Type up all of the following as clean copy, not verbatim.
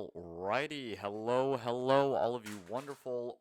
Alrighty, hello, all of you wonderful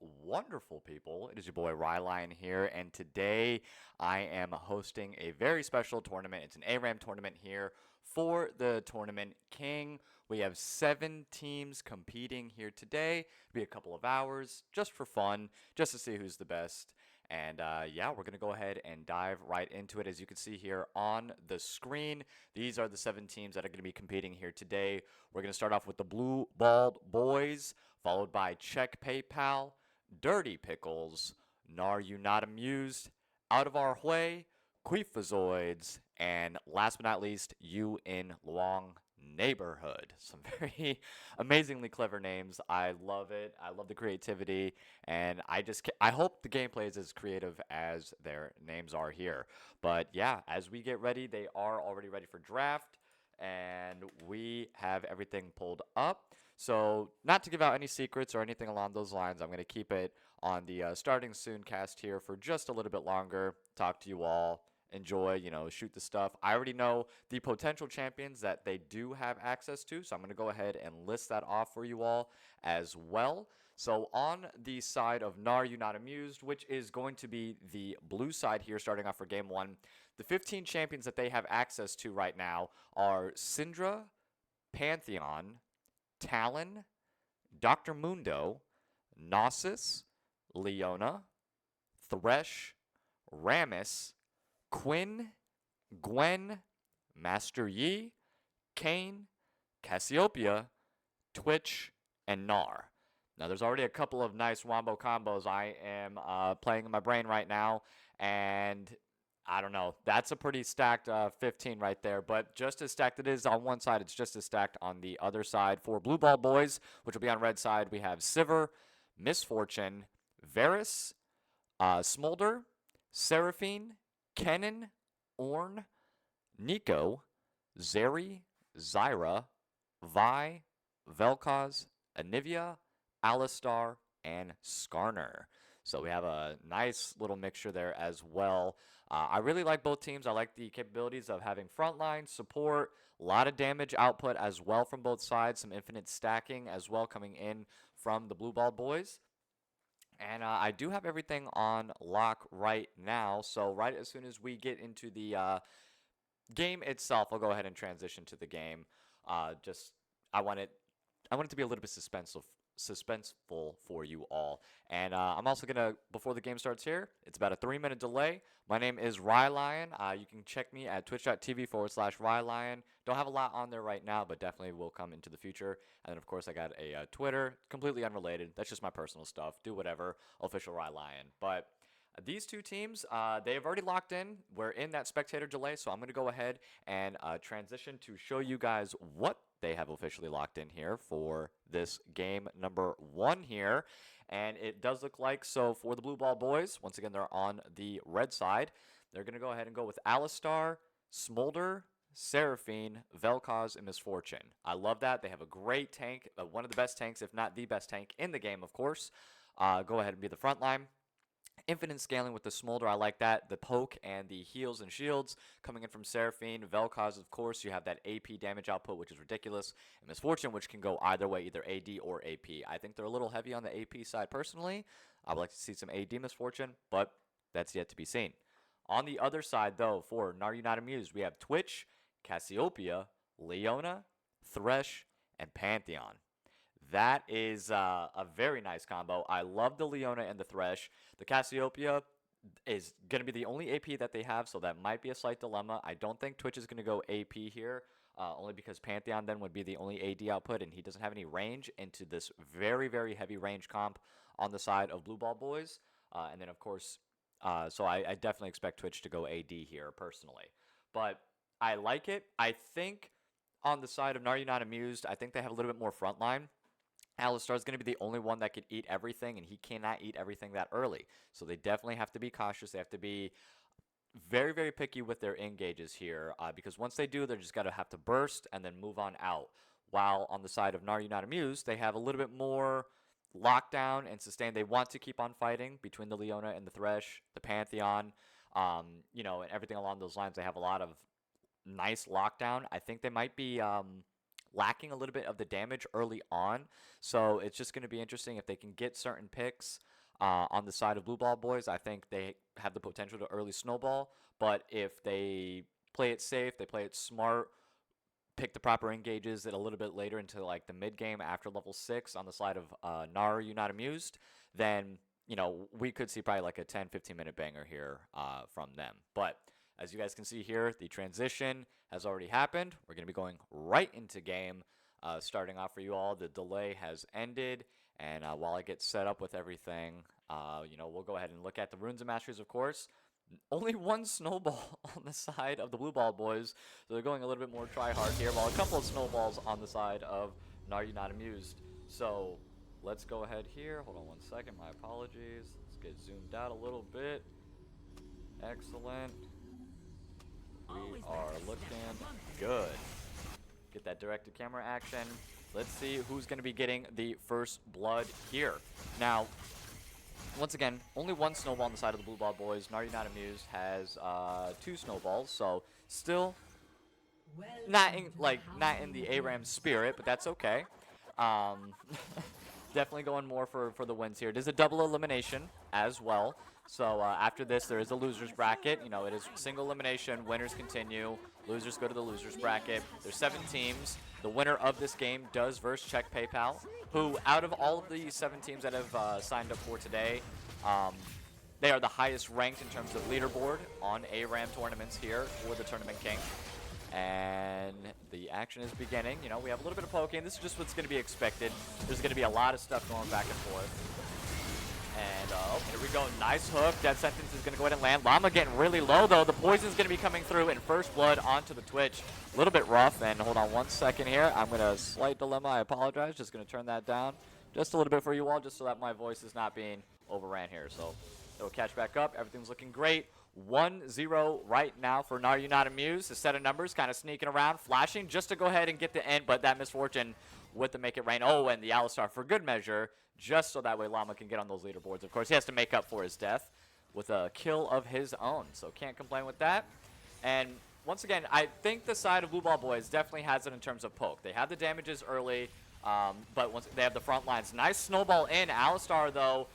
people. It is your boy Rylionn here, and today I am hosting a very special tournament. It's an ARAM tournament here for the Tournament King. We have 7 teams competing here today. It'll be a couple of hours just for fun, just to see who's the best. And yeah, we're going to go ahead and dive right into it. As you can see here on the screen, these are the 7 teams that are going to be competing here today. We're going to start off with the Blue Balled Boys, followed by Check PayPal, Dirty Pickles, Gnar You Not Amused, Out of Our Hwei, Queefazoids, and last but not least, You in Luong Neighborhood. Some very amazingly clever names. I love it. I love the creativity, and I hope the gameplay is as creative as their names are here. But yeah, as we get ready, they are already ready for draft, and we have everything pulled up. So, not to give out any secrets or anything along those lines, I'm going to keep it on the starting soon cast here for just a little bit longer. Talk to you all, enjoy, shoot the stuff. I already know the potential champions that they do have access to, so I'm going to go ahead and list that off for you all as well. So on the side of Gnar You Not Amused, which is going to be the blue side here starting off for game 1, the 15 champions that they have access to right now are Syndra, Pantheon, Talon, Dr. Mundo, Gnosis, Leona, Thresh, Rammus, Quinn, Gwen, Master Yi, Kane, Cassiopeia, Twitch, and Gnar. Now, there's already a couple of nice wombo combos I am playing in my brain right now, and I don't know. That's a pretty stacked 15 right there, but just as stacked it is on one side, it's just as stacked on the other side. For Blue Ball Boys, which will be on red side, we have Sivir, Misfortune, Varus, Smolder, Seraphine, Kennen, Ornn, Nico, Zeri, Zyra, Vi, Vel'Koz, Anivia, Alistar, and Skarner. So we have a nice little mixture there as well. I really like both teams. I like the capabilities of having frontline, support, a lot of damage output as well from both sides, some infinite stacking as well coming in from the Blue Ball Boys. And I do have everything on lock right now. So right as soon as we get into the game itself, I'll go ahead and transition to the game. Just I want it to be a little bit suspenseful for you all. And I'm also gonna, before the game starts here, it's about a 3-minute delay. My name is Rylionn. You can check me at twitch.tv/Rylionn. Don't have a lot on there right now, but definitely will come into the future. And then of course I got a Twitter, completely unrelated. That's just my personal stuff. Do whatever, official Rylionn. But these two teams, they have already locked in. We're in that spectator delay, so I'm going to go ahead and transition to show you guys what they have officially locked in here for this game number 1 here. And it does look like, so for the Blue Ball Boys, once again, they're on the red side. They're going to go ahead and go with Alistar, Smolder, Seraphine, Vel'Koz, and Misfortune. I love that. They have a great tank, one of the best tanks, if not the best tank in the game, of course. Go ahead and be the front line. Infinite scaling with the Smolder, I like that. The poke and the heals and shields coming in from Seraphine. Vel'Koz, of course, you have that AP damage output, which is ridiculous. And Misfortune, which can go either way, either AD or AP. I think they're a little heavy on the AP side personally. I would like to see some AD Misfortune, but that's yet to be seen. On the other side, though, for Gnar You Not Amused, we have Twitch, Cassiopeia, Leona, Thresh, and Pantheon. That is a very nice combo. I love the Leona and the Thresh. The Cassiopeia is going to be the only AP that they have, so that might be a slight dilemma. I don't think Twitch is going to go AP here, only because Pantheon then would be the only AD output, and he doesn't have any range into this very, very heavy range comp on the side of Blue Ball Boys. And then, of course, so I definitely expect Twitch to go AD here personally. But I like it. I think on the side of Gnar You Not Amused, I think they have a little bit more frontline. Alistar is going to be the only one that could eat everything, and he cannot eat everything that early. So they definitely have to be cautious. They have to be very, very picky with their engages here, because once they do, they're just going to have to burst and then move on out. While on the side of Gnar You Not Amused, they have a little bit more lockdown and sustain. They want to keep on fighting between the Leona and the Thresh, the Pantheon, and everything along those lines. They have a lot of nice lockdown. I think they might be lacking a little bit of the damage early on. So it's just going to be interesting if they can get certain picks on the side of Blue Ball Boys. I think they have the potential to early snowball, but if they play it safe, they play it smart, pick the proper engages it a little bit later into like the mid game after level 6 on the side of Gnar, you not amused, then we could see probably like a 10-15 minute banger here from them. But as you guys can see here, the transition has already happened. We're going to be going right into game. Starting off for you all, the delay has ended, and while I get set up with everything, we'll go ahead and look at the runes and masteries, of course. Only one snowball on the side of the Blue Ball Boys, so they're going a little bit more try-hard here, while a couple of snowballs on the side of Gnar, you not amused. So let's go ahead here. Hold on one second. My apologies. Let's get zoomed out a little bit. Excellent. We are looking good. Get that directed camera action. Let's see who's going to be getting the first blood here. Now, once again, only one snowball on the side of the Blue Ball Boys. Gnar, you not amused has 2 snowballs, so still not in the ARAM spirit, but that's okay. Definitely going more for the wins here. It is a double elimination as well. So after this, there is a loser's bracket. It is single elimination. Winners continue. Losers go to the loser's bracket. There's 7 teams. The winner of this game does versus Check PayPal, who out of all of the 7 teams that have signed up for today, they are the highest ranked in terms of leaderboard on ARAM tournaments here for the Tournament King. And the action is beginning. We have a little bit of poking. This is just what's going to be expected. There's going to be a lot of stuff going back and forth. And here we go. Nice hook. Death Sentence is going to go ahead and land. Llama getting really low, though. The poison's going to be coming through in first blood onto the Twitch. A little bit rough. And hold on one second here. I'm going to slight dilemma. I apologize. Just going to turn that down just a little bit for you all, just so that my voice is not being overran here. So it'll catch back up. Everything's looking great. 1-0 right now for Gnar, you not amused. The set of numbers kind of sneaking around, flashing just to go ahead and get the end, but that misfortune with the make it rain. Oh, and the Alistar for good measure, just so that way Llama can get on those leaderboards. Of course, he has to make up for his death with a kill of his own, so can't complain with that. And once again, I think the side of Blue Ball Boys definitely has it in terms of poke. They have the damages early, but once they have the front lines. Nice snowball in. Alistar, though,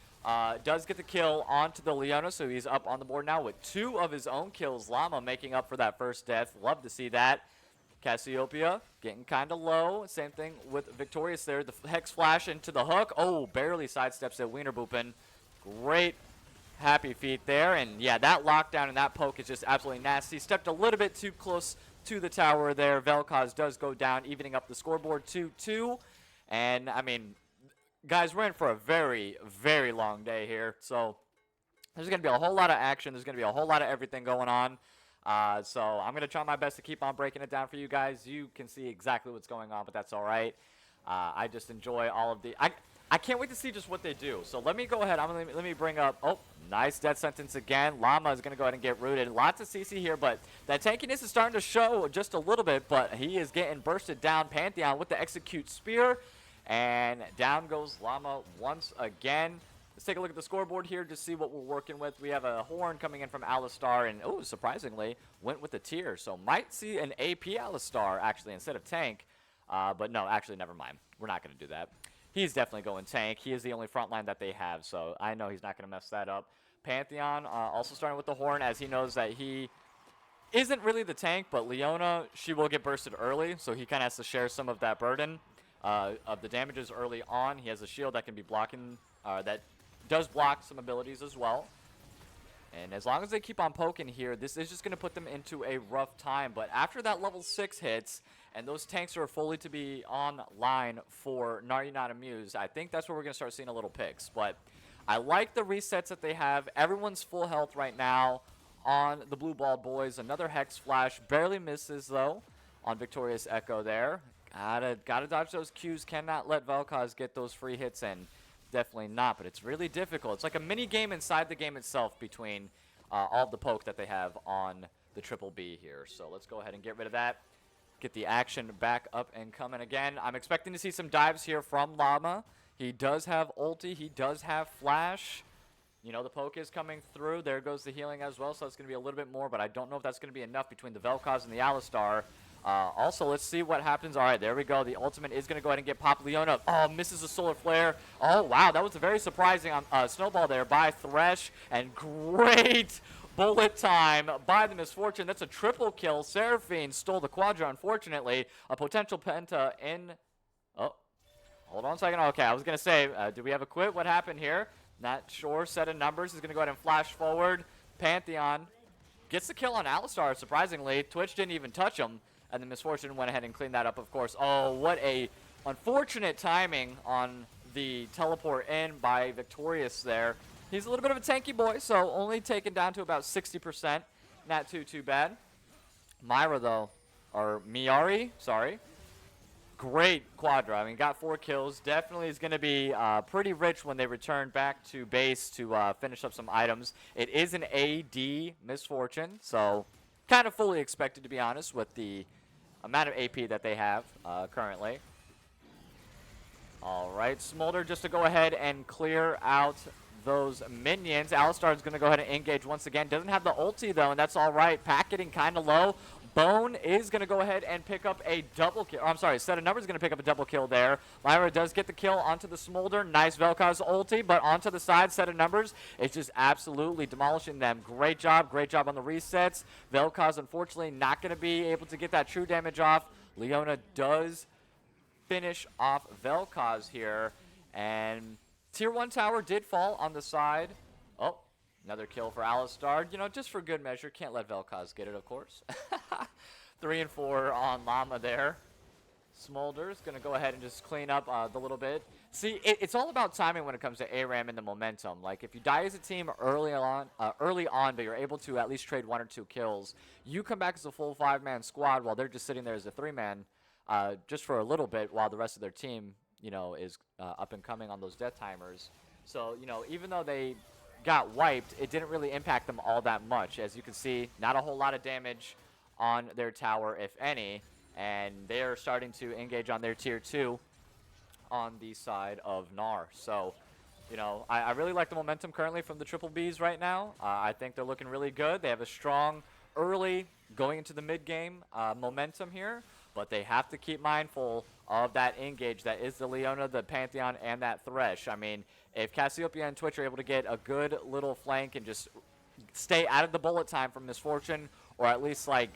does get the kill onto the Leona, so he's up on the board now with 2 of his own kills. Llama making up for that first death. Love to see that. Cassiopeia getting kind of low. Same thing with Victorious there. The Hex Flash into the hook. Oh, barely sidesteps it. Wiener Boopin. Great happy feet there. And, yeah, that lockdown and that poke is just absolutely nasty. Stepped a little bit too close to the tower there. Vel'Koz does go down, evening up the scoreboard 2-2. And, I mean, guys, we're in for a very, very long day here. So there's going to be a whole lot of action. There's going to be a whole lot of everything going on. So I'm going to try my best to keep on breaking it down for you guys. You can see exactly what's going on, but that's all right. I just enjoy all of the... I can't wait to see just what they do. So let me go ahead. Let me bring up... Oh, nice Death Sentence again. Llama is going to go ahead and get rooted. Lots of CC here, but that tankiness is starting to show just a little bit, but he is getting bursted down. Pantheon with the Execute Spear, and down goes Llama once again. Let's take a look at the scoreboard here to see what we're working with. We have a horn coming in from Alistar, and oh, surprisingly, went with the tier. So might see an AP Alistar, actually, instead of tank. But no, actually, never mind. We're not going to do that. He's definitely going tank. He is the only front line that they have, so I know he's not going to mess that up. Pantheon also starting with the horn, as he knows that he isn't really the tank, but Leona, she will get bursted early, so he kind of has to share some of that burden of the damages early on. He has a shield that can be blocking, that does block some abilities as well. And as long as they keep on poking here, this is just going to put them into a rough time. But after that level 6 hits, and those tanks are fully to be online for Gnar, you not amused, I think that's where we're going to start seeing a little picks. But I like the resets that they have. Everyone's full health right now on the Blue Ball Boys. Another Hex Flash. Barely misses, though, on Victorious Echo there. Gotta dodge those Qs. Cannot let Vel'Koz get those free hits in. Definitely not, but it's really difficult. It's like a mini game inside the game itself between all the poke that they have on the Triple B here. So let's go ahead and get rid of that. Get the action back up and coming again. I'm expecting to see some dives here from Llama. He does have ulti. He does have flash. You know, the poke is coming through. There goes the healing as well, so it's going to be a little bit more, but I don't know if that's going to be enough between the Vel'Koz and the Alistar. Also, let's see what happens. All right, there we go. The ultimate is going to go ahead and get popped. Leona, oh, misses a solar flare. Oh, wow, that was a very surprising snowball there by Thresh. And great bullet time by the Misfortune. That's a triple kill. Seraphine stole the Quadra, unfortunately. A potential penta in... Oh, hold on a second. Okay, I was going to say, do we have a quit? What happened here? Not sure. Set of numbers is going to go ahead and flash forward. Pantheon gets the kill on Alistar, surprisingly. Twitch didn't even touch him. And the Misfortune went ahead and cleaned that up, of course. Oh, what a unfortunate timing on the teleport in by Victorious there. He's a little bit of a tanky boy, so only taken down to about 60%. Not too bad. Myra, though, or Miari, sorry. Great Quadra. I mean, got 4 kills. Definitely is going to be pretty rich when they return back to base to finish up some items. It is an AD Misfortune, so kind of fully expected, to be honest, with the amount of AP that they have currently. All right, Smolder just to go ahead and clear out those minions. Alistar is going to go ahead and engage once again. Doesn't have the ulti, though, and that's all right. Pack getting kind of low. Bone is going to go ahead and pick up a double kill. I'm sorry, Set of Numbers is going to pick up a double kill there. Myra does get the kill onto the Smolder. Nice Vel'Koz ulti, but onto the side, Set of Numbers is just absolutely demolishing them. Great job on the resets. Vel'Koz, unfortunately, not going to be able to get that true damage off. Leona does finish off Vel'Koz here, and Tier 1 tower did fall on the side. Oh, another kill for Alistar. You know, just for good measure. Can't let Vel'Koz get it, of course. 3 and 4 on Llama there. Smolder's going to go ahead and just clean up the little bit. See, it's all about timing when it comes to ARAM and the momentum. Like, if you die as a team early on, but you're able to at least trade 1 or 2 kills, you come back as a full 5-man squad while they're just sitting there as a 3-man just for a little bit while the rest of their team, you know, is up and coming on those death timers. So, you know, even though they got wiped, it didn't really impact them all that much. As you can see, not a whole lot of damage on their tower, if any, and they're starting to engage on their tier 2 on the side of Gnar. So, you know, I really like the momentum currently from the Triple Bs right now. I think they're looking really good. They have a strong early going into the mid game momentum here, but they have to keep mindful of that engage that is the Leona, the Pantheon, and that Thresh. I mean, if Cassiopeia and Twitch are able to get a good little flank and just stay out of the bullet time from Misfortune, or at least, like,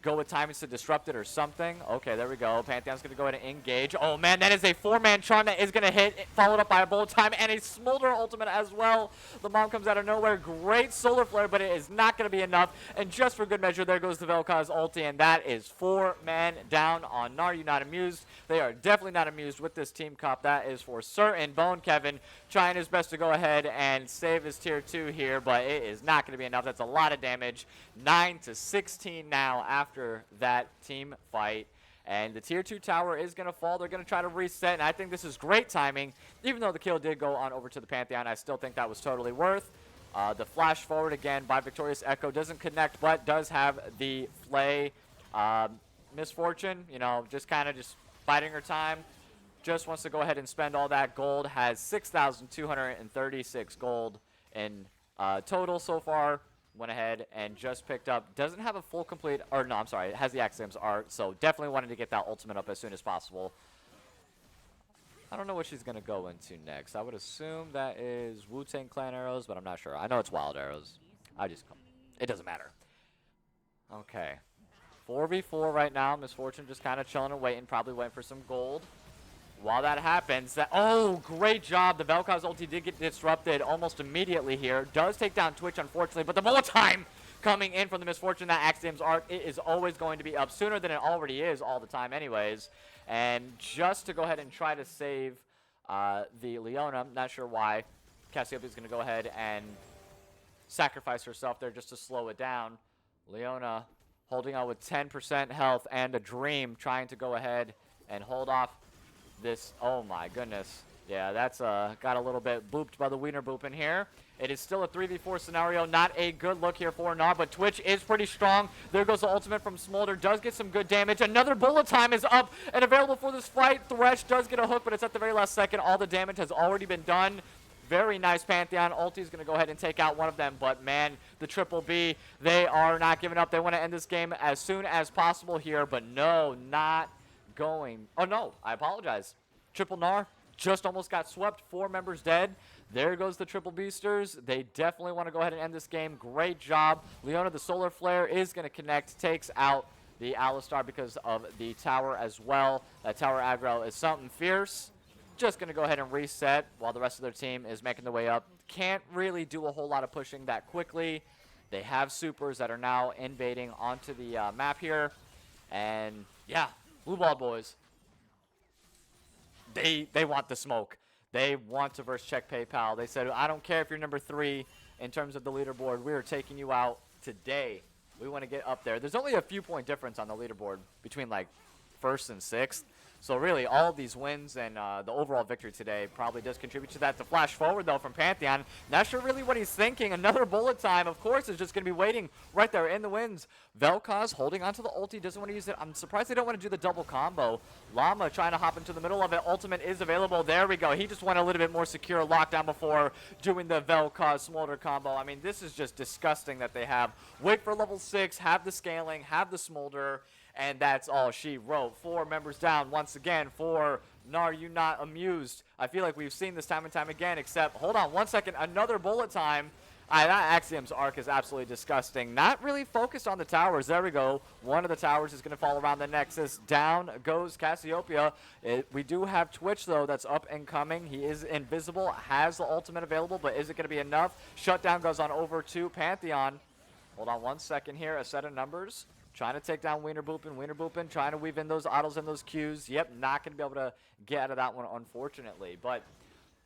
go with timings to disrupt it or something. Okay, there we go. Pantheon's going to go ahead and engage. Oh, man, that is a 4-man charm that is going to hit, followed up by a bullet time and a Smolder ultimate as well. The mom comes out of nowhere. Great solar flare, but it is not going to be enough. And just for good measure, there goes the Vel'Koz ulti, and that is 4-man down on Gnar. You not amused? They are definitely not amused with this team cop. That is for certain. Bone Kevin trying his best to go ahead and save his tier 2 here, but it is not going to be enough. That's a lot of damage. 9-16 now after that team fight, and the tier 2 tower is going to fall. They're going to try to reset, and I think this is great timing. Even though the kill did go on over to the Pantheon, I still think that was totally worth. The flash forward again by Victorious Echo doesn't connect, but does have the Flay. Misfortune, you know, just kind of just biding her time. Just wants to go ahead and spend all that gold. Has 6,236 gold in total so far. Went ahead and just picked up. Doesn't have a full complete, or no, I'm sorry. It has the Axioms art, so definitely wanted to get that ultimate up as soon as possible. I don't know what she's going to go into next. I would assume that is Wu-Tang Clan arrows, but I'm not sure. I know it's wild arrows. It doesn't matter. Okay. 4v4 right now. Misfortune just kind of chilling and waiting, probably waiting for some gold. While that happens, oh, great job. The Vel'Koz ulti did get disrupted almost immediately here. Does take down Twitch, unfortunately, but the bullet time coming in from the Misfortune, that Axiom's art, it is always going to be up sooner than it already is all the time anyways. And just to go ahead and try to save the Leona, I'm not sure why. Cassiopeia is going to go ahead and sacrifice herself there just to slow it down. Leona holding on with 10% health and a dream, trying to go ahead and hold off this. Oh my goodness. Yeah, that's got a little bit booped by the wiener boop in here. It is still a 3v4 scenario. Not a good look here for Gnar, but Twitch is pretty strong. There goes the ultimate from Smolder. Does get some good damage. Another bullet time is up and available for this fight. Thresh does get a hook, but it's at the very last second. All the damage has already been done. Very nice Pantheon. Ulti's going to go ahead and take out one of them. But, man, the Triple B, they are not giving up. They want to end this game as soon as possible here. But, no, not going. Oh, no, I apologize. Triple Gnar just almost got swept. 4 members dead. There goes the Triple Beasters. They definitely want to go ahead and end this game. Great job. Leona, the Solar Flare, is going to connect. Takes out the Alistar because of the tower as well. That tower aggro is something fierce. Just going to go ahead and reset while the rest of their team is making their way up. Can't really do a whole lot of pushing that quickly. They have supers that are now invading onto the map here. And, yeah, Blue Ball boys. They want the smoke. They want to verse check PayPal. They said, I don't care if you're number 3 in terms of the leaderboard. We are taking you out today. We want to get up there. There's only a few point difference on the leaderboard between, like, 1st and 6th. So, really, all of these wins and the overall victory today probably does contribute to that. The flash forward, though, from Pantheon. Not sure really what he's thinking. Another bullet time, of course, is just going to be waiting right there in the wins. Vel'Koz holding onto the ulti, doesn't want to use it. I'm surprised they don't want to do the double combo. Llama trying to hop into the middle of it. Ultimate is available. There we go. He just went a little bit more secure lockdown before doing the Vel'Koz Smolder combo. I mean, this is just disgusting that they have. Wait for level 6, have the scaling, have the Smolder. And that's all she wrote. 4 members down once again for Gnar. You not amused? I feel like we've seen this time and time again, except, hold on 1 second, another bullet time. That Axiom's arc is absolutely disgusting. Not really focused on the towers. There we go. One of the towers is going to fall around the Nexus. Down goes Cassiopeia. We do have Twitch, though, that's up and coming. He is invisible, has the ultimate available, but is it going to be enough? Shutdown goes on over to Pantheon. Hold on 1 second here. A set of numbers. Trying to take down Wiener Boopin, trying to weave in those autos and those Qs. Yep, not going to be able to get out of that one, unfortunately. But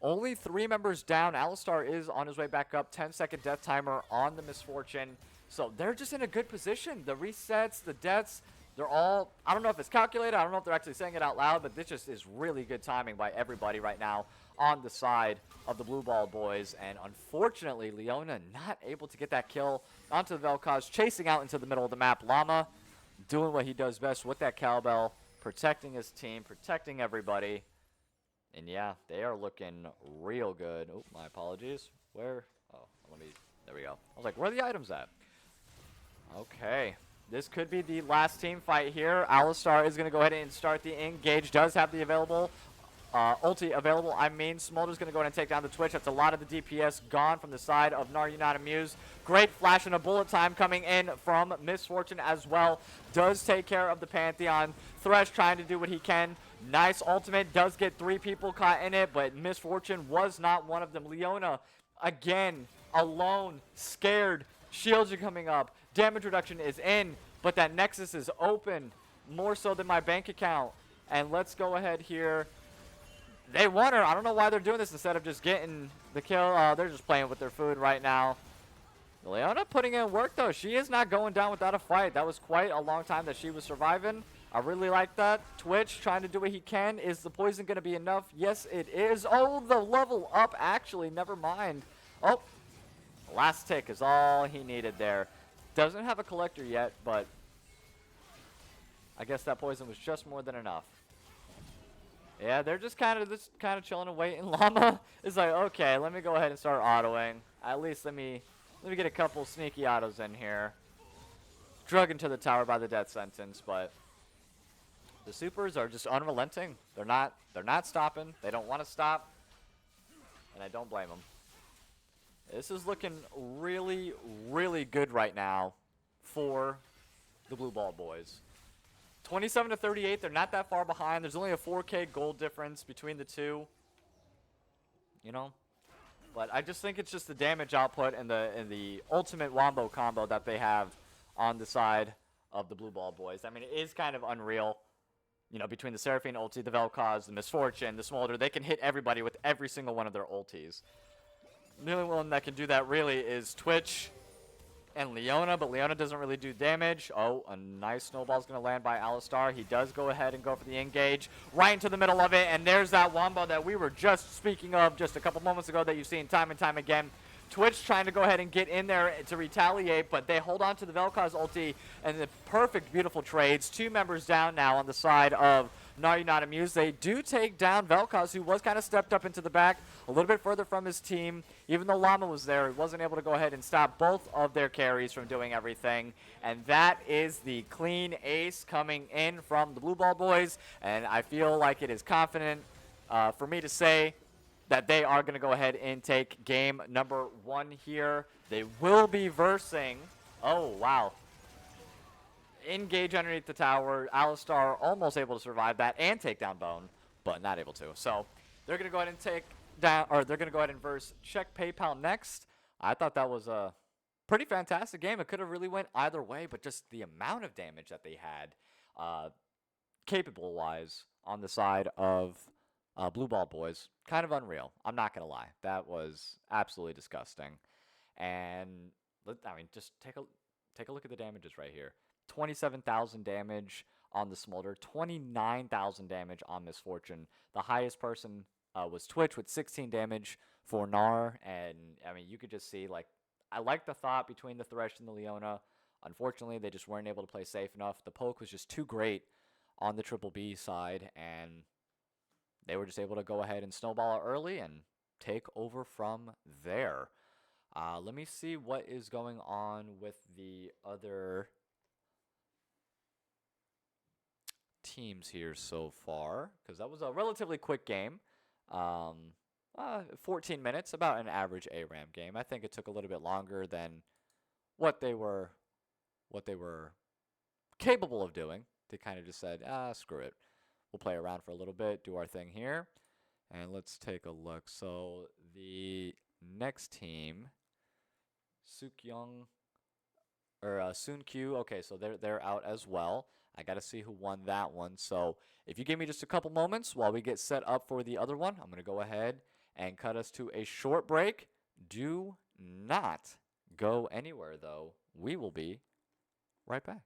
only 3 members down. Alistar is on his way back up. 10-second death timer on the Misfortune. So they're just in a good position. The resets, the deaths, they're all, I don't know if it's calculated. I don't know if they're actually saying it out loud, but this just is really good timing by everybody right now on the side of the Blue Ball boys. And unfortunately, Leona not able to get that kill onto the Vel'Koz, chasing out into the middle of the map. Llama doing what he does best with that cowbell, protecting his team, protecting everybody. And yeah, they are looking real good. Oh, my apologies. Where? Oh, there we go. I was like, where are the items at? Okay. This could be the last team fight here. Alistar is going to go ahead and start the engage. Does have the available ulti available. I mean, Smolder's going to go ahead and take down the Twitch. That's a lot of the DPS gone from the side of Gnar. You not amused. Great flash and a bullet time coming in from Misfortune as well. Does take care of the Pantheon. Thresh trying to do what he can. Nice ultimate. Does get 3 people caught in it, but Misfortune was not one of them. Leona, again, alone, scared. Shields are coming up. Damage reduction is in, but that Nexus is open. More so than my bank account. And let's go ahead here. They want her. I don't know why they're doing this instead of just getting the kill. They're just playing with their food right now. Leona putting in work, though. She is not going down without a fight. That was quite a long time that she was surviving. I really like that. Twitch trying to do what he can. Is the poison going to be enough? Yes, it is. Oh, the level up, actually. Never mind. Oh, last tick is all he needed there. Doesn't have a collector yet, but I guess that poison was just more than enough. Yeah, they're just kind of chilling and waiting. Llama is like, okay, let me go ahead and start autoing. At least let me get a couple sneaky autos in here. Drug into the tower by the death sentence, but the supers are just unrelenting. They're not stopping. They don't want to stop, and I don't blame them. This is looking really, really good right now for the Blue Ball boys. 27-38, they're not that far behind. There's only a 4K gold difference between the two. You know? But I just think it's just the damage output and the ultimate wombo combo that they have on the side of the Blue Ball boys. I mean, it is kind of unreal. You know, between the Seraphine ulti, the Vel'Koz, the Misfortune, the Smolder, they can hit everybody with every single one of their ultis. The only one that can do that really is Twitch and Leona, but Leona doesn't really do damage. Oh, a nice snowball's going to land by Alistar. He does go ahead and go for the engage right into the middle of it, and there's that wombo that we were just speaking of just a couple moments ago that you've seen time and time again. Twitch trying to go ahead and get in there to retaliate, but they hold on to the Vel'Koz ulti and the perfect, beautiful trades. 2 members down now on the side of No, you're not amused. They do take down Vel'Koz, who was kind of stepped up into the back, a little bit further from his team. Even though Llama was there, he wasn't able to go ahead and stop both of their carries from doing everything. And that is the clean ace coming in from the Blue Ball boys. And I feel like it is confident for me to say that they are going to go ahead and take game number 1 here. They will be versing. Oh, wow. Engage underneath the tower. Alistar almost able to survive that and take down Bone, but not able to. So they're going to go ahead and take down, or they're going to go ahead and verse check PayPal next. I thought that was a pretty fantastic game. It could have really went either way, but just the amount of damage that they had capable-wise on the side of Blue Ball boys, kind of unreal. I'm not going to lie. That was absolutely disgusting. And, I mean, just take a look at the damages right here. 27,000 damage on the Smolder, 29,000 damage on Misfortune. The highest person was Twitch with 16 damage for Gnar, and I mean, you could just see, like, I like the thought between the Thresh and the Leona. Unfortunately, they just weren't able to play safe enough. The poke was just too great on the Triple B side, and they were just able to go ahead and snowball it early and take over from there. Let me see what is going on with the other teams here so far, because that was a relatively quick game. 14 minutes, about an average ARAM game. I think it took a little bit longer than what they were capable of doing. They kind of just said, screw it. We'll play around for a little bit, do our thing here. And let's take a look. So the next team, Sukyung or Sunkyu. Okay, so they're out as well. I got to see who won that one. So if you give me just a couple moments while we get set up for the other one, I'm going to go ahead and cut us to a short break. Do not go anywhere, though. We will be right back.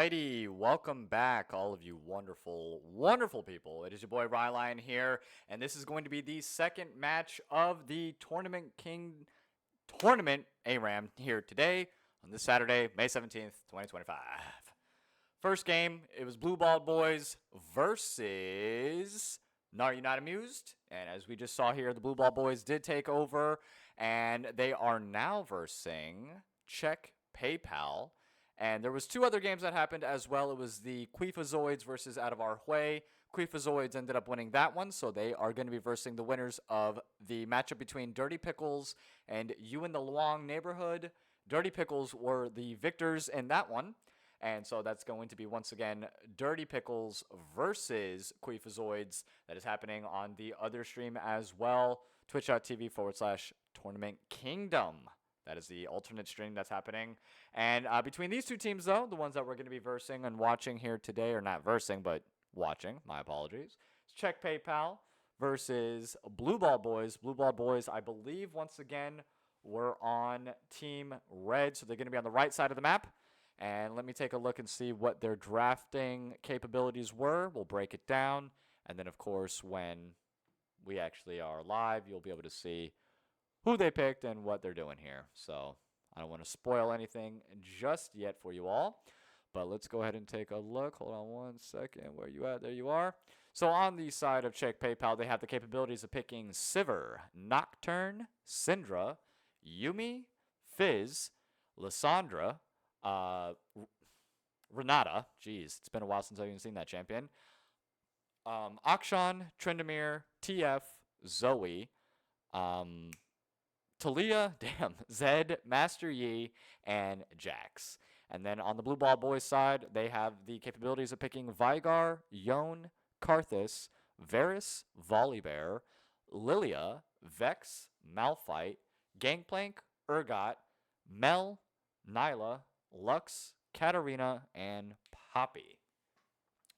Alrighty, welcome back, all of you wonderful, wonderful people. It is your boy Rylionn here, and this is going to be the second match of the Tournament ARAM here today on this Saturday, May 17th, 2025. First game, it was Blue Ball Boys versus Gnar Not Amused, and as we just saw here, the Blue Ball Boys did take over, and they are now versing Check PayPal. And there was two other games that happened as well. It was the Quifazoids versus out of our Hwei. Quifazoids ended up winning that one, so they are going to be versing the winners of the matchup between Dirty Pickles and you in the Luong neighborhood. Dirty Pickles were the victors in that one. And so that's going to be, once again, Dirty Pickles versus Quifazoids. That is happening on the other stream as well, twitch.tv/Tournament Kingdom. That is the alternate stream that's happening. And between these two teams, though, the ones that we're going to be versing and watching here today, or not versing, but watching, my apologies, it's Check PayPal versus Blue Ball Boys. Blue Ball Boys, I believe, once again, were on Team Red, so they're going to be on the right side of the map. And let me take a look and see what their drafting capabilities were. We'll break it down. And then, of course, when we actually are live, you'll be able to see who they picked and what they're doing here. So I don't want to spoil anything just yet for you all. But let's go ahead and take a look. Hold on one second. Where you at? There you are. So on the side of Check PayPal, they have the capabilities of picking Sivir, Nocturne, Syndra, Yumi, Fizz, Lysandra, Renata. Jeez, it's been a while since I've even seen that champion. Akshan, Tryndamere, TF, Zoe, Talia, Zed, Master Yi, and Jax. And then on the Blue Ball Boys side, they have the capabilities of picking Veigar, Yone, Karthus, Varus, Volibear, Lilia, Vex, Malphite, Gangplank, Urgot, Mel, Nyla, Lux, Katarina, and Poppy.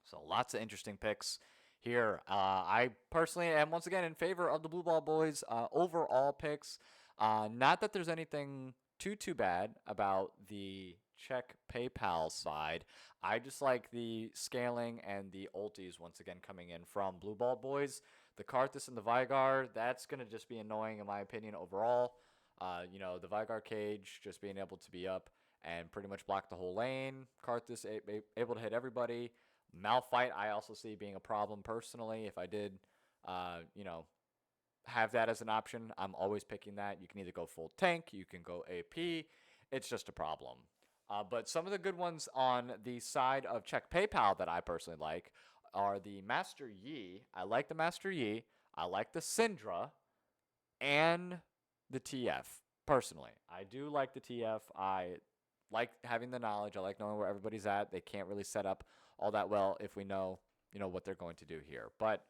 So lots of interesting picks here. I personally am once again in favor of the Blue Ball Boys overall picks. Not that there's anything too bad about the Check PayPal side. I just like the scaling and the ultis once again coming in from Blue Ball Boys. The Karthus and the Veigar, that's going to just be annoying in my opinion overall. The Veigar cage just being able to be up and pretty much block the whole lane. Karthus able to hit everybody. Malphite I also see being a problem personally. If I did, have that as an option, I'm always picking that. You can either go full tank, you can go AP. It's just a problem. But some of the good ones on the side of Check PayPal that I personally like are the Master Yi. I like the Master Yi. I like the Syndra and the TF personally. I do like the TF. I like having the knowledge. I like knowing where everybody's at. They can't really set up all that well if we know, what they're going to do here. But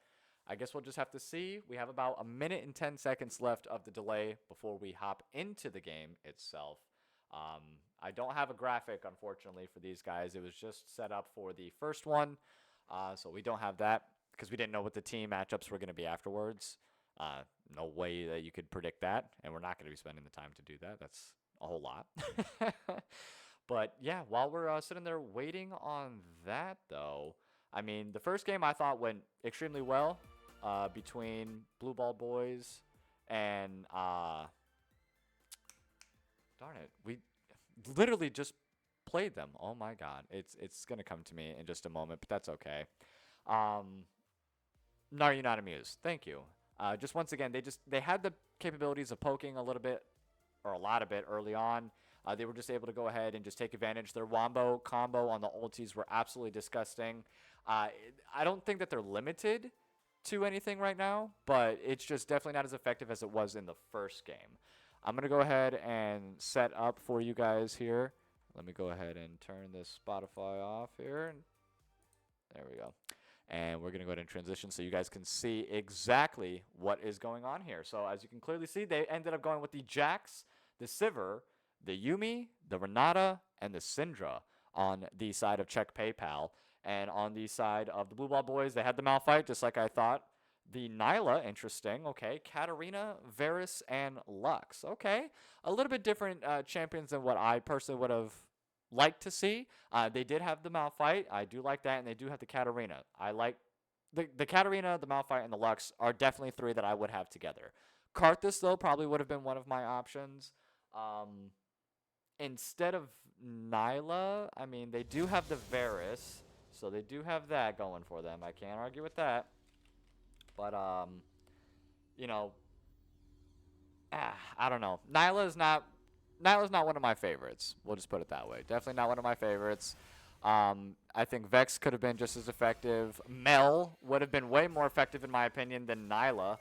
I guess we'll just have to see. We have about 1 minute and 10 seconds left of the delay before we hop into the game itself. I don't have a graphic, unfortunately, for these guys. It was just set up for the first one, so we don't have that because we didn't know what the team matchups were going to be afterwards. No way that you could predict that, and we're not going to be spending the time to do that. That's a whole lot. But, yeah, while we're sitting there waiting on that, though, I mean, the first game I thought went extremely well between Blue Ball Boys and darn it, we literally just played them. Oh my god, it's gonna come to me in just a moment, but that's okay. No, you're not amused. Thank you. Just once again, they had the capabilities of poking a little bit or a lot of it early on. They were just able to go ahead and just take advantage. Their wombo combo on the ultis were absolutely disgusting. I don't think that they're limited to anything right now, but it's just definitely not as effective as it was in the first game. I'm going to go ahead and set up for you guys here. Let me go ahead and turn this Spotify off here. There we go. And we're going to go ahead and transition so you guys can see exactly what is going on here. So as you can clearly see, they ended up going with the Jax, the Sivir, the Yumi, the Renata, and the Syndra on the side of Check PayPal. And on the side of the Blue Ball Boys, they had the Malphite, just like I thought. The Nyla, interesting. Okay, Katarina, Varus, and Lux. Okay, a little bit different champions than what I personally would have like to see. They did have the Malphite. I do like that, and they do have the Katarina. I like the Katarina, the Malphite, and the Lux are definitely 3 that I would have together. Karthus, though, probably would have been one of my options. Instead of Nyla, I mean, they do have the Varus, so they do have that going for them. I can't argue with that. But, you know, I don't know. Nyla's not one of my favorites. We'll just put it that way. Definitely not one of my favorites. I think Vex could have been just as effective. Mel would have been way more effective, in my opinion, than Nyla.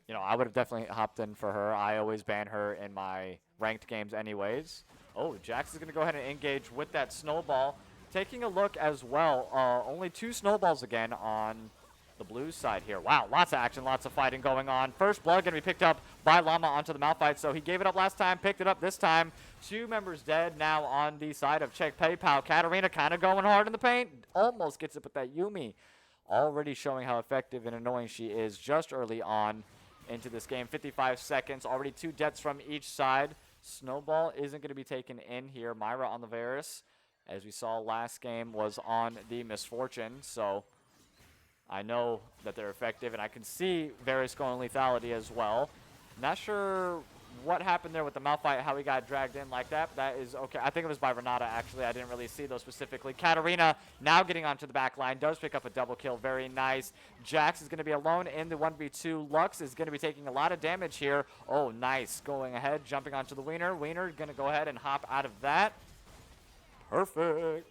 You know, I would have definitely hopped in for her. I always ban her in my ranked games anyways. Oh, Jax is going to go ahead and engage with that snowball. Taking a look as well. Only 2 snowballs again on the blue side here. Wow, lots of action, lots of fighting going on. First blood going to be picked up by Llama onto the Malphite, so he gave it up last time, picked it up this time. 2 members dead now on the side of Check PayPal. Katarina kind of going hard in the paint. Almost gets it with that Yuumi. Already showing how effective and annoying she is just early on into this game. 55 seconds, already 2 deaths from each side. Snowball isn't going to be taken in here. Myra on the Varus, as we saw last game, was on the Misfortune, so I know that they're effective, and I can see Varus going lethality as well. Not sure what happened there with the Malphite, how he got dragged in like that. That is okay. I think it was by Renata, actually. I didn't really see those specifically. Katarina now getting onto the back line. Does pick up a double kill. Very nice. Jax is going to be alone in the 1v2. Lux is going to be taking a lot of damage here. Oh, nice. Going ahead, jumping onto the Wiener. Wiener going to go ahead and hop out of that. Perfect.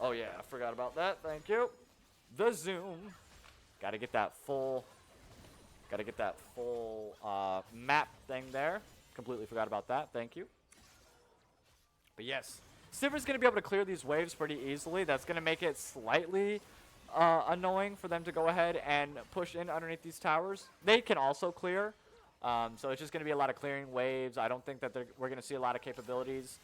Oh, yeah. I forgot about that. Thank you. The zoom. Got to get that full map thing there. Completely forgot about that. Thank you. But yes, Sivers going to be able to clear these waves pretty easily. That's going to make it slightly annoying for them to go ahead and push in underneath these towers. They can also clear. So it's just going to be a lot of clearing waves. I don't think that we're going to see a lot of capabilities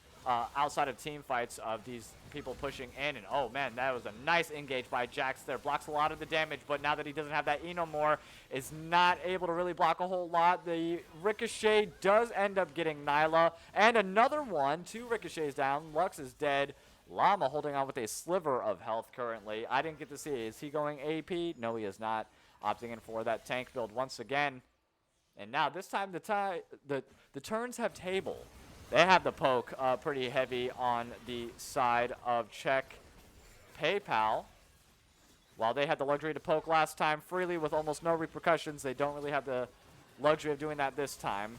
outside of team fights of these people pushing in. And oh man, that was a nice engage by Jax there. Blocks a lot of the damage, but now that he doesn't have that E no more, is not able to really block a whole lot. The Ricochet does end up getting Nyla. And another one, 2 Ricochets down. Lux is dead. Llama holding on with a sliver of health currently. I didn't get to see. Is he going AP? No, he is not. Opting in for that tank build once again. And now this time the turns have table. They have the poke pretty heavy on the side of Check PayPal. While they had the luxury to poke last time freely with almost no repercussions, they don't really have the luxury of doing that this time.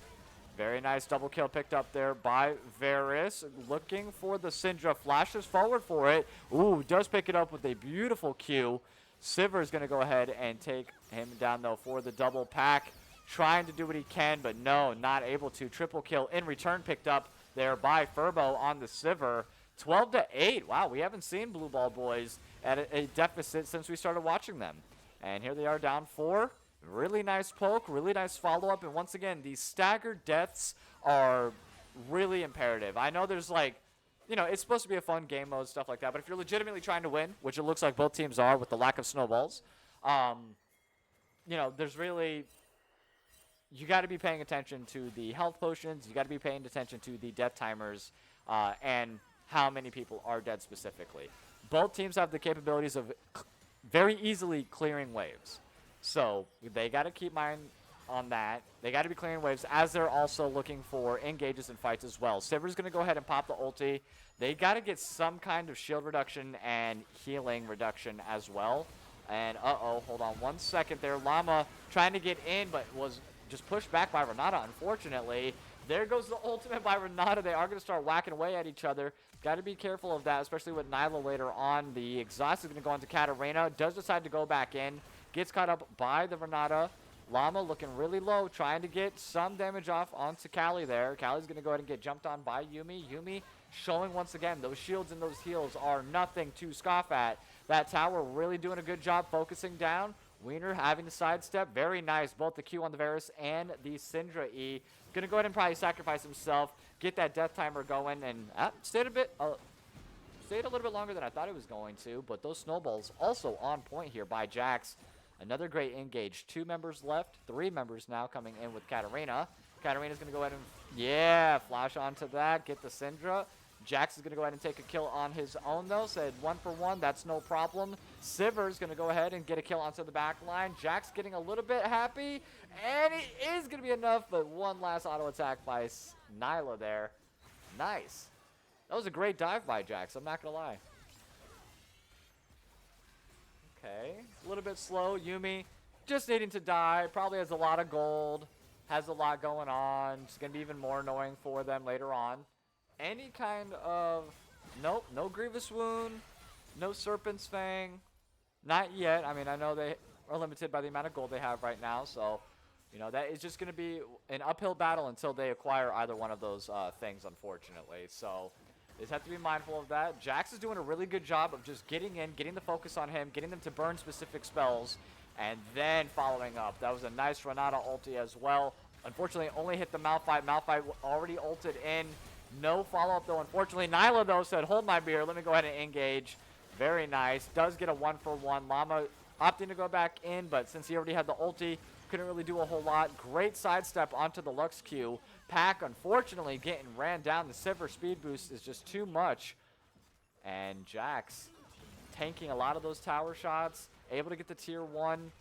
Very nice double kill picked up there by Varus. Looking for the Syndra. Flashes forward for it. Ooh, does pick it up with a beautiful Q. Sivers is going to go ahead and take him down, though, for the double pack. Trying to do what he can, but no, not able to. Triple kill in return picked up there by Furbo on the Siver. 12-8. Wow, we haven't seen Blue Ball Boys at a deficit since we started watching them. And here they are down 4. Really nice poke, really nice follow-up. And once again, these staggered deaths are really imperative. I know there's like, you know, it's supposed to be a fun game mode, stuff like that. But if you're legitimately trying to win, which it looks like both teams are with the lack of snowballs, you know, there's really... You got to be paying attention to the health potions. You got to be paying attention to the death timers and how many people are dead specifically. Both teams have the capabilities of very easily clearing waves. So they got to keep mind on that. They got to be clearing waves as they're also looking for engages and fights as well. Siver's going to go ahead and pop the ulti. They got to get some kind of shield reduction and healing reduction as well. And uh-oh, hold on 1 second there. Llama trying to get in, but was... just pushed back by Renata, unfortunately. There goes the ultimate by Renata. They are going to start whacking away at each other. Got to be careful of that, especially with Nyla later on. The exhaust is going to go into Katarina. Does decide to go back in. Gets caught up by the Renata. Llama looking really low, trying to get some damage off onto Callie there. Callie's going to go ahead and get jumped on by Yuumi. Yuumi showing once again those shields and those heals are nothing to scoff at. That tower really doing a good job focusing down. Wiener having the sidestep. Very nice. Both the Q on the Varus and the Syndra E. Going to go ahead and probably sacrifice himself. Get that death timer going. And stayed a little bit longer than I thought it was going to. But those snowballs also on point here by Jax. Another great engage. 2 members left. 3 members now coming in with Katarina. Katarina's going to go ahead and, yeah, flash onto that. Get the Syndra. Jax is going to go ahead and take a kill on his own, though. Said 1 for 1. That's no problem. Sivir's going to go ahead and get a kill onto the back line. Jax getting a little bit happy. And it is going to be enough, but one last auto attack by Nyla there. Nice. That was a great dive by Jax. I'm not going to lie. Okay. A little bit slow. Yuumi just needing to die. Probably has a lot of gold. Has a lot going on. It's going to be even more annoying for them later on. Any kind of... Nope. No Grievous Wound. No Serpent's Fang. Not yet. I mean, I know they are limited by the amount of gold they have right now. So, you know, that is just going to be an uphill battle until they acquire either one of those things, unfortunately. So, they just have to be mindful of that. Jax is doing a really good job of just getting in, getting the focus on him, getting them to burn specific spells, and then following up. That was a nice Renata ulti as well. Unfortunately, only hit the Malphite. Malphite already ulted in. No follow-up, though. Unfortunately, Nyla, though, said, hold my beer. Let me go ahead and engage. Very nice. Does get a 1-for-1. Llama opting to go back in, but since he already had the ulti, couldn't really do a whole lot. Great sidestep onto the Lux Q. Pack, unfortunately, getting ran down. The Sivir speed boost is just too much. And Jax tanking a lot of those tower shots. Able to get the tier 1.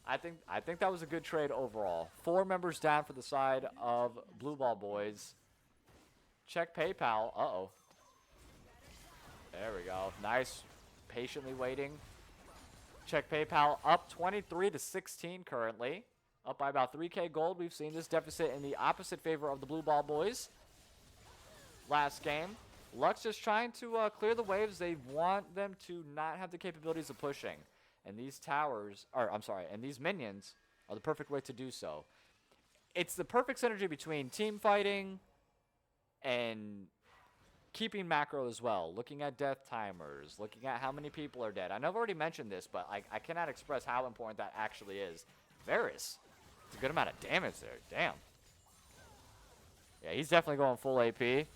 I think that was a good trade overall. 4 members down for the side of Blue Ball Boys. Check PayPal. Uh-oh. There we go. Nice. Patiently waiting. Check PayPal. Up 23-16 currently. Up by about 3K gold. We've seen this deficit in the opposite favor of the Blue Ball Boys. Last game. Lux just trying to clear the waves. They want them to not have the capabilities of pushing. And these towers, or I'm sorry, and these minions are the perfect way to do so. It's the perfect synergy between team fighting and keeping macro as well. Looking at death timers, looking at how many people are dead. I know I've already mentioned this, but I cannot express how important that actually is. Varus, it's a good amount of damage there. Damn. Yeah, he's definitely going full AP.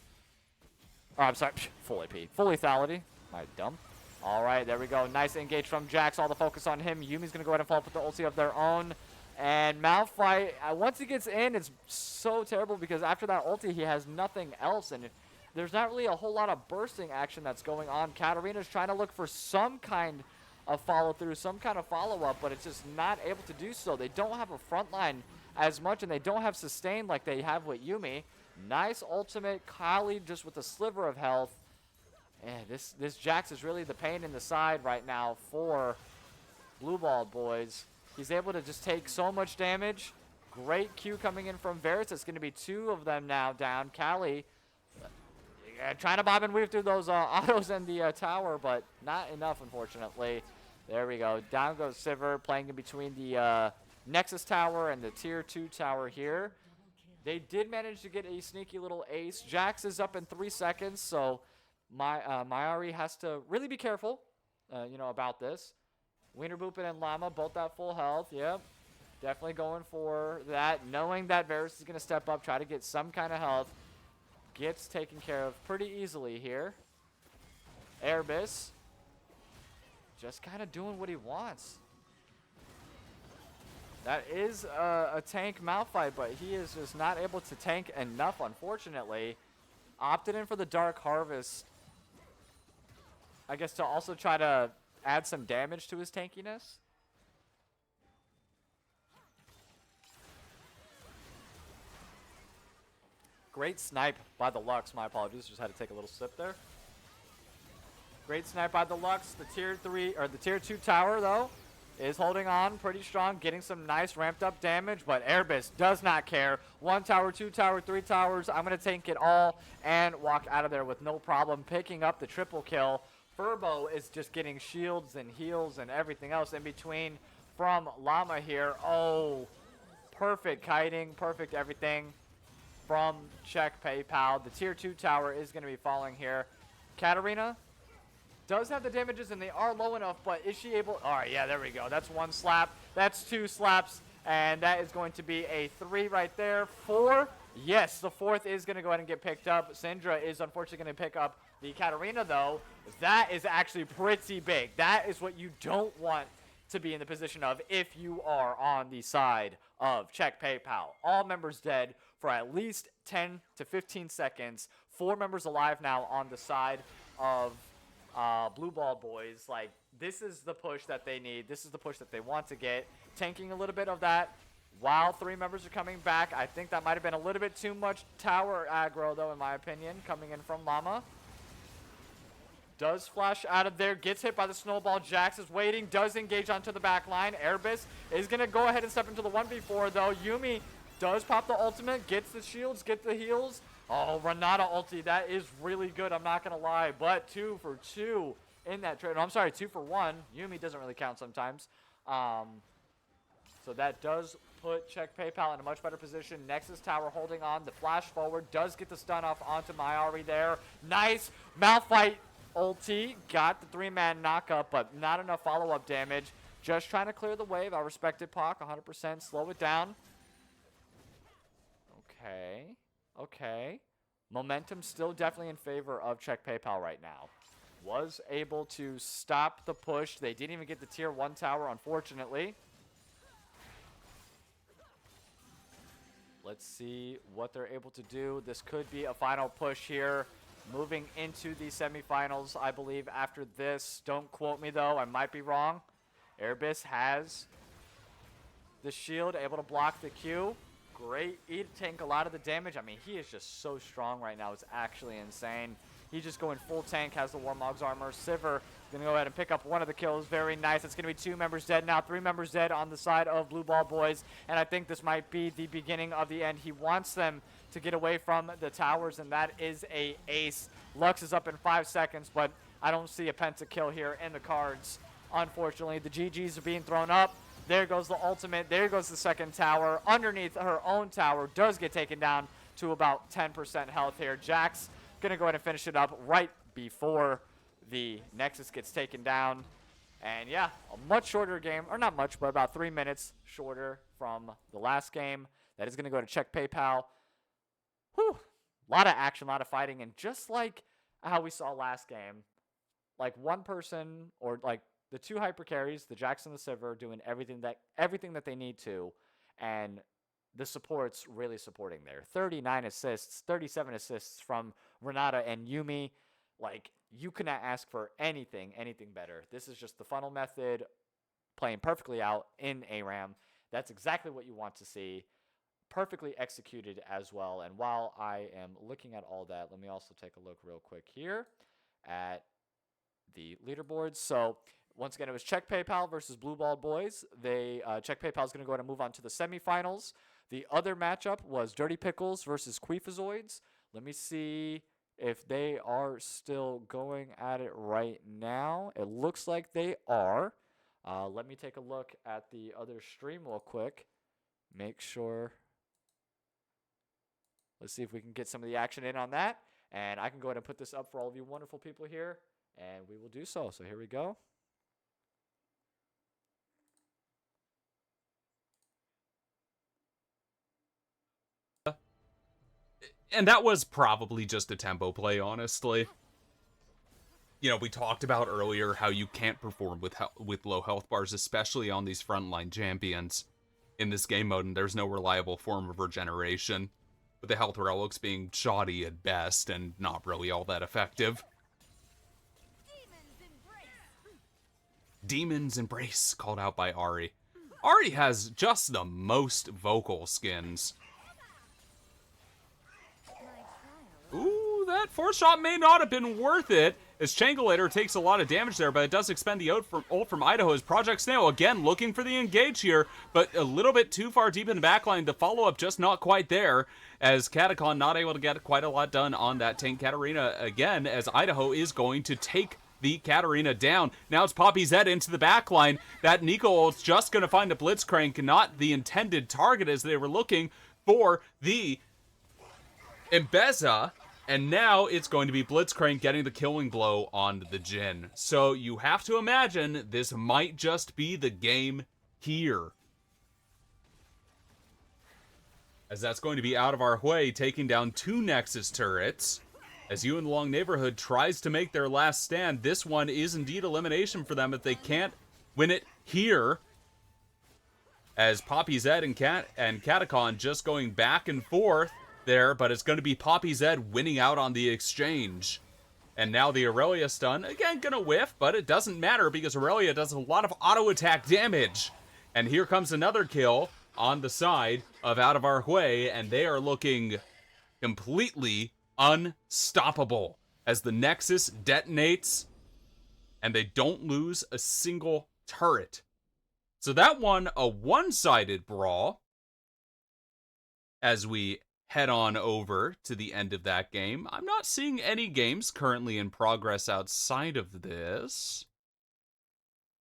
Oh, I'm sorry, full AP. Full lethality. Am I dumb? All right, there we go. Nice engage from Jax. All the focus on him. Yumi's going to go ahead and follow up with the ulti of their own. And Malphite, once he gets in, it's so terrible because after that ulti, he has nothing else. And there's not really a whole lot of bursting action that's going on. Katarina's trying to look for some kind of follow-through, some kind of follow-up, but it's just not able to do so. They don't have a front line as much, and they don't have sustain like they have with Yuumi. Nice ultimate. Kali just with a sliver of health. And this Jax is really the pain in the side right now for Blue Ball Boys. He's able to just take so much damage. Great Q coming in from Varus. It's going to be 2 of them now down. Kali trying to bob and weave through those autos in the tower, but not enough, unfortunately. There we go. Down goes Sivir, playing in between the Nexus tower and the tier 2 tower here. They did manage to get a sneaky little ace. Jax is up in 3 seconds, so Mayari has to really be careful, about this. Wiener Boopin and Llama both at full health. Yep, definitely going for that, knowing that Varus is going to step up, try to get some kind of health. Gets taken care of pretty easily here. Airbus just kind of doing what he wants. That is a tank Malphite, but he is just not able to tank enough, unfortunately. Opted in for the Dark Harvest, I guess, to also try to add some damage to his tankiness. Great snipe by the Lux. My apologies, just had to take a little sip there. Great snipe by the Lux. The tier 3 or the tier 2 tower though is holding on pretty strong, getting some nice ramped up damage, but Airbus does not care. 1 tower, 2 tower, 3 towers. I'm going to tank it all and walk out of there with no problem, picking up the triple kill. Furbo is just getting shields and heals and everything else in between from Llama here. Oh, perfect kiting, perfect everything from Check PayPal. The tier 2 tower is going to be falling here. Katarina does have the damages, and they are low enough, but is she able? All right, yeah, there we go. That's 1 slap. That's 2 slaps, and that is going to be a 3 right there. 4. Yes, the 4th is going to go ahead and get picked up. Syndra is unfortunately going to pick up the Katarina, though. That is actually pretty big. That is what you don't want to be in the position of if you are on the side of check PayPal. All members dead for at least 10 to 15 seconds. 4 members alive now on the side of Blue Ball Boys. Like, this is the push that they need. This is the push that they want to get. Tanking a little bit of that while 3 members are coming back. I think that might have been a little bit too much tower aggro, though, in my opinion, coming in from Llama. Does flash out of there, gets hit by the snowball. Jax is waiting, does engage onto the back line. Airbus is going to go ahead and step into the 1v4, though. Yumi does pop the ultimate, gets the shields, gets the heals. Oh, Renata ulti, that is really good, I'm not going to lie. But 2 for 2 in that trade. No, I'm sorry, 2 for 1. Yumi doesn't really count sometimes. So that does put check PayPal in a much better position. Nexus Tower holding on. The flash forward does get the stun off onto Mayari there. Nice Malphite ulti. Got the 3-man knockup, but not enough follow-up damage. Just trying to clear the wave. I respect it, Pac. 100%. Slow it down. Okay. Okay. Momentum still definitely in favor of check PayPal right now. Was able to stop the push. They didn't even get the tier 1 tower, unfortunately. Let's see what they're able to do. This could be a final push here. Moving into the semifinals, I believe, after this. Don't quote me, though. I might be wrong. Airbus has the shield, able to block the Q. Great E to tank a lot of the damage. I mean, he is just so strong right now. It's actually insane. He's just going full tank, has the Warmog's armor. Sivir going to go ahead and pick up one of the kills. Very nice. It's going to be 2 members dead now. 3 members dead on the side of Blue Ball Boys. And I think this might be the beginning of the end. He wants them to get away from the towers, and that is a ace. Lux is up in 5 seconds, but I don't see a pentakill here in the cards. Unfortunately, the GGs are being thrown up. There goes the ultimate. There goes the second tower. Underneath her own tower does get taken down to about 10% health here. Jax going to go ahead and finish it up right before the Nexus gets taken down. And yeah, a much shorter game, or not much, but about 3 minutes shorter from the last game. That is going to go to check PayPal. Whew. A lot of action, a lot of fighting, and just like how we saw last game, like one person, or like the 2 hyper carries, the Jax and the Sivir, doing everything that they need to, and the support's really supporting there. 39 assists, 37 assists from Renata and Yumi. Like, you cannot ask for anything better. This is just the funnel method playing perfectly out in ARAM. That's exactly what you want to see. Perfectly executed as well. And while I am looking at all that, let me also take a look real quick here at the leaderboards. So once again, it was check PayPal versus Blue Ball Boys. Check PayPal is going to go ahead and move on to the semifinals. The other matchup was Dirty Pickles versus Queefazoids. Let me see if they are still going at it right now. It looks like they are. Let me take a look at the other stream real quick. Make sure. Let's see if we can get some of the action in on that. And I can go ahead and put this up for all of you wonderful people here. And we will do so. So here we go. And that was probably just a tempo play, honestly. You know, we talked about earlier how you can't perform with low health bars, especially on these frontline champions in this game mode, and there's no reliable form of regeneration, with the health relics being shoddy at best and not really all that effective. Demon's Embrace, called out by Ahri. Ahri has just the most vocal skins. Ooh, that force shot may not have been worth it, as Changulator takes a lot of damage there, but it does expend the ult from Idaho as Project Snail, again, looking for the engage here, but a little bit too far deep in the backline. The follow-up just not quite there, as Catacon not able to get quite a lot done on that tank Katarina again, as Idaho is going to take the Katarina down. Now it's Poppy Zed into the backline. That Nico ult's just going to find the Blitzcrank, not the intended target, as they were looking for the Mbeza. And now it's going to be Blitzcrank getting the killing blow on the Jhin. So you have to imagine this might just be the game here, as that's going to be out of our Hwei, taking down 2 Nexus turrets. As you and Luong Neighborhood tries to make their last stand, this one is indeed elimination for them if they can't win it here as Poppy Z and Catacon just going back and forth there, but it's going to be Poppy Z winning out on the exchange. And now the Aurelia stun, again, gonna whiff, but it doesn't matter because Aurelia does a lot of auto attack damage. And here comes another kill on the side of Out of Our Hwei, and they are looking completely unstoppable as the Nexus detonates and they don't lose a single turret. So that one, a one-sided brawl as we head on over to the end of that game. I'm not seeing any games currently in progress outside of this.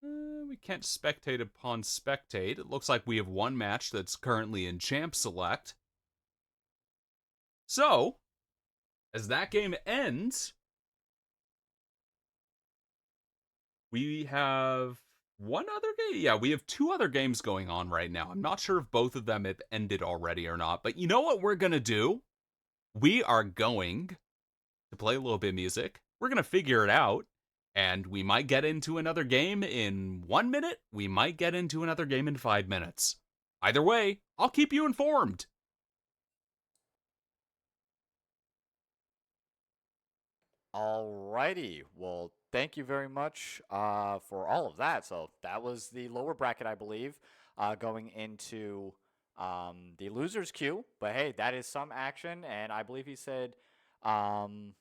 We can't spectate upon spectate. It looks like we have one match that's currently in Champ Select. So, as that game ends, we have one other game? Yeah, we have two other games going on right now. I'm not sure if both of them have ended already or not, but you know what we're going to do? We are going to play a little bit of music. We're going to figure it out, and we might get into another game in 1 minute. We might get into another game in 5 minutes. Either way, I'll keep you informed. Alrighty. Well, thank you very much for all of that. So that was the lower bracket, I believe, going into the loser's queue. But hey, that is some action. And I believe he said, if I'm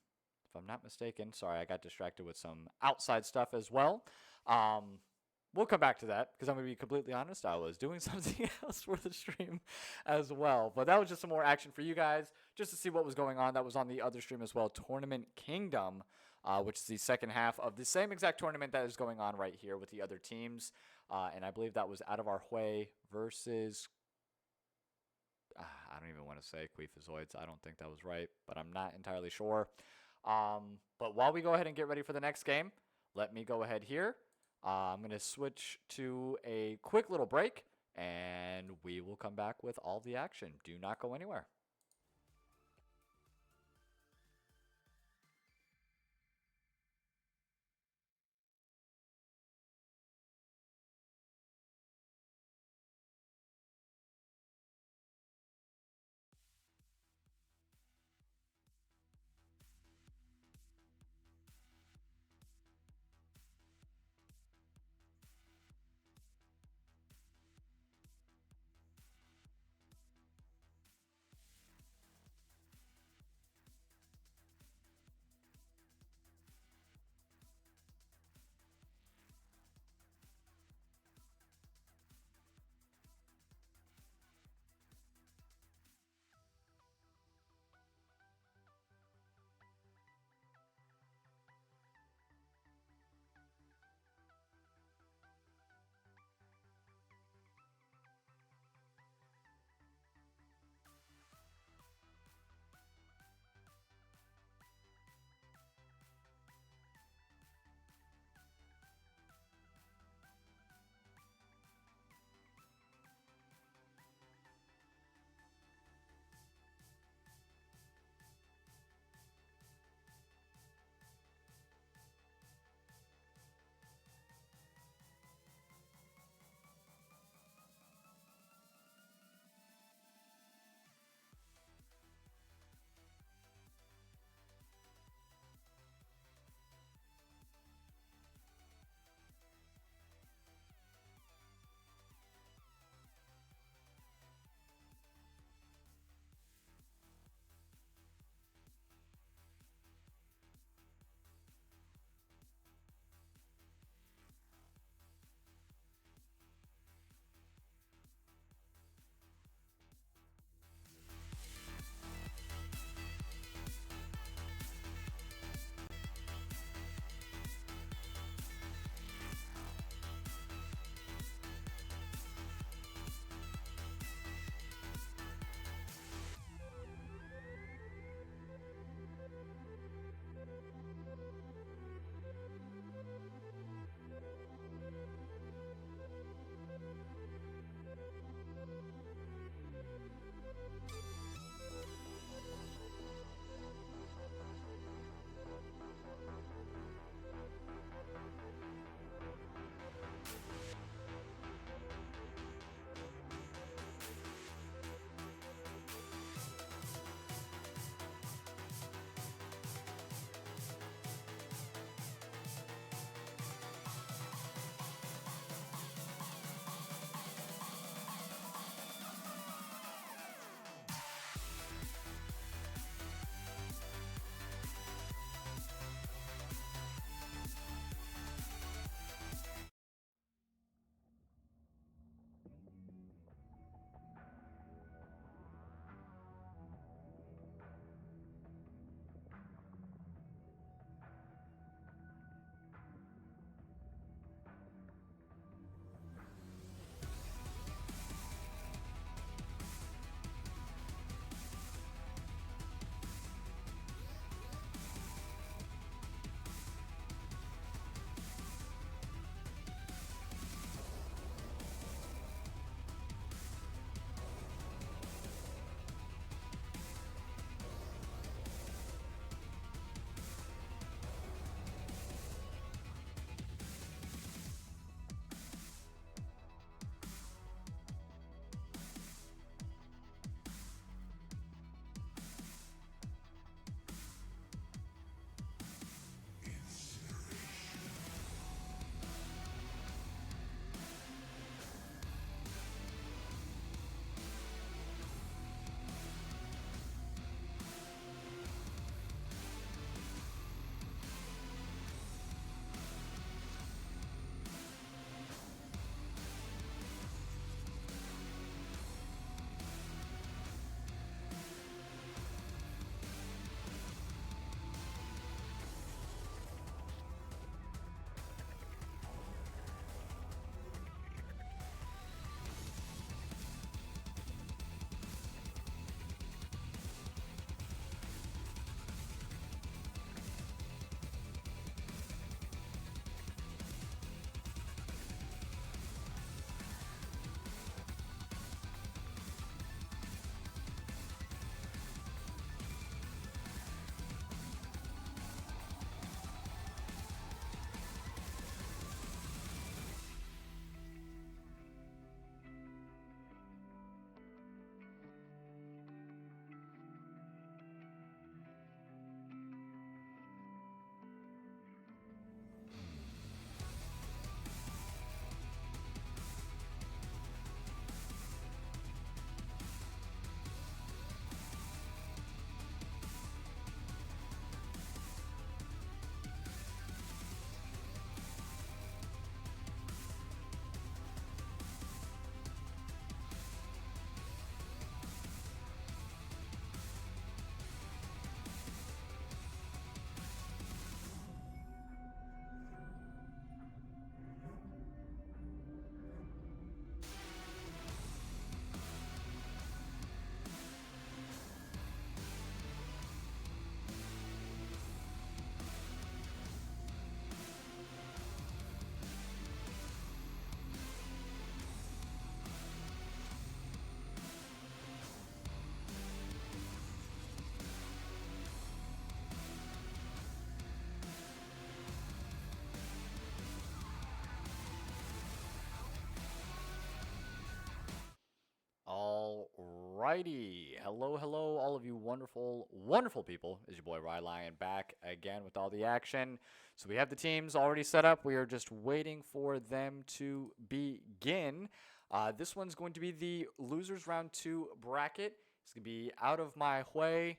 not mistaken, sorry, I got distracted with some outside stuff as well. We'll come back to that because I'm going to be completely honest. I was doing something else for the stream as well. But that was just some more action for you guys just to see what was going on. That was on the other stream as well, Tournament Kingdom, which is the second half of the same exact tournament that is going on right here with the other teams. And I believe that was Out of Our Hwei versus, I don't even want to say Queefazoids. I don't think that was right, but I'm not entirely sure. But while we go ahead and get ready for the next game, let me go ahead here. I'm going to switch to a quick little break, and we will come back with all the action. Do not go anywhere. Alrighty. Hello, hello, all of you wonderful, wonderful people. It's your boy Rylionn back again with all the action. So we have the teams already set up. We are just waiting for them to begin. This one's going to be the losers round 2 bracket. It's going to be out of my Hwei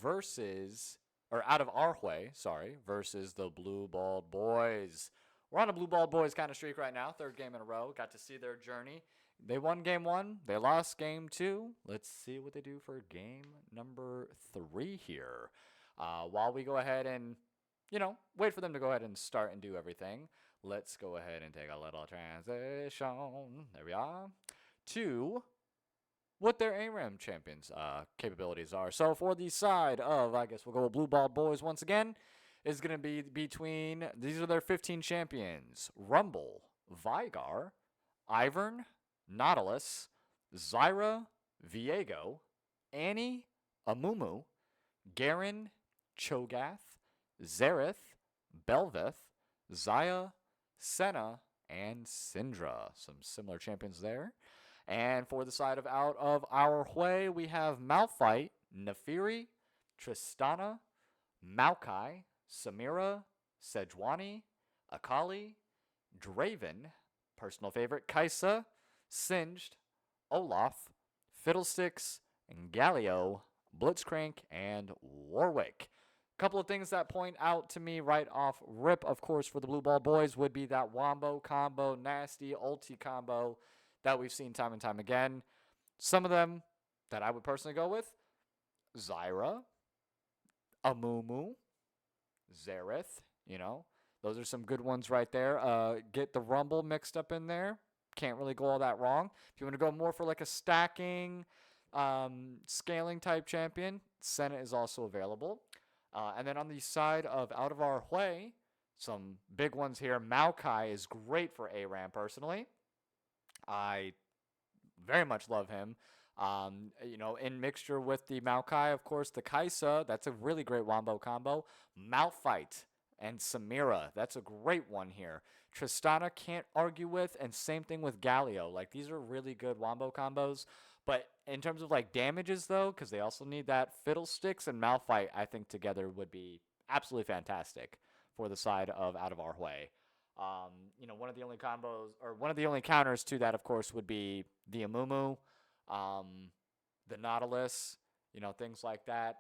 versus, or out of our Hwei, sorry, versus the Blue Balled Boys. We're on a Blue Balled Boys kind of streak right now. 3rd game in a row. Got to see their journey. They won game 1. They lost game 2. Let's see what they do for game number 3 here. While we go ahead and, wait for them to go ahead and start and do everything, let's go ahead and take a little transition. There we are. To what their ARAM champions capabilities are. So for the side of, I guess we'll go with Blue Balled Boys once again, is going to be between, these are their 15 champions: Rumble, Vigar, Ivern, Nautilus, Zyra, Viego, Annie, Amumu, Garen, Cho'Gath, Xerath, Belveth, Zaya, Senna, and Syndra. Some similar champions there. And for the side of out of our Hwei, we have Malphite, Nefiri, Tristana, Maokai, Samira, Sejuani, Akali, Draven, personal favorite, Kaisa, Singed, Olaf, Fiddlesticks, and Galio, Blitzcrank, and Warwick. A couple of things that point out to me right off rip, of course, for the Blue Ball Boys would be that Wombo combo, nasty ulti combo that we've seen time and time again. Some of them that I would personally go with: Zyra, Amumu, Xerath, those are some good ones right there. Get the Rumble mixed up in there. Can't really go all that wrong. If you want to go more for like a stacking, scaling type champion, Senna is also available. And then on the side of out of our Hwei, some big ones here. Maokai is great for ARAM personally. I very much love him. In mixture with the Maokai, of course, the Kaisa, that's a really great wombo combo. Malphite and Samira, that's a great one here. Tristana can't argue with, and same thing with Galio. Like, these are really good wombo combos. But in terms of like damages though, because they also need that, Fiddlesticks and Malphite, I think together would be absolutely fantastic for the side of out of our Hwei. One of the only combos, or one of the only counters to that, of course, would be the Amumu, the Nautilus, things like that.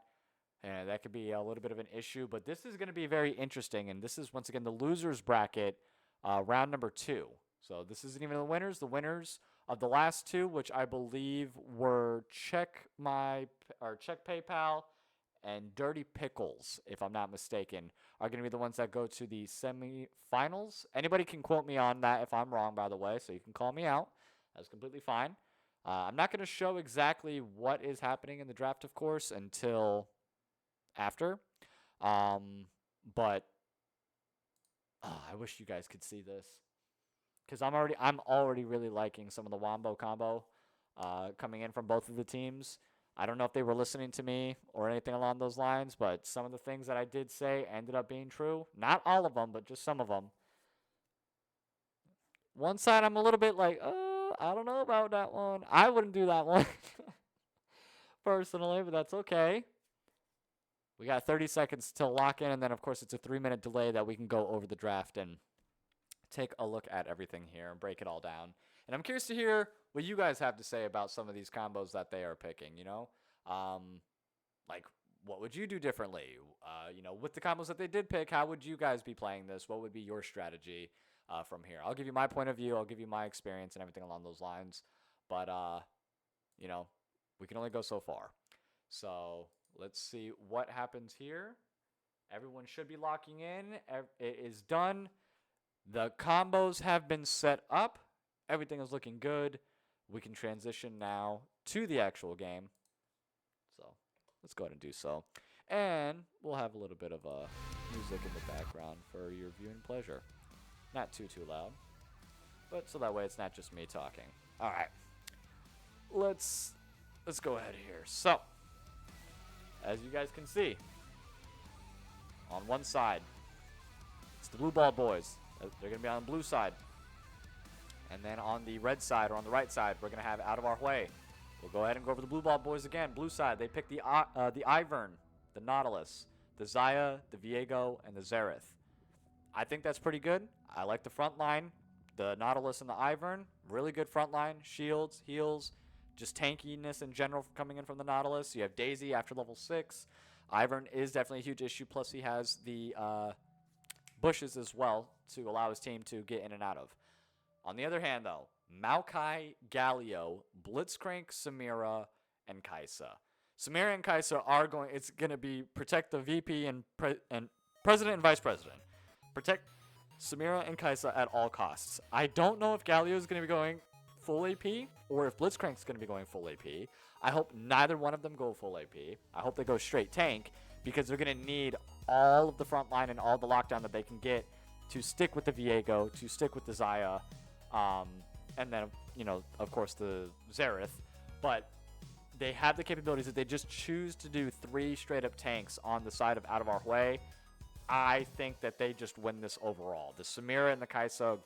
And that could be a little bit of an issue, but this is going to be very interesting. And this is, once again, the losers bracket, round number 2. So this isn't even the winners. The winners of the last 2, which I believe were Check PayPal and Dirty Pickles, if I'm not mistaken, are going to be the ones that go to the semifinals. Anybody can quote me on that if I'm wrong, by the way, so you can call me out. That's completely fine. I'm not going to show exactly what is happening in the draft, of course, until after. But I wish you guys could see this, because I'm already really liking some of the wombo combo coming in from both of the teams. I don't know if they were listening to me or anything along those lines, but some of the things that I did say ended up being true. Not all of them, but just some of them. One side, I'm a little bit like, I don't know about that one. I wouldn't do that one personally, but that's okay. We got 30 seconds to lock in, and then, of course, it's a 3-minute delay that we can go over the draft and take a look at everything here and break it all down. And I'm curious to hear what you guys have to say about some of these combos that they are picking, like, what would you do differently? With the combos that they did pick, how would you guys be playing this? What would be your strategy from here? I'll give you my point of view. I'll give you my experience and everything along those lines. But, we can only go so far. So let's see what happens here. Everyone should be locking in. It is done. The combos have been set up. Everything is looking good. We can transition now to the actual game. So let's go ahead and do so. And we'll have a little bit of music in the background for your viewing pleasure. Not too loud, but so that way it's not just me talking. All right. Let's go ahead here. So, as you guys can see, on one side, it's the Blue Ball Boys. They're going to be on the blue side. And then on the red side, or on the right side, we're going to have out of our Hwei. We'll go ahead and go over the blue ball boys again. Blue side, they pick the Ivern, the Nautilus, the Xayah, the Viego, and the Xerath. I think that's pretty good. I like the front line. The Nautilus and the Ivern, really good front line. Shields, heals, just tankiness in general coming in from the Nautilus. You have Daisy after level 6. Ivern is definitely a huge issue. Plus, he has the bushes as well to allow his team to get in and out of. On the other hand, though, Maokai, Galio, Blitzcrank, Samira, and Kai'Sa. Samira and Kai'Sa are going. It's going to be protect the VP and president and vice president. Protect Samira and Kai'Sa at all costs. I don't know if Galio is going to be going full AP or if Blitzcrank is going to be going full AP. I hope neither one of them go full AP. I hope they go straight tank because they're going to need all of the front line and all the lockdown that they can get to stick with the Viego, to stick with the Xayah, and then, you know, of course, the Xerath. But they have the capabilities that they just choose to do 3 straight-up tanks on the side of out of our Hwei. I think that they just win this overall. The Samira and the Kai'Sa,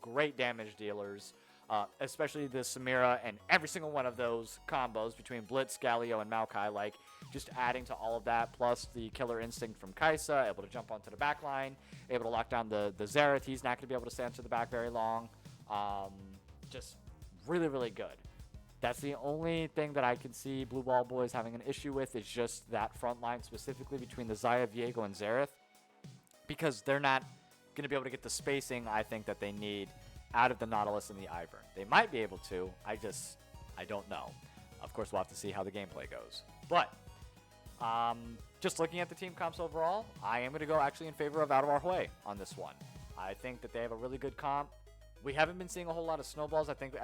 great damage dealers, especially the Samira and every single one of those combos between Blitz, Galio, and Maokai. Like, just adding to all of that, plus the killer instinct from Kai'Sa, able to jump onto the back line, able to lock down the Xerath. He's not going to be able to stand to the back very long. Just really good. That's the only thing that I can see Blue Ball Boys having an issue with is just that front line, specifically between the Xayah, Viego, and Xerath, because they're not going to be able to get the spacing I think that they need out of the Nautilus and the Ivern. They might be able to. I don't know. Of course, we'll have to see how the gameplay goes. But just looking at the team comps overall, I am going to go actually in favor of Out of Our Hwei on this one. I think that they have a really good comp. We haven't been seeing a whole lot of snowballs. I think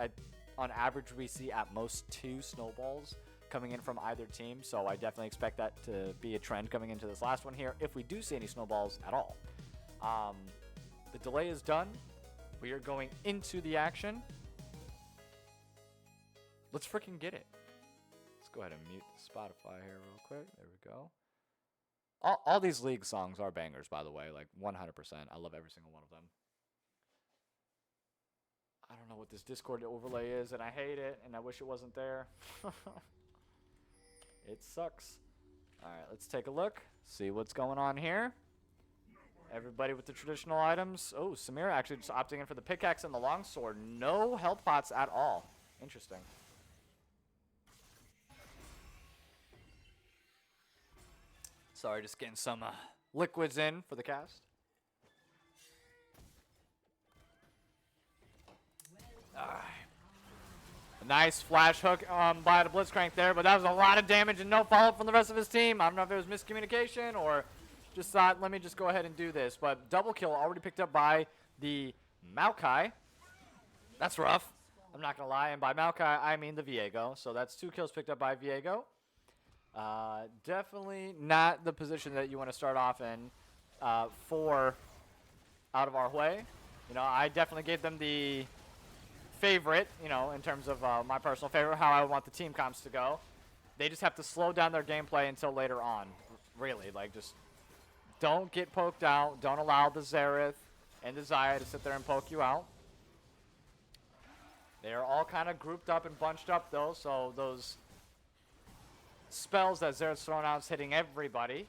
on average we see at most 2 snowballs coming in from either team. So I definitely expect that to be a trend coming into this last one here if we do see any snowballs at all. The delay is done. We are going into the action. Let's freaking get it. Let's go ahead and mute the Spotify here real quick. There we go. All these League songs are bangers, by the way, like 100%. I love every single one of them. I don't know what this Discord overlay is, and I hate it, and I wish it wasn't there. It sucks. All right, let's take a look, see what's going on here. Everybody with the traditional items. Oh, Samira actually just opting in for the pickaxe and the longsword. No health pots at all. Interesting. Sorry, just getting some liquids in for the cast. A nice flash hook by the Blitzcrank there, but that was a lot of damage and no follow-up from the rest of his team. I don't know if it was miscommunication or just thought, let me just go ahead and do this. But double kill already picked up by the Maokai. That's rough. I'm not going to lie. And by Maokai, I mean the Viego. So that's 2 kills picked up by Viego. Definitely not the position that you want to start off in for Out of Our Hwei. You know, I definitely gave them the favorite, you know, in terms of my personal favorite, how I would want the team comps to go. They just have to slow down their gameplay until later on, really. Like, just don't get poked out. Don't allow the Xerath and the Xayah to sit there and poke you out. They are all kind of grouped up and bunched up, though, so those spells that Xerath's throwing out is hitting everybody.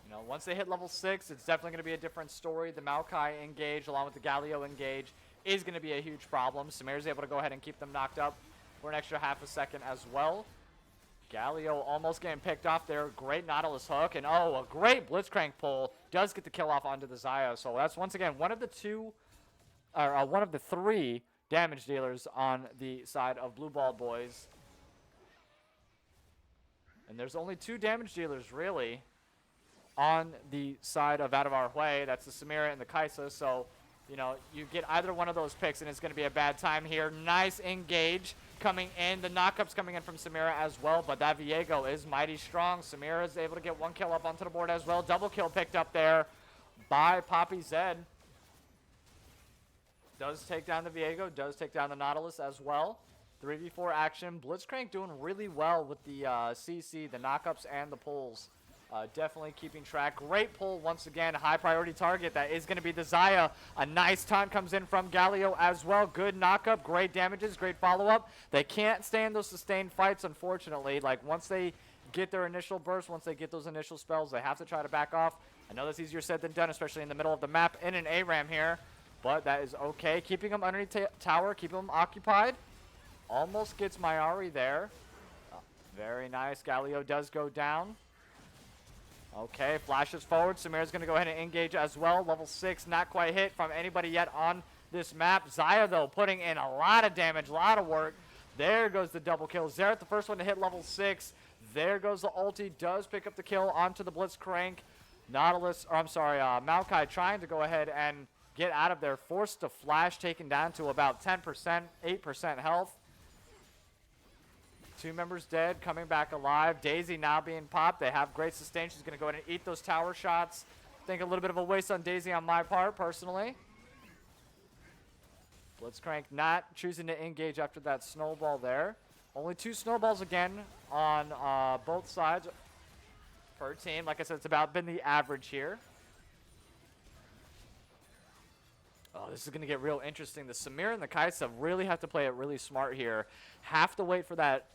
You know, once they hit level 6, it's definitely going to be a different story. The Maokai engage, along with the Galio engage, is going to be a huge problem. Samira's able to go ahead and keep them knocked up for an extra half a second as well. Galio almost getting picked off there. Great Nautilus hook. And, oh, a great Blitzcrank pull. Does get the kill off onto the Xayah. So that's, once again, one of the 3 damage dealers on the side of Blue Ball Boys. And there's only 2 damage dealers, really, on the side of Out of Our Hwei. That's the Samira and the Kai'Sa. So, you know, you get either one of those picks, and it's going to be a bad time here. Nice engage coming in. The knockup's coming in from Samira as well, but that Viego is mighty strong. Samira is able to get 1 kill up onto the board as well. Double kill picked up there by Poppy Zed. Does take down the Viego, does take down the Nautilus as well. 3v4 action. Blitzcrank doing really well with the CC, the knockups, and the pulls Definitely keeping track. Great pull once again. High priority target. That is going to be the Zaya. A nice taunt comes in from Galio as well. Good knockup. Great damages. Great follow-up. They can't stay in those sustained fights, unfortunately. Like, once they get their initial burst, once they get those initial spells, they have to try to back off. I know that's easier said than done, especially in the middle of the map in an ARAM here. But that is okay. Keeping them underneath tower. Keeping them occupied. Almost gets Mayari there. Very nice. Galio does go down. Okay, flashes forward. Samira's going to go ahead and engage as well. Level 6, not quite hit from anybody yet on this map. Zaya, though, putting in a lot of damage, a lot of work. There goes the double kill. Xerath, the first one to hit level 6. There goes the ulti. Does pick up the kill onto the Blitzcrank. Maokai trying to go ahead and get out of there. Forced to flash, taken down to about 10%, 8% health. 2 members dead, coming back alive. Daisy now being popped. They have great sustain. She's going to go ahead and eat those tower shots. I think a little bit of a waste on Daisy on my part, personally. Blitzcrank not choosing to engage after that snowball there. Only 2 snowballs again on both sides per team. Like I said, it's about been the average here. Oh, this is going to get real interesting. The Samira and the Kaisa really have to play it really smart here. Have to wait for that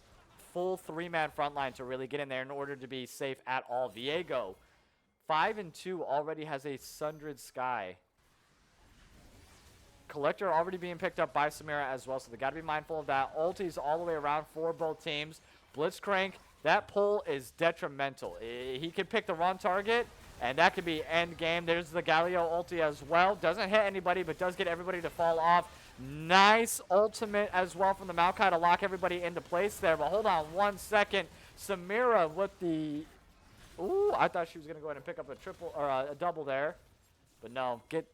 full 3-man front line to really get in there in order to be safe at all. Viego, 5-2, already has a Sundered Sky. Collector already being picked up by Samira as well, so they got to be mindful of that. Ultis all the way around for both teams. Blitzcrank, that pull is detrimental. He can pick the wrong target, and that could be end game. There's the Galio ulti as well. Doesn't hit anybody, but does get everybody to fall off. Nice ultimate as well from the Maokai to lock everybody into place there. But hold on 1 second. Samira with the... Ooh, I thought she was going to go ahead and pick up a triple or a double there. But no, get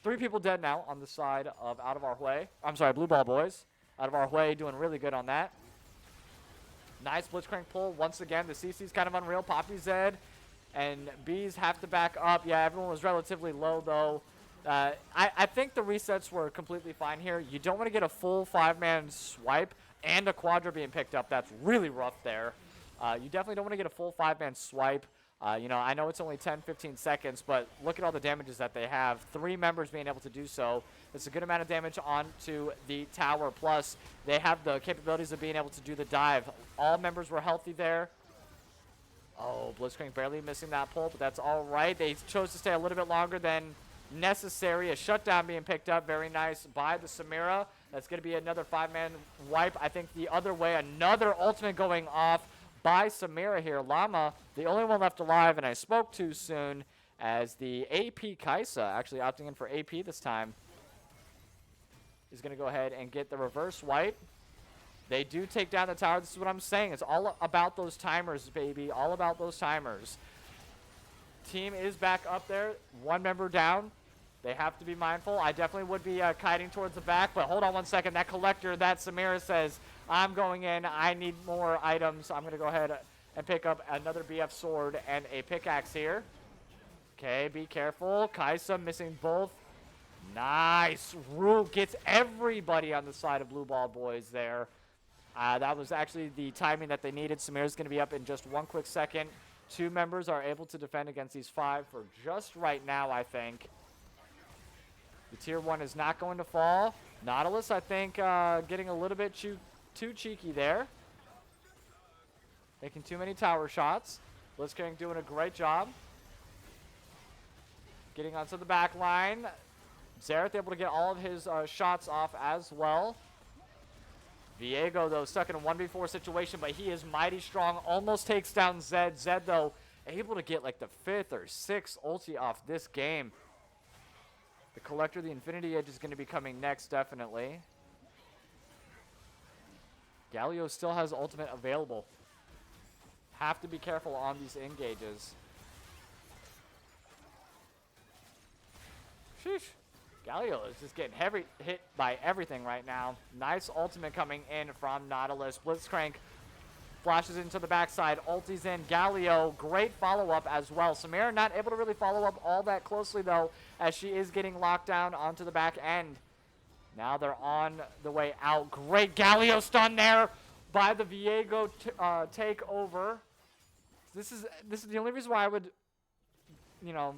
3 people dead now on the side of out of our Hwei. I'm sorry, Blue Ball Boys. Out of our Hwei, doing really good on that. Nice Blitzcrank pull. Once again, the CC's kind of unreal. Poppy Zed and Bees have to back up. Yeah, everyone was relatively low, though. I think the resets were completely fine here. You don't want to get a full 5-man swipe and a Quadra being picked up. That's really rough there. You definitely don't want to get a full 5-man swipe. You know, I know it's only 10, 15 seconds, but look at all the damages that they have. 3 members being able to do so. It's a good amount of damage onto the tower. Plus, they have the capabilities of being able to do the dive. All members were healthy there. Oh, Blitzcrank barely missing that pull, but that's all right. They chose to stay a little bit longer than necessary. A shutdown being picked up. Very nice by the Samira. That's going to be another 5-man wipe. I think the other way, another ultimate going off by Samira here. Llama, the only one left alive, and I spoke too soon, as the AP Kaisa, actually opting in for AP this time, is going to go ahead and get the reverse wipe. They do take down the tower. This is what I'm saying. It's all about those timers, baby. All about those timers. Team is back up there. 1 member down. They have to be mindful. I definitely would be kiting towards the back, but hold on 1 second. That collector, that Samira says, I'm going in. I need more items. I'm going to go ahead and pick up another BF sword and a pickaxe here. Okay, be careful. Kaisa missing both. Nice. Rue gets everybody on the side of Blue Ball Boys there. That was actually the timing that they needed. Samira's going to be up in just 1 quick second. 2 members are able to defend against these 5 for just right now, I think. The tier 1 is not going to fall. Nautilus, I think, getting a little bit too cheeky there. Making too many tower shots. Blitzcrank doing a great job. Getting onto the back line. Xerath able to get all of his shots off as well. Viego, though, stuck in a 1v4 situation, but he is mighty strong. Almost takes down Zed. Zed, though, able to get like the 5th or 6th ulti off this game. The Collector, the Infinity Edge, is going to be coming next, definitely. Galio still has ultimate available. Have to be careful on these engages. Sheesh. Galio is just getting hit by everything right now. Nice ultimate coming in from Nautilus. Blitzcrank flashes into the backside. Ulti's in. Galio, great follow-up as well. Samira not able to really follow up all that closely, though, as she is getting locked down onto the back end. Now they're on the way out. Great Galio stun there by the Viego takeover. This is the only reason why I would, you know,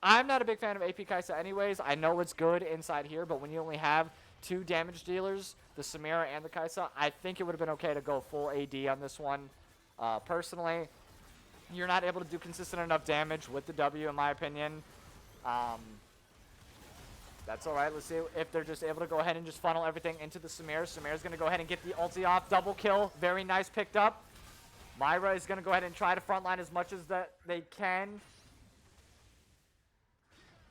I'm not a big fan of AP Kai'Sa anyways. I know it's good inside here, but when you only have 2 damage dealers, the Samira and the Kai'Sa, I think it would have been okay to go full AD on this one. Personally, you're not able to do consistent enough damage with the W, in my opinion. That's all right. Let's see if they're just able to go ahead and just funnel everything into the Samir. Samir's going to go ahead and get the ulti off. Double kill. Very nice picked up. Myra is going to go ahead and try to frontline as much as that they can.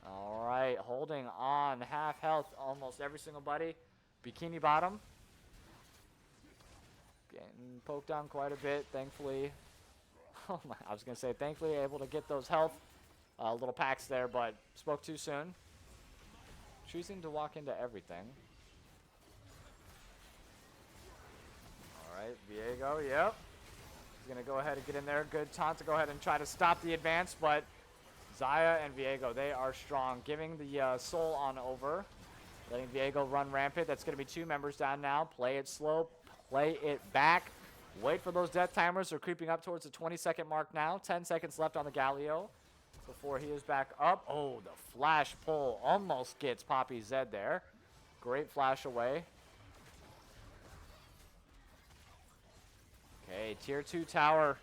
All right. Holding on. Half health almost every single buddy. Bikini bottom. Getting poked down quite a bit, thankfully. Oh my, I was going to say, thankfully able to get those health little packs there, but spoke too soon. Choosing to walk into everything. All right, Viego, yep. He's going to go ahead and get in there. Good taunt to go ahead and try to stop the advance, but Xayah and Viego, they are strong. Giving the soul on over. Letting Viego run rampant. That's going to be 2 members down now. Play it slow. Play it back. Wait for those death timers. They're creeping up towards the 20-second mark now. 10 seconds left on the Galio before he is back up. Oh, the flash pull almost gets Poppy Zed there. Great flash away. Okay, tier 2 tower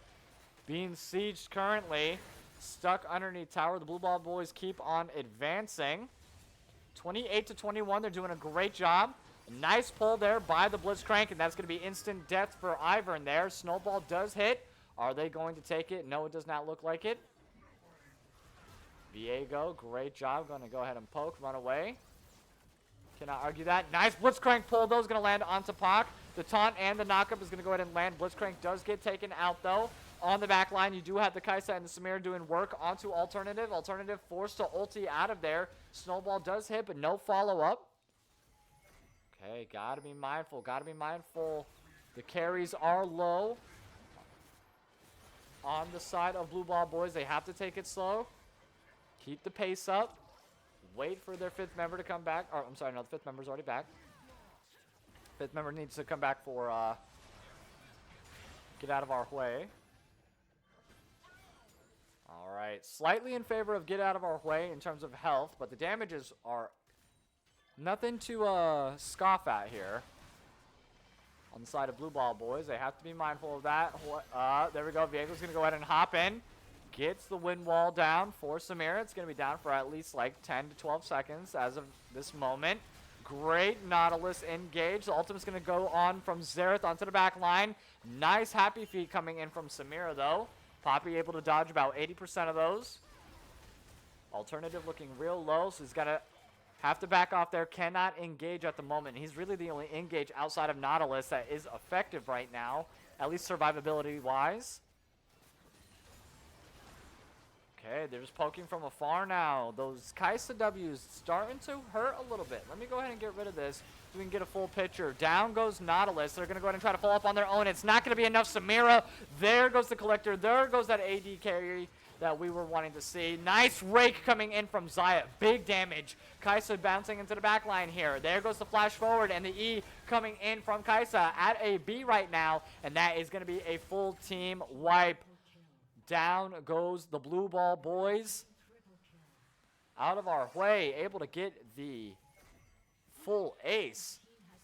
being sieged currently. Stuck underneath tower. The Blue Ball boys keep on advancing. 28-21. They're doing a great job. Nice pull there by the Blitzcrank, and that's going to be instant death for Ivern there. Snowball does hit. Are they going to take it? No, it does not look like it. Viego, great job. Going to go ahead and poke, run away. Cannot argue that. Nice Blitzcrank pull, though, is going to land onto Pac. The taunt and the knockup is going to go ahead and land. Blitzcrank does get taken out, though. On the back line, you do have the Kai'Sa and the Samir doing work onto Alternative. Alternative forced to ulti out of there. Snowball does hit, but no follow-up. Okay, gotta be mindful. Gotta be mindful. The carries are low. On the side of Blue Ball boys, they have to take it slow. Keep the pace up. Wait for their 5th member to come back. Or, I'm sorry, no, the 5th member's already back. 5th member needs to come back for get out of our Hwei. All right, slightly in favor of get out of our Hwei in terms of health, but the damages are nothing to scoff at here. On the side of Blue Ball boys, they have to be mindful of that. There we go. Viego's going to go ahead and hop in. Gets the wind wall down for Samira. It's going to be down for at least like 10 to 12 seconds as of this moment. Great Nautilus engage. The ultimate's going to go on from Xerath onto the back line. Nice happy feet coming in from Samira, though. Poppy able to dodge about 80% of those. Alternative looking real low, so he's got to have to back off there. Cannot engage at the moment. He's really the only engage outside of Nautilus that is effective right now, at least survivability-wise. Okay, they're just poking from afar now. Those Kai'Sa W's starting to hurt a little bit. Let me go ahead and get rid of this so we can get a full picture. Down goes Nautilus. They're going to go ahead and try to follow up on their own. It's not going to be enough. Samira, there goes the Collector. There goes that AD carry that we were wanting to see. Nice rake coming in from Xayah. Big damage. Kai'Sa bouncing into the back line here. There goes the flash forward, and the E coming in from Kai'Sa at a B right now, and that is going to be a full team wipe. Down goes the Blue Ball boys. Out of our way, able to get the full ace.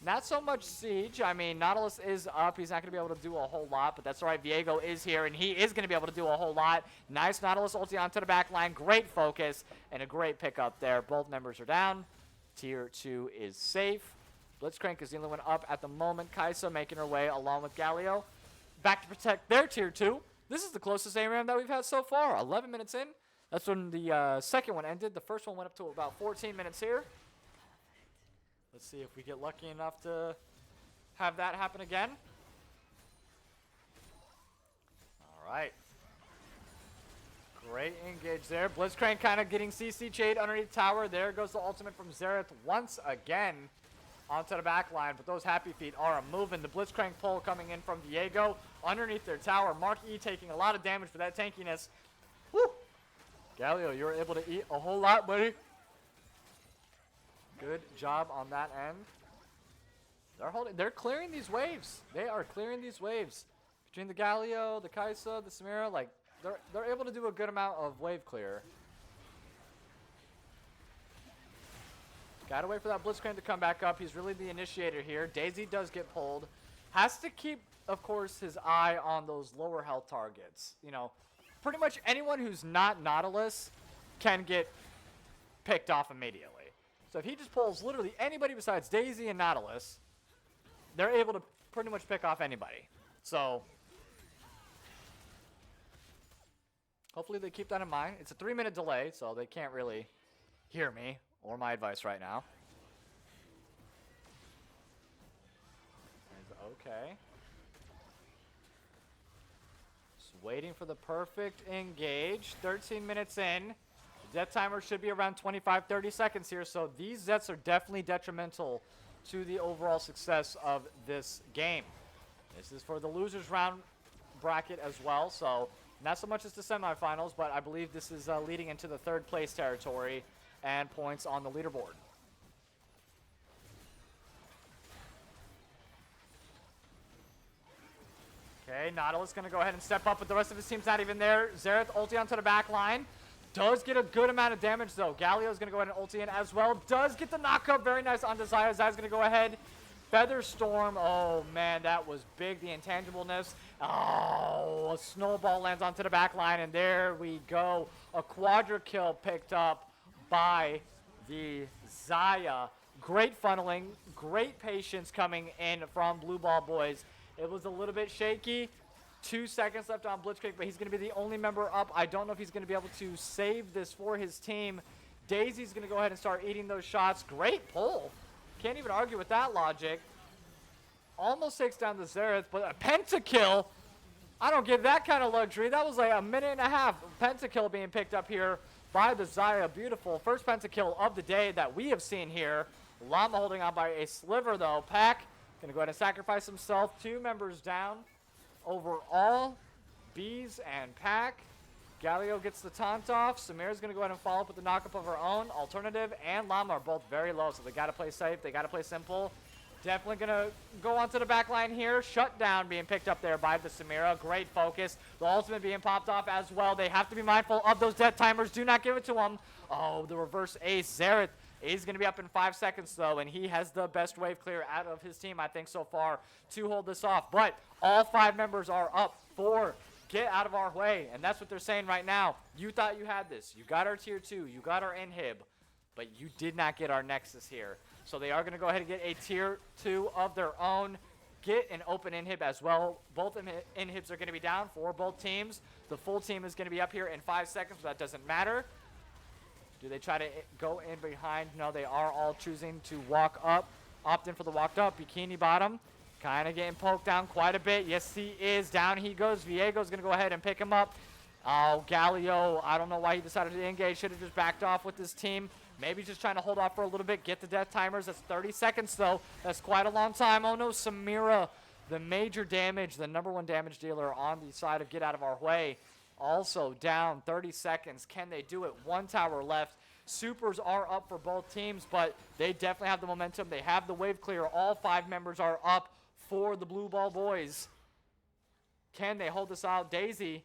Not so much siege. I mean, Nautilus is up. He's not going to be able to do a whole lot, but that's all right. Viego is here, and he is going to be able to do a whole lot. Nice Nautilus ulti onto the back line. Great focus and a great pickup there. Both members are down. Tier 2 is safe. Blitzcrank is the only one up at the moment. Kai'Sa making her way along with Galio. Back to protect their Tier 2. This is the closest ARAM that we've had so far. 11 minutes in. That's when the second one ended. The first one went up to about 14 minutes here. Let's see if we get lucky enough to have that happen again. All right. Great engage there. Blitzcrank kind of getting CC Shade underneath tower. There goes the ultimate from Xerath once again onto the back line, but those happy feet are moving. The Blitzcrank pull coming in from Viego underneath their tower. Mark E taking a lot of damage for that tankiness. Woo! Galio, you were able to eat a whole lot, buddy. Good job on that end. They're clearing these waves. They are clearing these waves. Between the Galio, the Kaisa, the Samira, like, they're able to do a good amount of wave clear. Gotta wait for that Blitzcrank to come back up. He's really the initiator here. Daisy does get pulled. Has to keep, of course, his eye on those lower health targets. You know, pretty much anyone who's not Nautilus can get picked off immediately. So if he just pulls literally anybody besides Daisy and Nautilus, they're able to pretty much pick off anybody. So hopefully they keep that in mind. It's a 3-minute delay, so they can't really hear me or my advice right now. Okay. Just waiting for the perfect engage. 13 minutes in. The death timer should be around 25-30 seconds here, so these Zets are definitely detrimental to the overall success of this game. This is for the losers round bracket as well, so not so much as the semifinals, but I believe this is leading into the third place territory and points on the leaderboard. Okay, Nautilus going to go ahead and step up, but the rest of his team's not even there. Xerath ulti onto the back line. Does get a good amount of damage, though. Galio's going to go ahead and ulti in as well. Does get the knockup. Very nice on Desire. Zai's going to go ahead. Feather Storm. Oh, man, that was big. The intangibleness. Oh, a snowball lands onto the back line, and there we go. A quadra kill picked up by the Xayah. Great funneling. Great patience coming in from Blue Ball Boys. It was a little bit shaky. 2 seconds left on Blitzcrank, but he's going to be the only member up. I don't know if he's going to be able to save this for his team. Daisy's going to go ahead and start eating those shots. Great pull. Can't even argue with that logic. Almost takes down the Xerath, but a pentakill. I don't give that kind of luxury. That was like a minute and a half. Pentakill being picked up here by the Xayah. Beautiful. First pentakill of the day that we have seen here. Llama holding on by a sliver, though. Pack going to go ahead and sacrifice himself. 2 members down. Overall, Bees and Pack. Galio gets the taunt off. Samira's going to go ahead and follow up with the knockup of her own. Alternative and Llama are both very low, so they got to play safe. They got to play simple. Definitely going to go onto the back line here. Shutdown being picked up there by the Samira. Great focus. The ultimate being popped off as well. They have to be mindful of those death timers. Do not give it to them. Oh, the reverse ace. Xerath is going to be up in 5 seconds, though, and he has the best wave clear out of his team, I think, so far to hold this off. But all 5 members are up for get out of our way, and that's what they're saying right now. You thought you had this. You got our tier 2. You got our inhib, but you did not get our nexus here. So they are going to go ahead and get a tier 2 of their own, get an open inhib as well. Both inhibs are going to be down for both teams. The full team is going to be up here in 5 seconds, but that doesn't matter. Do they try to go in behind? No, they are all choosing to walk up. Opt in for the walked up. Bikini Bottom kind of getting poked down quite a bit. Yes, he is. Down he goes. Viego's going to go ahead and pick him up. Oh, Galio, I don't know why he decided to engage. Should have just backed off with his team. Maybe just trying to hold off for a little bit. Get the death timers. That's 30 seconds, though. That's quite a long time. Oh, no, Samira, the major damage, the #1 damage dealer on the side of Get Out of Our Way. Also down 30 seconds. Can they do it? 1 tower left. Supers are up for both teams, but they definitely have the momentum. They have the wave clear. All 5 members are up for the Blue Ball Boys. Can they hold this out? Daisy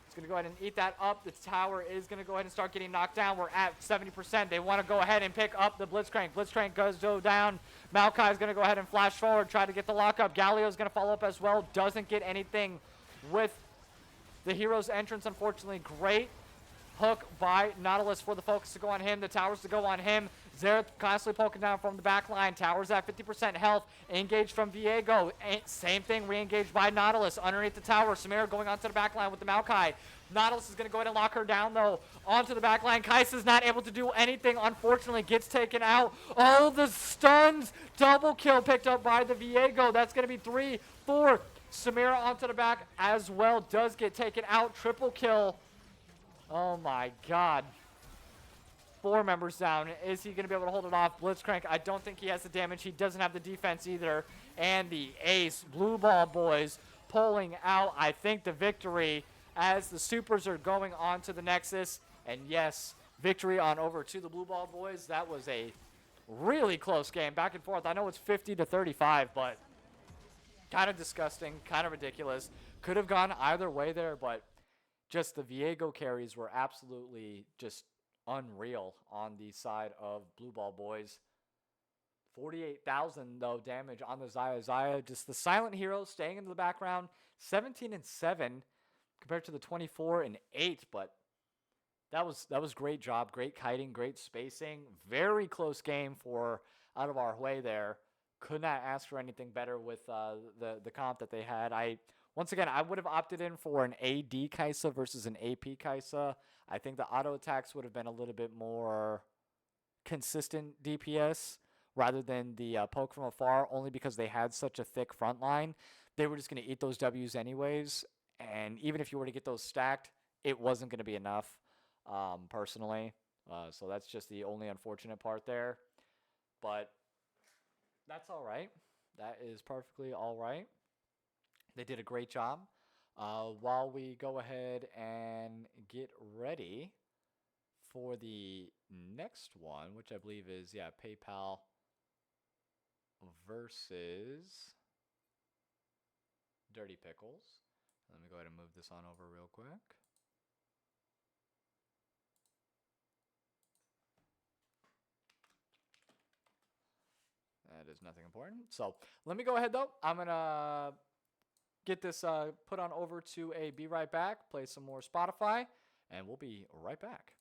is going to go ahead and eat that up. The tower is going to go ahead and start getting knocked down. We're at 70%. They want to go ahead and pick up the Blitzcrank. Blitzcrank goes down. Maokai is going to go ahead and flash forward, try to get the lockup. Galio is going to follow up as well. Doesn't get anything with the hero's entrance, unfortunately. Great hook by Nautilus for the focus to go on him. The towers to go on him. Xerath constantly poking down from the back line. Towers at 50% health. Engaged from Viego. Same thing, re-engaged by Nautilus underneath the tower. Samira going onto the back line with the Maokai. Nautilus is going to go ahead and lock her down, though. Onto the back line. Kaisa's not able to do anything. Unfortunately, gets taken out. Oh, the stuns. Double kill picked up by the Viego. That's going to be 3, 4. Samira onto the back as well. Does get taken out. Triple kill. Oh, my God. 4 members down. Is he going to be able to hold it off? Blitzcrank, I don't think he has the damage. He doesn't have the defense either. And the ace, Blue Ball Boys, pulling out, I think, the victory as the Supers are going on to the Nexus. And yes, victory on over to the Blue Ball Boys. That was a really close game, back and forth. I know it's 50-35, but Kind of disgusting, kind of ridiculous. Could have gone either way there, but just the Viego carries were absolutely just unreal on the side of Blue Ball Boys. 48,000 though damage on the Xayah. Xayah, just the silent hero staying in the background. 17 and 7 compared to the 24 and 8, but that was great job, great kiting, great spacing. Very close game for out of our Hwei there. Could not ask for anything better with the comp that they had. Once again, I would have opted in for an AD Kaisa versus an AP Kaisa. I think the auto attacks would have been a little bit more consistent DPS rather than the poke from afar, only because they had such a thick front line. They were just going to eat those Ws anyways, and even if you were to get those stacked, it wasn't going to be enough, personally. So that's just the only unfortunate part there. But that's all right. That is perfectly all right. They did a great job. While we go ahead and get ready for the next one, which I believe is, yeah, PayPal versus Dirty Pickles. Let me go ahead and move this on over real quick. That is nothing important. So let me go ahead, though. I'm going to get this put on over to a Be Right Back, play some more Spotify, and we'll be right back.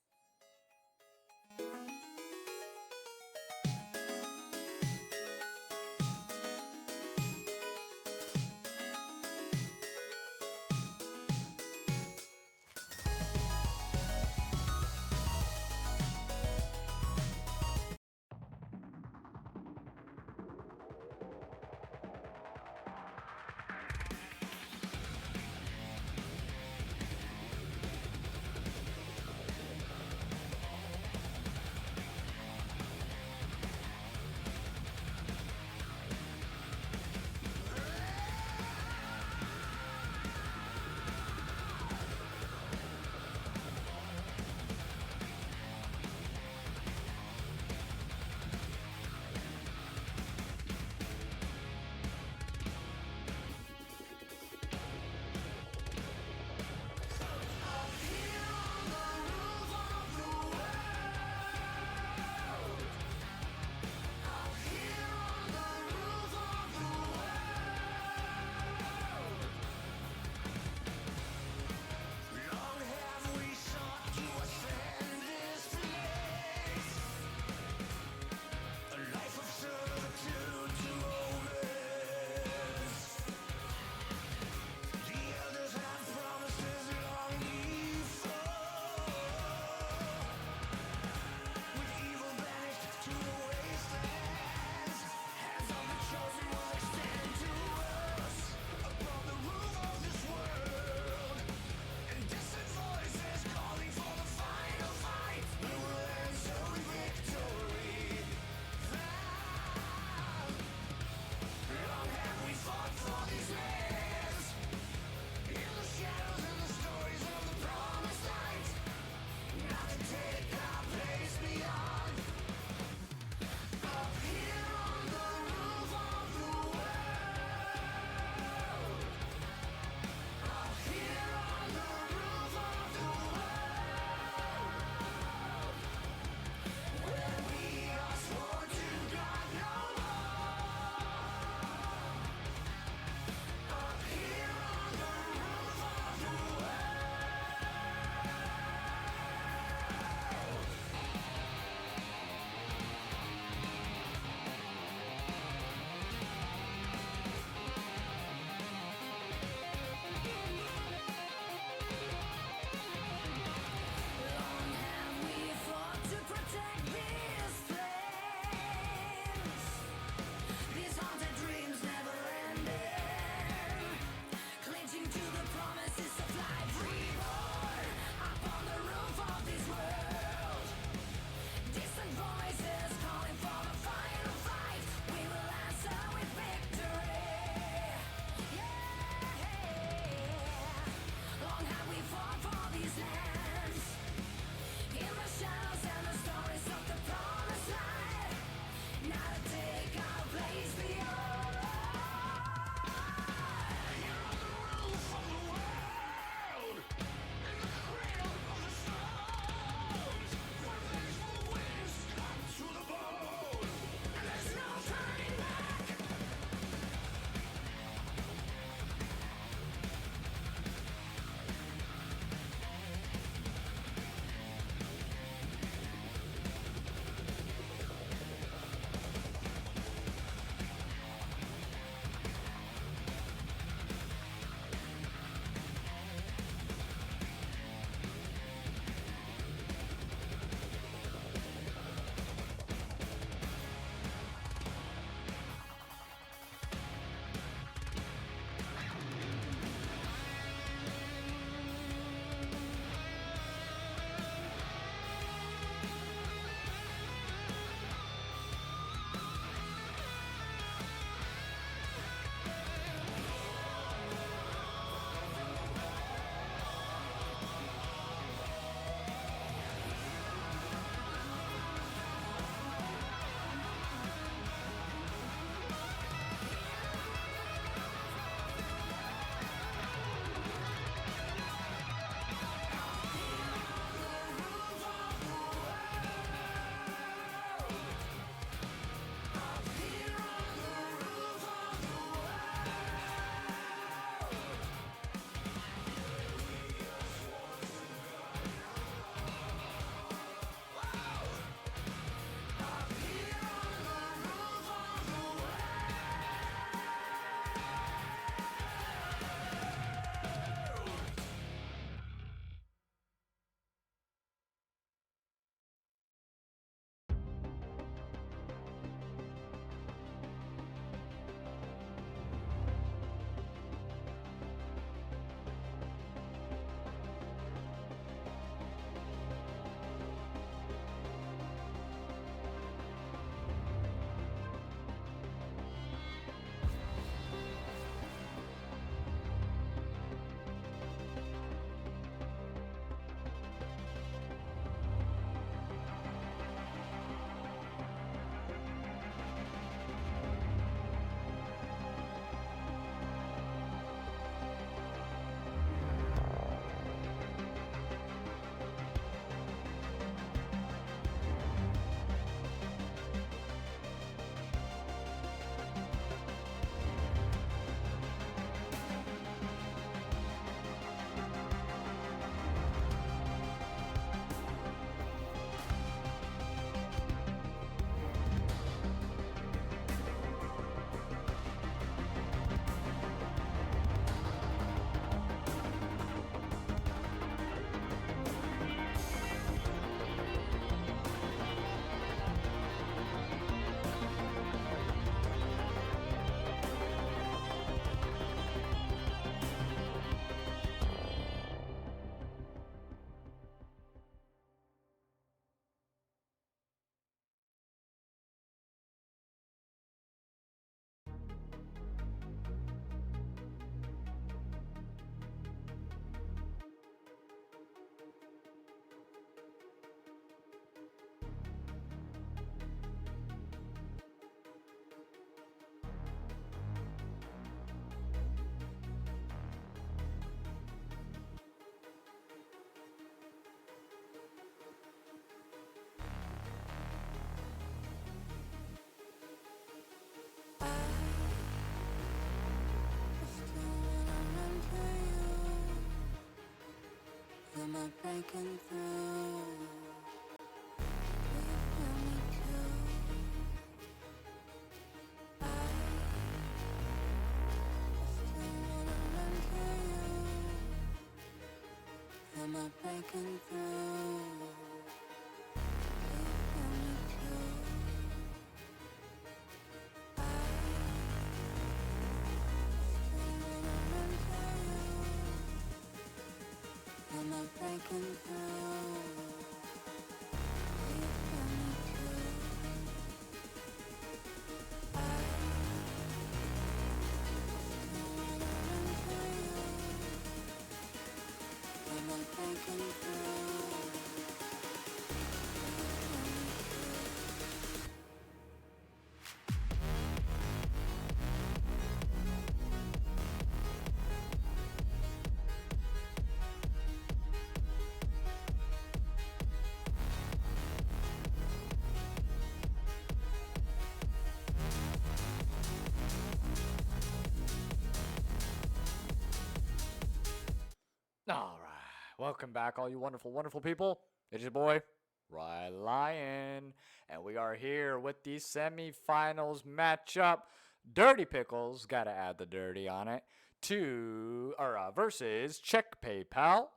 breaking through. Will you feel me too? I still wanna run to you. Am I breaking through? Will you feel me too? I still wanna run to you. Am I breaking through? Will you feel me too? I still wanna run to you. Am I breaking through? All right. Welcome back, all you wonderful, wonderful people. It's your boy, Rylionn, and we are here with the semifinals matchup. Dirty Pickles, gotta add the dirty on it, versus Check PayPal.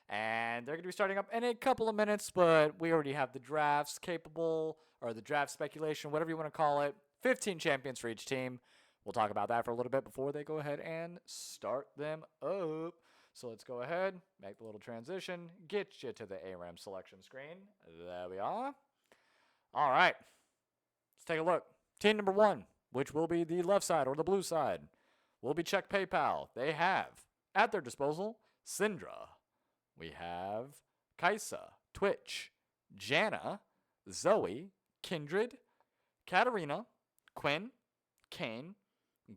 And they're going to be starting up in a couple of minutes, but we already have the drafts capable, or the draft speculation, whatever you want to call it. 15 champions for each team. We'll talk about that for a little bit before they go ahead and start them up. So let's go ahead, make the little transition, get you to the ARAM selection screen. There we are. All right, let's take a look. Team number 1, which will be the left side or the blue side, will be Check PayPal. They have at their disposal Syndra. We have Kaisa, Twitch, Janna, Zoe, Kindred, Katarina, Quinn, Kane,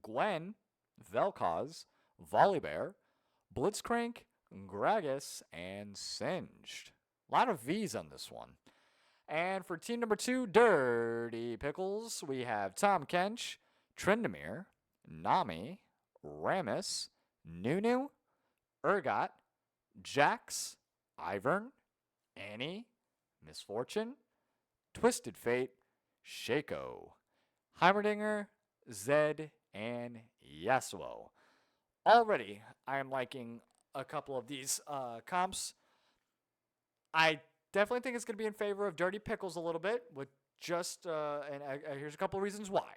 Gwen, Vel'Koz, Volibear, Blitzcrank, Gragas, and Singed. A lot of V's on this one. And for team number 2, Dirty Pickles, we have Tom Kench, Tryndamere, Nami, Rammus, Nunu, Urgot, Jax, Ivern, Annie, Misfortune, Twisted Fate, Shaco, Heimerdinger, Zed, and Yasuo. Already, I am liking a couple of these comps. I definitely think it's going to be in favor of Dirty Pickles a little bit, with just, here's a couple of reasons why.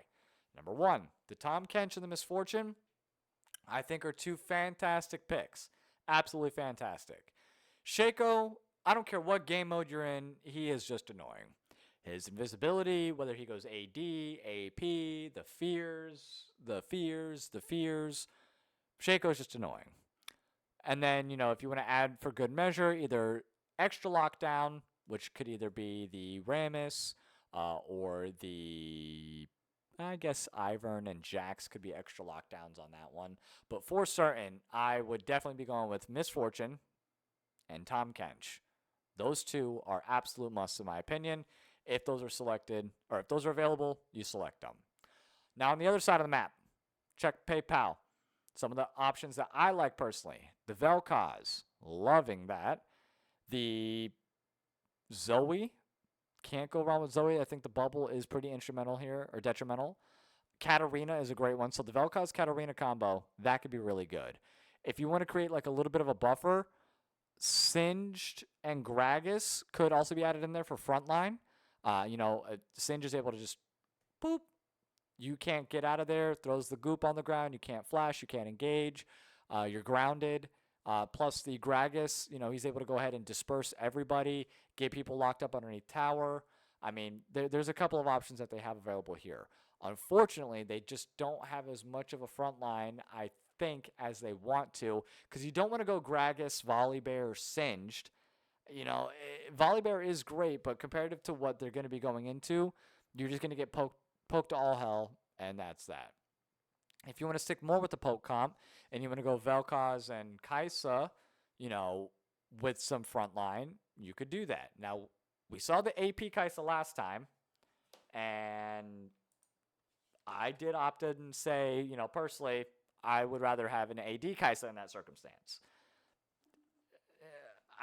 Number 1, the Tom Kench and the Misfortune, I think are 2 fantastic picks. Absolutely fantastic. Shaco, I don't care what game mode you're in, he is just annoying. His invisibility, whether he goes AD, AP, the fears, Shaco is just annoying. And then, if you want to add for good measure, either extra lockdown, which could either be the Rammus or the, I guess, Ivern and Jax could be extra lockdowns on that one. But for certain, I would definitely be going with Misfortune and Tom Kench. Those 2 are absolute musts in my opinion. If those are selected, or if those are available, you select them. Now on the other side of the map, Check PayPal. Some of the options that I like personally. The Vel'Koz, loving that. The Zoe, can't go wrong with Zoe. I think the bubble is pretty instrumental here, or detrimental. Katarina is a great one. So the Vel'Koz-Katarina combo, that could be really good. If you want to create like a little bit of a buffer, Singed and Gragas could also be added in there for frontline. Singed is able to just boop. You can't get out of there. Throws the goop on the ground. You can't flash. You can't engage. You're grounded. Plus the Gragas, he's able to go ahead and disperse everybody, get people locked up underneath tower. I mean, there's a couple of options that they have available here. Unfortunately, they just don't have as much of a front line, I think, as they want to, because you don't want to go Gragas, Volibear, or Singed. Volibear is great, but comparative to what they're going to be going into, you're just going to get poked to all hell, and that's that. If you want to stick more with the poke comp, and you want to go Vel'Koz and Kaisa, with some front line, you could do that. Now, we saw the AP Kaisa last time, and I did opt in and say, personally, I would rather have an AD Kaisa in that circumstance.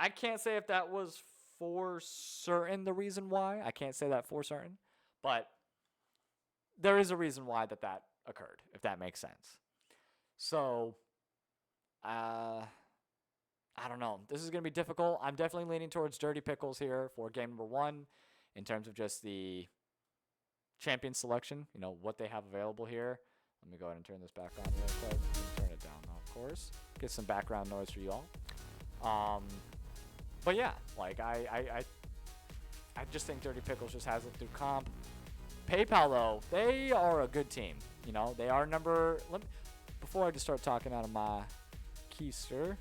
I can't say if that was for certain the reason why. I can't say that for certain, but there is a reason why that occurred, if that makes sense. So, I don't know. This is going to be difficult. I'm definitely leaning towards Dirty Pickles here for game number 1 in terms of just the champion selection, what they have available here. Let me go ahead and turn this back on real quick. Turn it down, of course. Get some background noise for you all. But yeah, like I just think Dirty Pickles just has it through comp. PayPal though, they are a good team. They are before I just start talking out of my keister,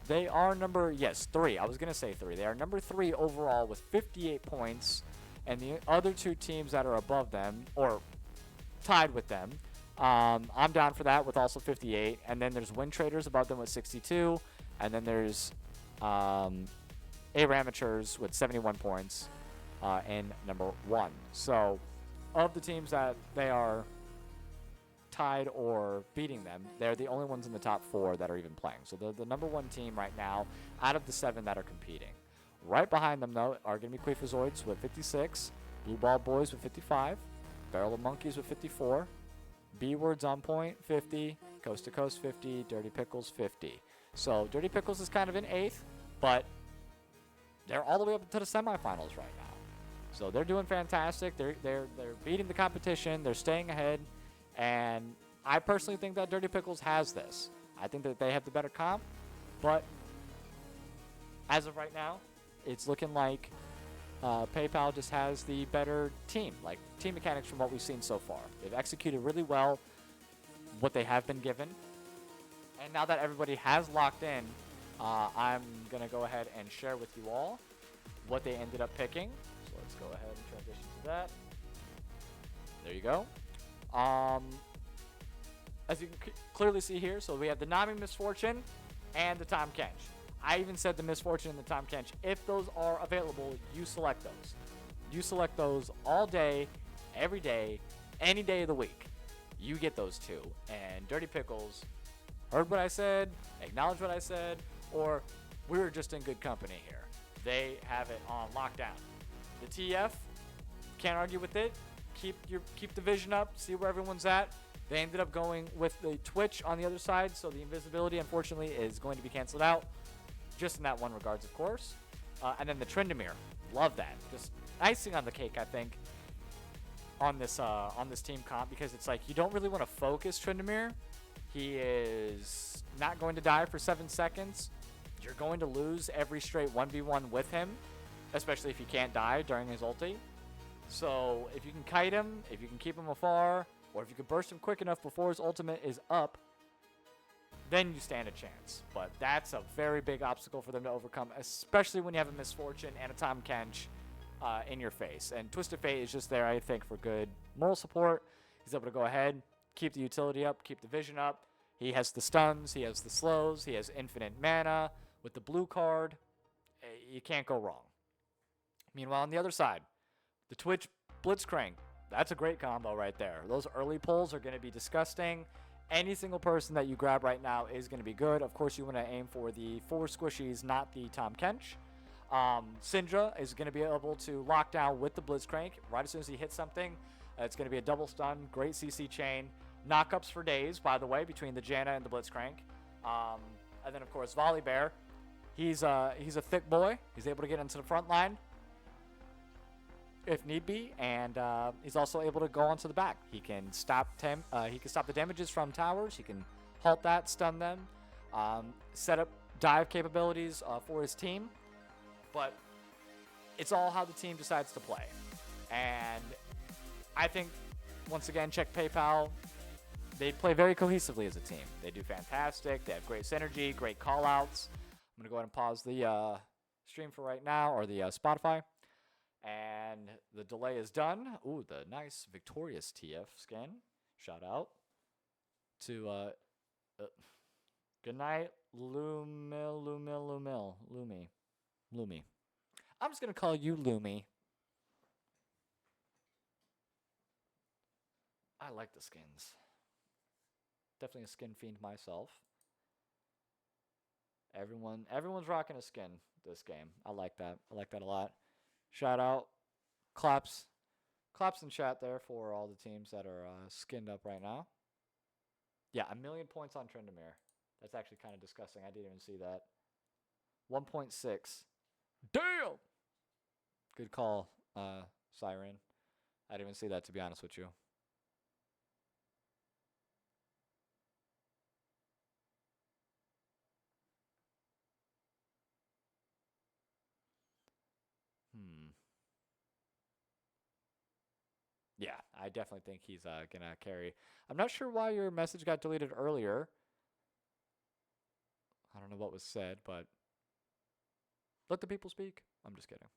they are number 3. I was gonna say 3. They are number 3 overall with 58 points, and the other 2 teams that are above them or tied with them. I'm down for that with also 58, and then there's Win Traders above them with 62, and then there's ARAM Amateurs with 71 points in number 1. So, of the teams that they are tied or beating them, they're the only ones in the top 4 that are even playing. So they're the number 1 team right now out of the 7 that are competing. Right behind them, though, are going to be Queefazoids with 56, Blue Ball Boys with 55, Barrel of Monkeys with 54, B-Words on point, 50, Coast to Coast 50, Dirty Pickles 50. So Dirty Pickles is kind of in 8th, but they're all the way up to the semifinals right now. So they're doing fantastic. They're beating the competition. They're staying ahead. And I personally think that Dirty Pickles has this. I think that they have the better comp, but as of right now, it's looking like PayPal just has the better team, like team mechanics from what we've seen so far. They've executed really well what they have been given. And now that everybody has locked in, I'm going to go ahead and share with you all what they ended up picking. So let's go ahead and transition to that. There you go. As you can clearly see here, so we have the Nami Misfortune and the Tom Kench. I even said the Misfortune and the Tom Kench. If those are available, you select those. You select those all day, every day, any day of the week. You get those 2. And Dirty Pickles heard what I said, acknowledged what I said, or we were just in good company here. They have it on lockdown. The TF, can't argue with it. Keep the vision up, see where everyone's at. They ended up going with the Twitch on the other side, so the invisibility, unfortunately, is going to be canceled out. Just in that one regards, of course. And then the Trindamere, love that. Just icing on the cake, I think, on this team comp, because it's like you don't really want to focus Trindamere. He is not going to die for 7 seconds. You're going to lose every straight 1v1 with him, especially if he can't die during his ulti. So if you can kite him, if you can keep him afar, or if you can burst him quick enough before his ultimate is up, then you stand a chance. But that's a very big obstacle for them to overcome, especially when you have a Misfortune and a Tom Kench in your face. And Twisted Fate is just there, I think, for good moral support. He's able to go ahead, keep the utility up, keep the vision up. He has the stuns, he has the slows, he has infinite mana. With the blue card, you can't go wrong. Meanwhile, on the other side, the Twitch Blitzcrank, that's a great combo right there. Those early pulls are going to be disgusting. Any single person that you grab right now is going to be good. Of course, you want to aim for the 4 squishies, not the Tom Kench. Syndra is going to be able to lock down with the Blitzcrank. Right as soon as he hits something, it's going to be a double stun, great CC chain. Knockups for days, by the way, between the Janna and the Blitzcrank. And then, of course, Volley Bear. He's a thick boy. He's able to get into the front line if need be, and he's also able to go onto the back. He can stop the damages from towers. He can halt that, stun them, set up dive capabilities for his team. But it's all how the team decides to play. And I think, once again, check PayPal. They play very cohesively as a team. They do fantastic. They have great synergy, great call-outs. I'm going to go ahead and pause the stream for right now, or the Spotify. And the delay is done. Ooh, the nice Victorious TF skin. Shout out to good night, Lumi. I'm just gonna call you Lumi. I like the skins. Definitely a skin fiend myself. Everyone's rocking a skin this game. I like that. I like that a lot. Shout out, claps in chat there for all the teams that are skinned up right now. Yeah, 1,000,000 points on Tryndamere. That's actually kind of disgusting. I didn't even see that. 1.6. Damn! Good call, Siren. I didn't even see that, to be honest with you. Yeah, I definitely think he's gonna carry. I'm not sure why your message got deleted earlier. I don't know what was said, but let the people speak. I'm just kidding.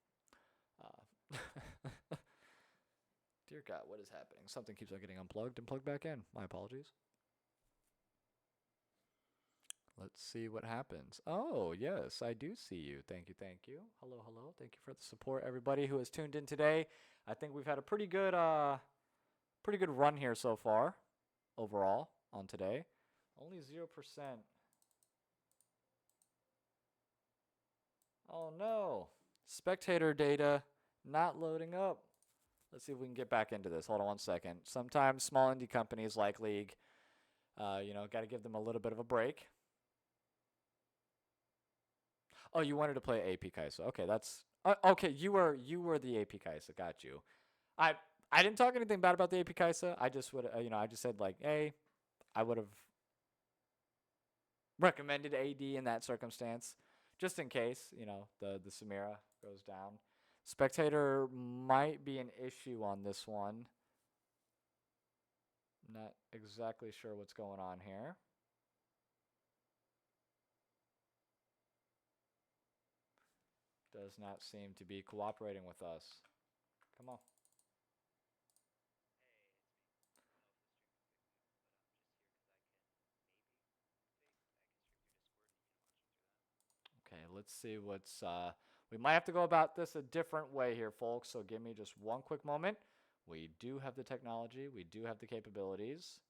Dear God, what is happening? Something keeps on getting unplugged and plugged back in. My apologies. Let's see what happens. Oh, yes, I do see you. Thank you, thank you. Hello, hello. Thank you for the support, everybody who has tuned in today. I think we've had a pretty good run here so far, overall, on today. Only 0%. Oh no, spectator data not loading up. Let's see if we can get back into this. Hold on one second. Sometimes small indie companies like League, got to give them a little bit of a break. Oh, you wanted to play AP Kaisa. Okay, that's okay. You were the AP Kaisa. Got you. I didn't talk anything bad about the AP Kaisa. I just would I just said like, hey, I would have recommended AD in that circumstance, just in case the Samira goes down. Spectator might be an issue on this one. Not exactly sure what's going on here. Does not seem to be cooperating with us. Come on. Okay, let's see what's we might have to go about this a different way here, folks, so give me just one quick moment. We do have the technology, we do have the capabilities.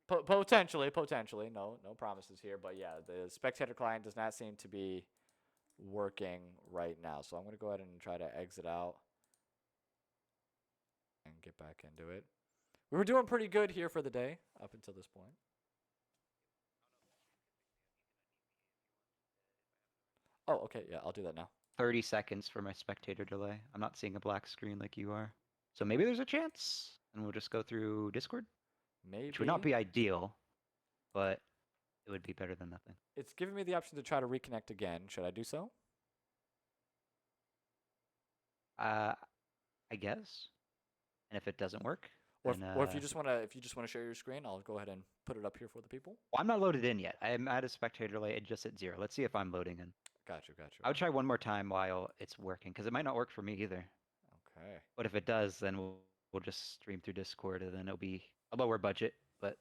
Potentially. No promises here, but yeah, the spectator client does not seem to be working right now. So I'm going to go ahead and try to exit out and get back into it. We were doing pretty good here for the day up until this point. Oh, okay. Yeah, I'll do that now. 30 seconds for my spectator delay. I'm not seeing a black screen like you are. So maybe there's a chance, and we'll just go through Discord, Maybe. which would not be ideal, but it would be better than nothing. It's giving me the option to try to reconnect again. Should I do so? I guess. And if it doesn't work, Or then, if you just want to share your screen, I'll go ahead and put it up here for the people. well, I'm not loaded in yet. I'm at a spectator delay at just at 0. Let's see if I'm loading in. Gotcha. I would try one more time while it's working, because it might not work for me either. Okay. But if it does, then we'll just stream through Discord, and then it'll be a lower budget, but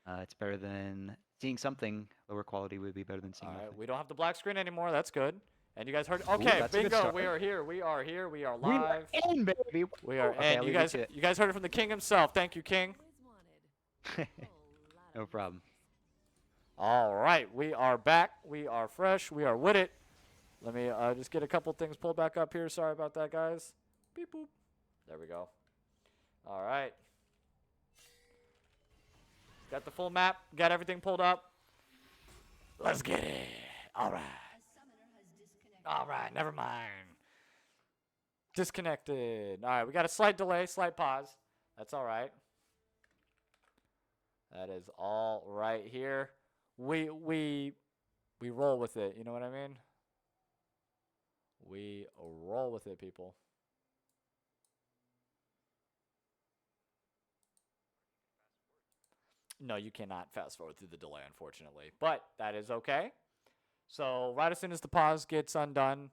it's better than seeing something. Lower quality would be better than seeing All right. nothing. We don't have the black screen anymore. That's good. And you guys heard? Ooh, Okay, that's a good bingo. start. We are here. We are here. We are We live. are in, baby. We are Okay, in. I'll You leave you to it. guys heard it from the king himself. Thank you, King. No problem. All right, we are back. We are fresh. We are with it. Let me just get a couple things pulled back up here. Sorry about that, guys. Beep boop. There we go. All right. Got the full map. Got everything pulled up. Let's get it. All right. All right. Never mind. Disconnected. All right. We got a slight delay, slight pause. That's all right. That is all right here. We roll with it. You know what I mean? We roll with it, people. No, you cannot fast forward through the delay, unfortunately. But that is okay. So right as soon as the pause gets undone,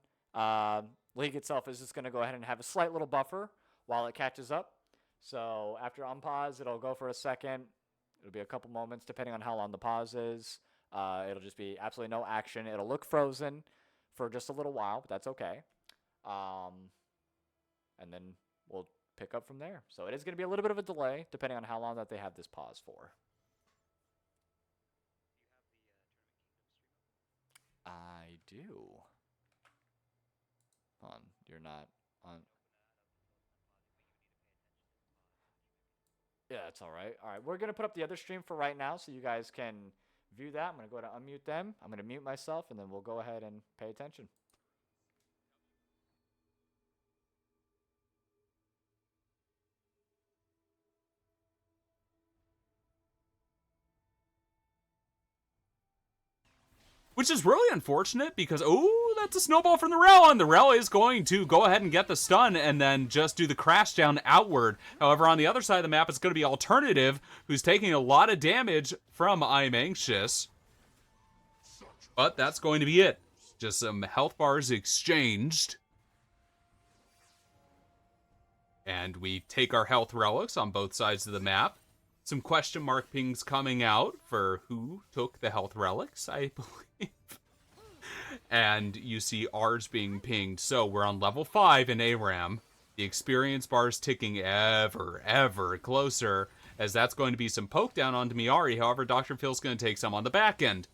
League itself is just going to go ahead and have a slight little buffer while it catches up. So after unpause, it'll go for a second. It'll be a couple moments, depending on how long the pause is. It'll just be absolutely no action. It'll look frozen for just a little while, but that's okay. And then we'll pick up from there. So it is going to be a little bit of a delay, depending on how long that they have this pause for. They do. Hold on, you're not on. Yeah, that's all right. All right, we're going to put up the other stream for right now so you guys can view that. I'm going to go to unmute them. I'm going to mute myself, and then we'll go ahead and pay attention. Which is really unfortunate because, oh, that's a snowball from the Rel, and the Rel is going to go ahead and get the stun and then just do the crash down outward. However, on the other side of the map, it's going to be Alternative, who's taking a lot of damage from I'm Anxious. But that's going to be it. Just some health bars exchanged. And we take our health relics on both sides of the map. Some question mark pings coming out for who took the health relics, I believe. And you see ours being pinged. So we're on level 5 in ARAM. The experience bar's ticking ever closer, as that's going to be some poke down onto Miari. However, Dr. Phil's going to take some on the back end.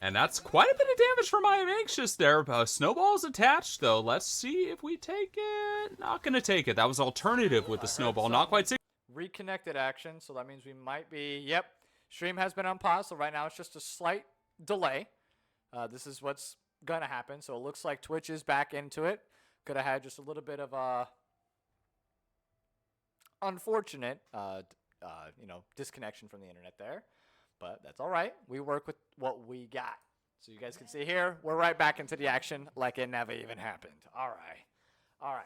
And that's quite a bit of damage from I Am Anxious there. Snowball's attached, though. Let's see if we take it. Not going to take it. That was Alternative with the snowball. Not quite. Reconnected action, so that means we might be... Yep, stream has been on pause, so right now it's just a slight delay. This is what's going to happen. So it looks like Twitch is back into it. Could have had just a little bit of unfortunate, disconnection from the internet there. But that's all right. We work with what we got. So you guys can see here, we're right back into the action like it never even happened. All right. All right.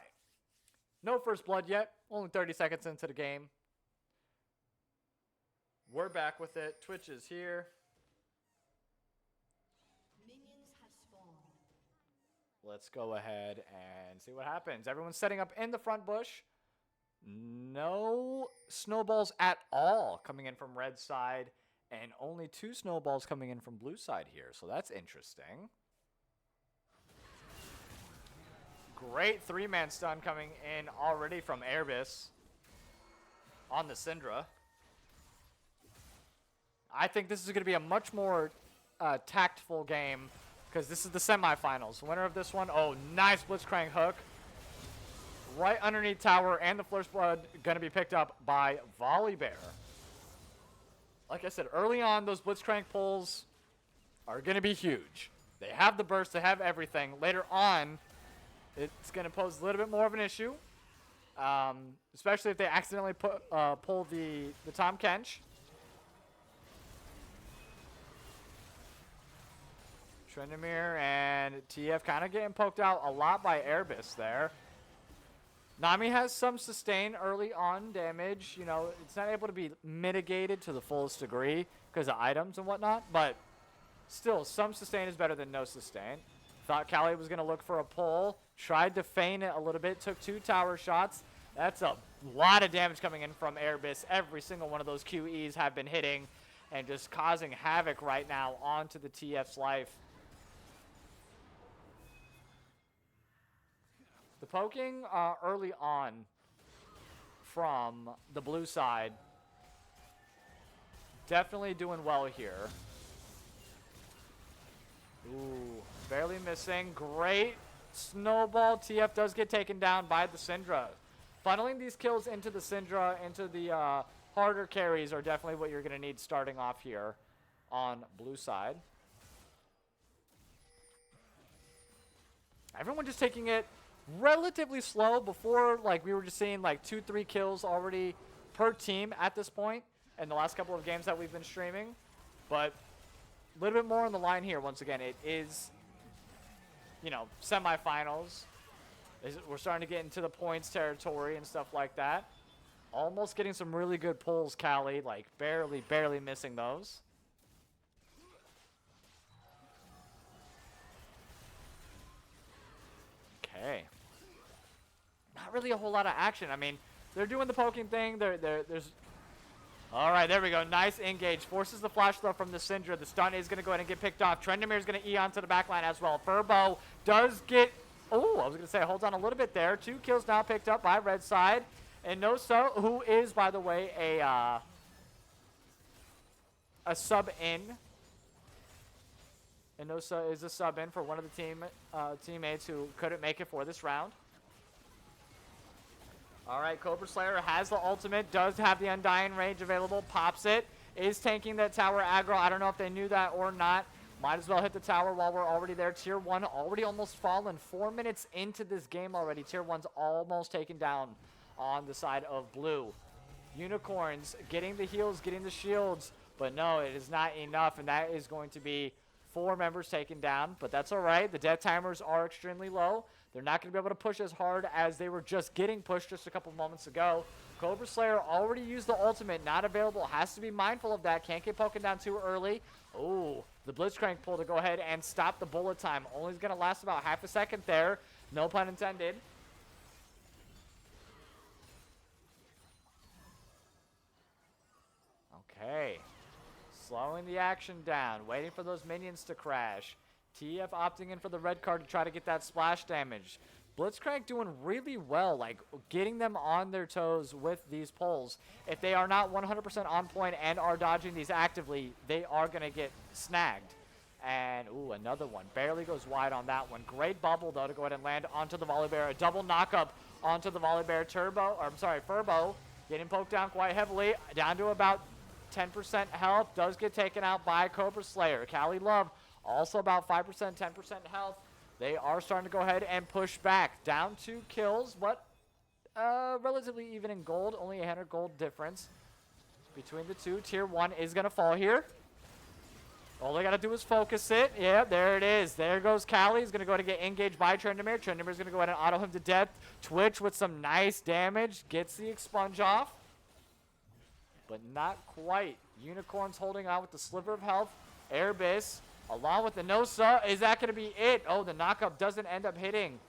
No first blood yet. Only 30 seconds into the game. We're back with it. Twitch is here. Let's go ahead and see what happens. Everyone's setting up in the front bush. No snowballs at all coming in from red side. And only 2 snowballs coming in from blue side here. So that's interesting. Great 3-man stun coming in already from Airbus on the Syndra. I think this is going to be a much more tactful game because this is the semifinals. Winner of this one, oh, nice Blitzcrank hook. Right underneath tower, and the First Blood going to be picked up by Volibear. Like I said, early on, those Blitzcrank pulls are going to be huge. They have the burst, they have everything. Later on, it's going to pose a little bit more of an issue, especially if they accidentally pull the Tom Kench. Trendemir and TF kind of getting poked out a lot by Airbus there. Nami has some sustain early on damage. You know, it's not able to be mitigated to the fullest degree because of items and whatnot, but still, some sustain is better than no sustain. Thought Callie was going to look for a pull. Tried to feign it a little bit. Took 2 tower shots. That's a lot of damage coming in from Airbus. Every single one of those QEs have been hitting and just causing havoc right now onto the TF's life. The poking early on from the blue side, definitely doing well here. Ooh, barely missing. Great snowball. TF does get taken down by the Syndra. Funneling these kills into the Syndra, into the harder carries are definitely what you're going to need starting off here on blue side. Everyone just taking it relatively slow. Before, like, we were just seeing like 2-3 kills already per team at this point in the last couple of games that we've been streaming, but a little bit more on the line here. Once again, it is, you know, semifinals. We're starting to get into the points territory and stuff like that. Almost getting some really good pulls, Callie, like barely missing those. Okay. Not really a whole lot of action. I mean, they're doing the poking thing. There's... All right, there we go. Nice engage. Forces the flash throw from the Syndra. The stun is going to go ahead and get picked off. Trendemir is going to E onto the backline as well. Furbo does get... Oh, I was going to say, hold on a little bit there. 2 kills now picked up by red side. And Noso, who is, by the way, a sub in Inosa is a sub in for one of the teammates who couldn't make it for this round. All right, Cobra Slayer has the ultimate, does have the Undying range available, pops it, is tanking that tower aggro. I don't know if they knew that or not. Might as well hit the tower while we're already there. Tier 1 already almost fallen. 4 minutes into this game already. Tier 1's almost taken down on the side of blue. Unicorns getting the heals, getting the shields, but no, it is not enough, and that is going to be 4 members taken down, but that's all right. The death timers are extremely low. They're not going to be able to push as hard as they were just getting pushed just a couple moments ago. Cobra Slayer already used the ultimate, not available. Has to be mindful of that. Can't get poking down too early. Oh, the Blitzcrank pull to go ahead and stop the bullet time. Only going to last about half a second there. No pun intended. Okay. Slowing the action down, waiting for those minions to crash. TF opting in for the red card to try to get that splash damage. Blitzcrank doing really well, like getting them on their toes with these pulls. If they are not 100% on point and are dodging these actively, they are going to get snagged. And, ooh, another one. Barely goes wide on that one. Great bubble, though, to go ahead and land onto the Volley Bear. A double knockup onto the Volley Bear Furbo. Getting poked down quite heavily, down to about 10% health. Does get taken out by Cobra Slayer. Cali Love also about 5%, 10% health. They are starting to go ahead and push back. Down 2 kills, but relatively even in gold. Only a 100 gold difference between the two. Tier 1 is going to fall here. All they got to do is focus it. Yeah, there it is. There goes Cali. He's going to go ahead and get engaged by Trendemir. Trendemir's going to go ahead and auto him to death. Twitch with some nice damage. Gets the expunge off. But not quite. Unicorns holding on with the sliver of health. Airbus along with the Nosa. Is that going to be it? Oh, the knockup doesn't end up hitting.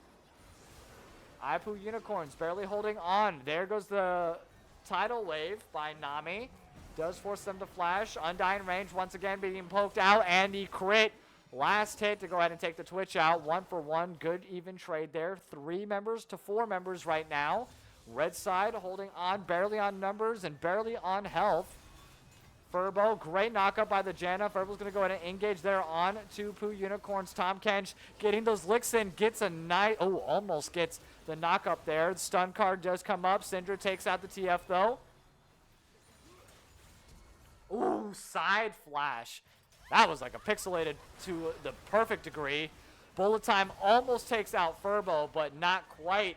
Ipu Unicorns barely holding on. There goes the tidal wave by Nami. Does force them to flash. Undying range once again being poked out. And the crit. Last hit to go ahead and take the Twitch out. 1 for 1. Good even trade there. 3 members to 4 members right now. Red side holding on. Barely on numbers and barely on health. Furbo, great knockup by the Janna. Furbo's going to go ahead and engage there on to Poo Unicorns. Tom Kench getting those licks in. Gets a nice, oh, almost gets the knockup there. The stun card does come up. Syndra takes out the TF though. Ooh, side flash. That was like a pixelated to the perfect degree. Bullet time almost takes out Furbo, but not quite.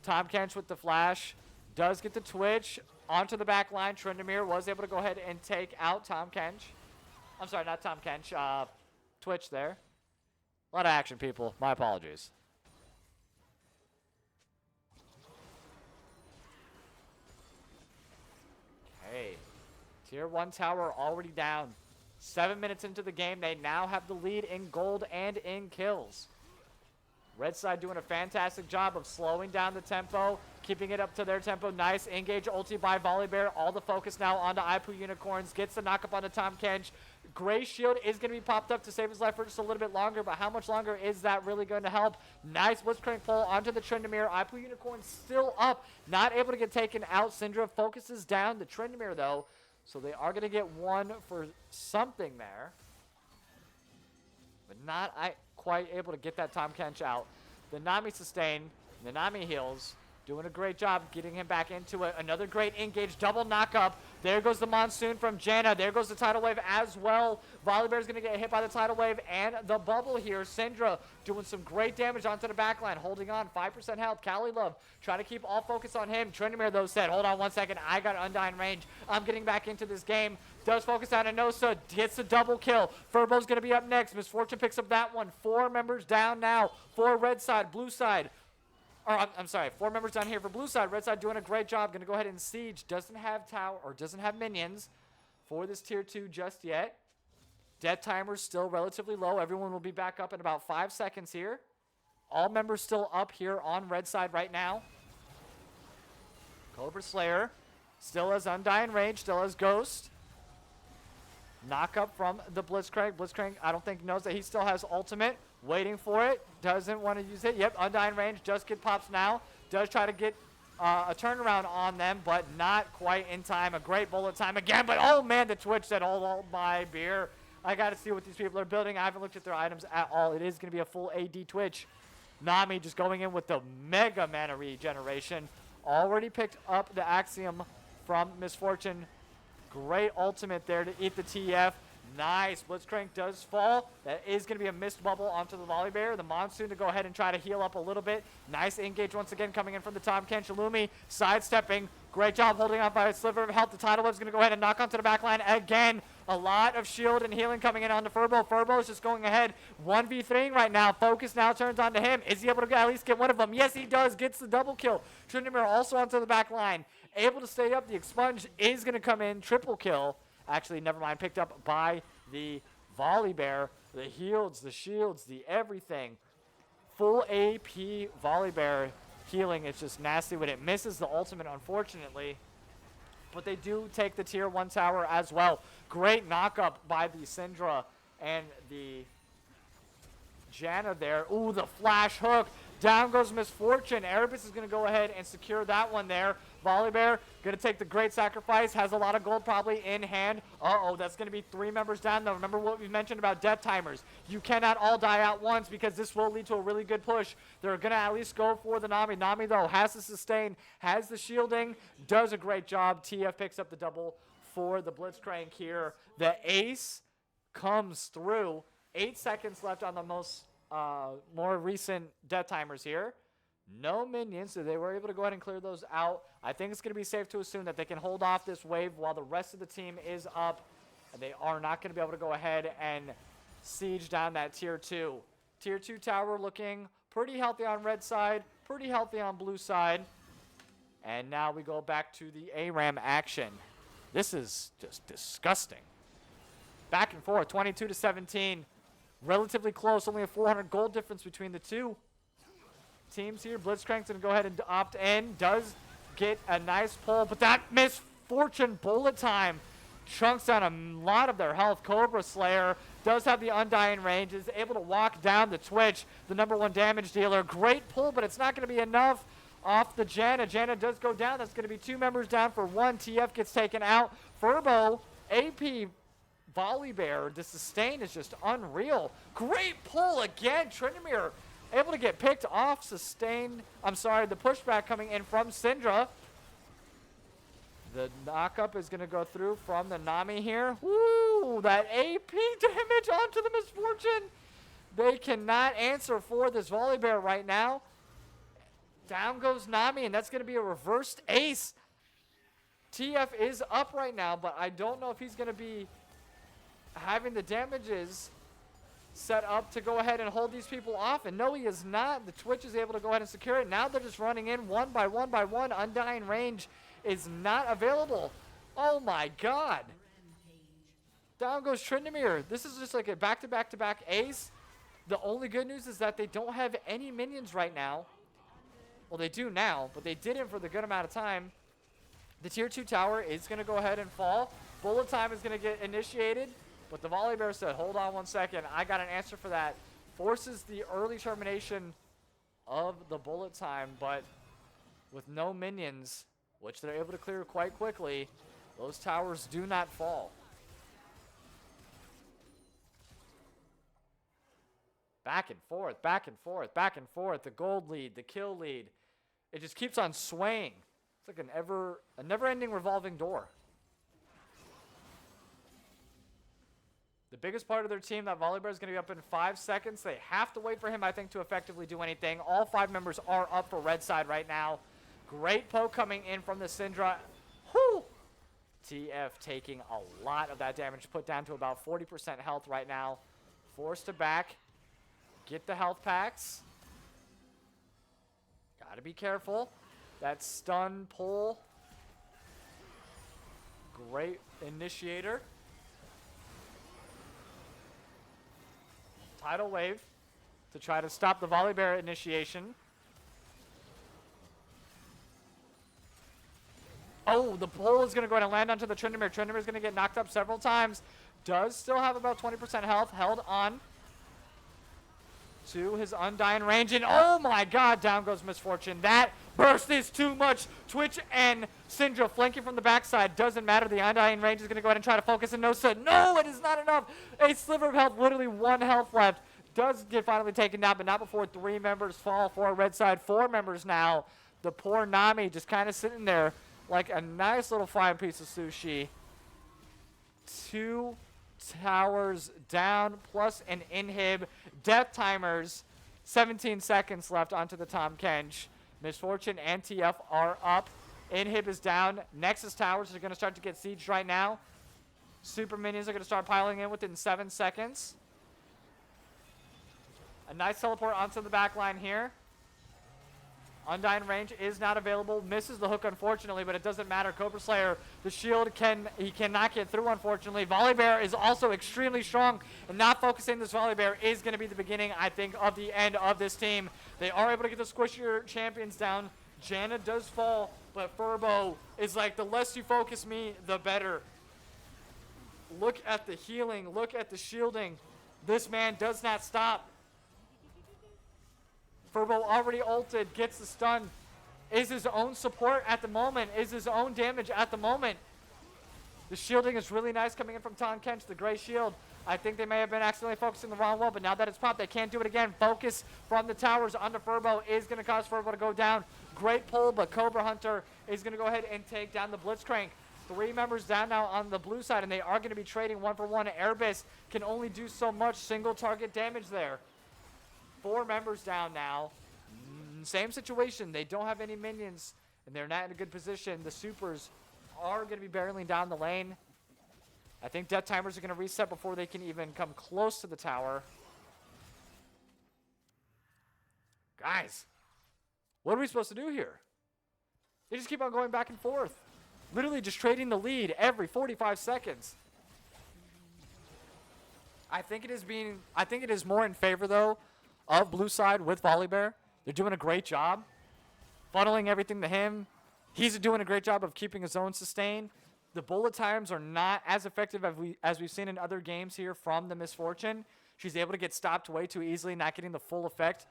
Tom Kench with the flash. Does get the Twitch. Onto the back line, Trendemir was able to go ahead and take out Tom Kench. I'm sorry, not Tom Kench. Twitch there. A lot of action, people. My apologies. Okay. Tier 1 tower already down. 7 minutes into the game, they now have the lead in gold and in kills. Red side doing a fantastic job of slowing down the tempo, keeping it up to their tempo. Nice engage ulti by Volley Bear. All the focus now onto Ipu Unicorns. Gets the knockup onto Tom Kench. Gray shield is going to be popped up to save his life for just a little bit longer, but how much longer is that really going to help? Nice Blitzcrank pull onto the Trendemir. Ipu Unicorn still up, not able to get taken out. Syndra focuses down the Trendemir though, so they are going to get 1 for something there, but not quite able to get that Tom Kench out. The Nami sustain, the Nami heals, doing a great job getting him back into it. Another great engage, double knockup. There goes the Monsoon from Janna. There goes the tidal wave as well. Volley Bear's going to get hit by the tidal wave and the bubble here. Syndra doing some great damage onto the backline, holding on. 5% health. Cali Love trying to keep all focus on him. Trendemir though said, hold on 1 second. I got Undying range. I'm getting back into this game. Does focus on Inosa. Hits a double kill. Furbo's going to be up next. Misfortune picks up that one. 4 members down now for red side, blue side. Or I'm sorry, 4 members down here for blue side. Red side doing a great job. Going to go ahead and siege. Doesn't have tower or doesn't have minions for this tier 2 just yet. Death timer's still relatively low. Everyone will be back up in about 5 seconds here. All members still up here on red side right now. Cobra Slayer still has Undying range, still has Ghost. Knock up from the Blitzcrank. Blitzcrank, I don't think knows that he still has ultimate. Waiting for it. Doesn't want to use it. Yep, Undying range. Just get pops now. Does try to get a turnaround on them, but not quite in time. A great bullet time again. But, oh, man, the Twitch said, hold my beer. I got to see what these people are building. I haven't looked at their items at all. It is going to be a full AD Twitch. Nami just going in with the mega mana regeneration. Already picked up the Axiom from Misfortune. Great ultimate there to eat the TF. Nice. Blitzcrank does fall. That is going to be a missed bubble onto the Volley Bear. The Monsoon to go ahead and try to heal up a little bit. Nice engage once again coming in from the top. Kanchalumi sidestepping. Great job holding on by a sliver of health. The Tidal Web's going to go ahead and knock onto the back line again. A lot of shield and healing coming in onto Furbo. Furbo is just going ahead 1v3ing right now. Focus now turns onto him. Is he able to at least get one of them? Yes, he does. Gets the double kill. Tryndamere also onto the back line. Able to stay up. The Expunge is going to come in. Triple kill. Actually, never mind. Picked up by the Volley Bear. The heals, the shields, the everything. Full AP Volley Bear healing is just nasty when it misses the ultimate, unfortunately. But they do take the tier 1 tower as well. Great knockup by the Syndra and the Janna there. Ooh, the flash hook. Down goes Misfortune. Erebus is going to go ahead and secure that one there. Volibear going to take the great sacrifice. Has a lot of gold probably in hand. Uh-oh, that's going to be 3 members down, though. Remember what we mentioned about death timers. You cannot all die at once because this will lead to a really good push. They're going to at least go for the Nami. Nami, though, has the sustain, has the shielding, does a great job. TF picks up the double for the Blitzcrank here. The ace comes through. 8 seconds left on the more recent death timers here. No minions, so they were able to go ahead and clear those out. I think it's going to be safe to assume that they can hold off this wave while the rest of the team is up. And they are not going to be able to go ahead and siege down that tier 2. Tier 2 tower looking pretty healthy on red side, pretty healthy on blue side. And now we go back to the ARAM action. This is just disgusting. Back and forth, 22 to 17. Relatively close, only a 400 gold difference between the two teams here. Blitzcrank's going to go ahead and opt in. Does get a nice pull, but that Misfortune bullet time chunks down a lot of their health. Cobra Slayer does have the undying range, is able to walk down the Twitch, the #1 damage dealer. Great pull, but it's not going to be enough off the Janna. Janna does go down. That's going to be 2 members down for 1. TF gets taken out. Furbo, AP Volley Bear, the sustain is just unreal. Great pull again. Tryndamere able to get picked off. Sustain. I'm sorry, the pushback coming in from Syndra. The knockup is going to go through from the Nami here. Woo! That AP damage onto the Misfortune. They cannot answer for this Volley Bear right now. Down goes Nami, and that's going to be a reversed ace. TF is up right now, but I don't know if he's going to be having the damages set up to go ahead and hold these people off. And no, he is not. The Twitch is able to go ahead and secure it. Now they're just running in one by one by one. Undying range is not available. Oh my god. Down goes Tryndamere. This is just like a back-to-back-to-back ace. The only good news is that they don't have any minions right now. Well, they do now, but they didn't for the good amount of time. The tier 2 tower is going to go ahead and fall. Bullet time is going to get initiated. But the Volley Bear said, hold on 1 second. I got an answer for that. Forces the early termination of the bullet time, but with no minions, which they're able to clear quite quickly, those towers do not fall. Back and forth, back and forth, back and forth. The gold lead, the kill lead. It just keeps on swaying. It's like a never-ending revolving door. The biggest part of their team, that Volley Bear, is going to be up in 5 seconds. They have to wait for him, I think, to effectively do anything. All 5 members are up for red side right now. Great poke coming in from the Syndra. Whew! TF taking a lot of that damage, put down to about 40% health right now. Forced to back. Get the health packs. Gotta be careful. That stun pull. Great initiator. Tidal wave to try to stop the Volley Bear initiation. Oh, the pull is going to go ahead and land onto the Tryndamere. Tryndamere is going to get knocked up several times. Does still have about 20% health. Held on to his undying range. And oh my god, down goes Misfortune. That Burst is too much. Twitch and Syndra flanking from the backside. Doesn't matter. The Undying Range is going to go ahead and try to focus and Nosa. No, it is not enough. A sliver of health, literally 1 health left. Does get finally taken down, but not before 3 members fall for red side. 4 members now. The poor Nami just kind of sitting there like a nice little fine piece of sushi. 2 towers down plus an inhib. Death timers. 17 seconds left onto the Tahm Kench. Misfortune and TF are up. Inhib is down. Nexus towers are going to start to get sieged right now. Super minions are going to start piling in within 7 seconds. A nice teleport onto the back line here. Undying Range is not available. Misses the hook, unfortunately, but it doesn't matter. Cobra Slayer, the shield, he cannot get through, unfortunately. Volibear is also extremely strong, and not focusing this Volibear is going to be the beginning, I think, of the end of this team. They are able to get the squishier champions down. Janna does fall, but Furbo is like, the less you focus me, the better. Look at the healing. Look at the shielding. This man does not stop. Furbo already ulted, gets the stun. Is his own support at the moment. Is his own damage at the moment. The shielding is really nice coming in from Tahm Kench, the gray shield. I think they may have been accidentally focusing the wrong one, but now that it's popped, they can't do it again. Focus from the towers onto Furbo is going to cause Furbo to go down. Great pull, but Cobra Hunter is going to go ahead and take down the Blitzcrank. 3 members down now on the blue side, and they are going to be trading 1-for-1. Airbus can only do so much single target damage there. 4 members down now. Same situation. They don't have any minions, and they're not in a good position. The supers are going to be barreling down the lane. I think death timers are going to reset before they can even come close to the tower. Guys, what are we supposed to do here? They just keep on going back and forth. Literally just trading the lead every 45 seconds. I think it is more in favor, though, of blue side with Volibear. They're doing a great job funneling everything to him. He's doing a great job of keeping his own sustain. The bullet times are not as effective as we've seen in other games here from the Misfortune. She's able to get stopped way too easily, not getting the full effect.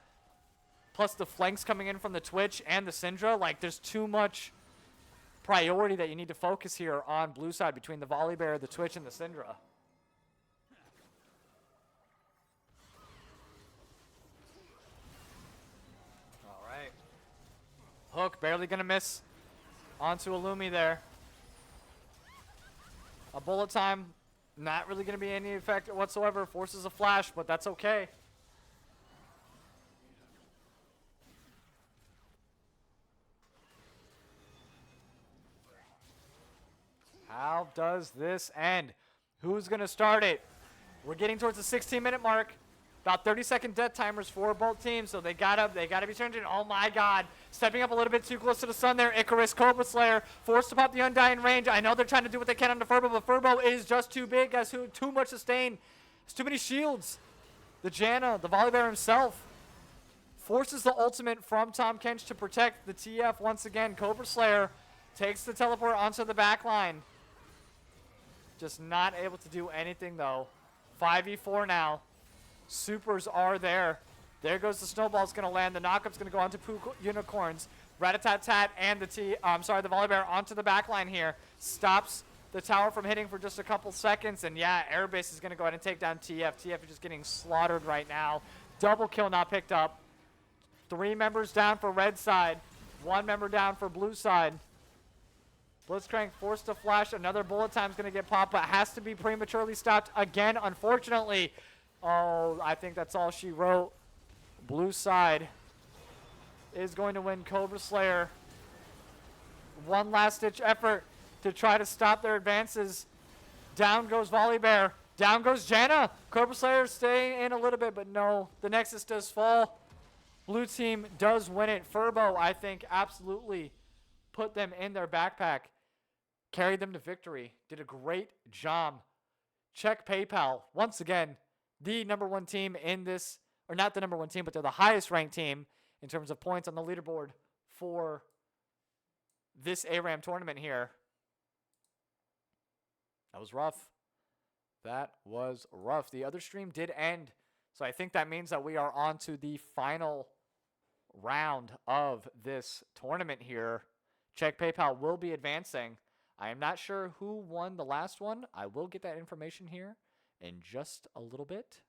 Plus the flanks coming in from the Twitch and the Syndra. Like, there's too much priority that you need to focus here on blue side between the Volibear, the Twitch, and the Syndra. Hook barely going to miss onto Illumi there. A bullet time, not really going to be any effect whatsoever. Forces a flash, but that's okay. How does this end? Who's going to start it? We're getting towards the 16-minute mark. About 30-second death timers for both teams, so they gotta be changing. Oh my God, stepping up a little bit too close to the sun there. Icarus, Cobra Slayer, forced to pop the Undying Range. I know they're trying to do what they can on the Furbo, but Furbo is just too big, has too much sustain. It's too many shields. The Janna, the Volibear himself, forces the ultimate from Tahm Kench to protect the TF once again. Cobra Slayer takes the teleport onto the back line. Just not able to do anything though. 5v4 now. Supers are there. There goes the snowball's going to land. The knockup's going to go onto Poo Unicorns. Rat-a-tat-tat and the the Volibear onto the back line here. Stops the tower from hitting for just a couple seconds. And yeah, Airbase is going to go ahead and take down TF. TF is just getting slaughtered right now. Double kill not picked up. 3 members down for red side. 1 member down for blue side. Blitzcrank forced to flash. Another bullet time's going to get popped, but has to be prematurely stopped again, unfortunately. Oh, I think that's all she wrote. Blue side is going to win. Cobra Slayer. One last-ditch effort to try to stop their advances. Down goes Volibear. Down goes Janna. Cobra Slayer staying in a little bit, but no. The Nexus does fall. Blue team does win it. Furbo, I think, absolutely put them in their backpack. Carried them to victory. Did a great job. Check PayPal. Once again, the #1 team in this, or not the #1 team, but they're the highest ranked team in terms of points on the leaderboard for this ARAM tournament here. That was rough. That was rough. The other stream did end, so I think that means that we are on to the final, round of this tournament here. Czech PayPal will be advancing. I am not sure who won the last one. I will get that information here in just a little bit.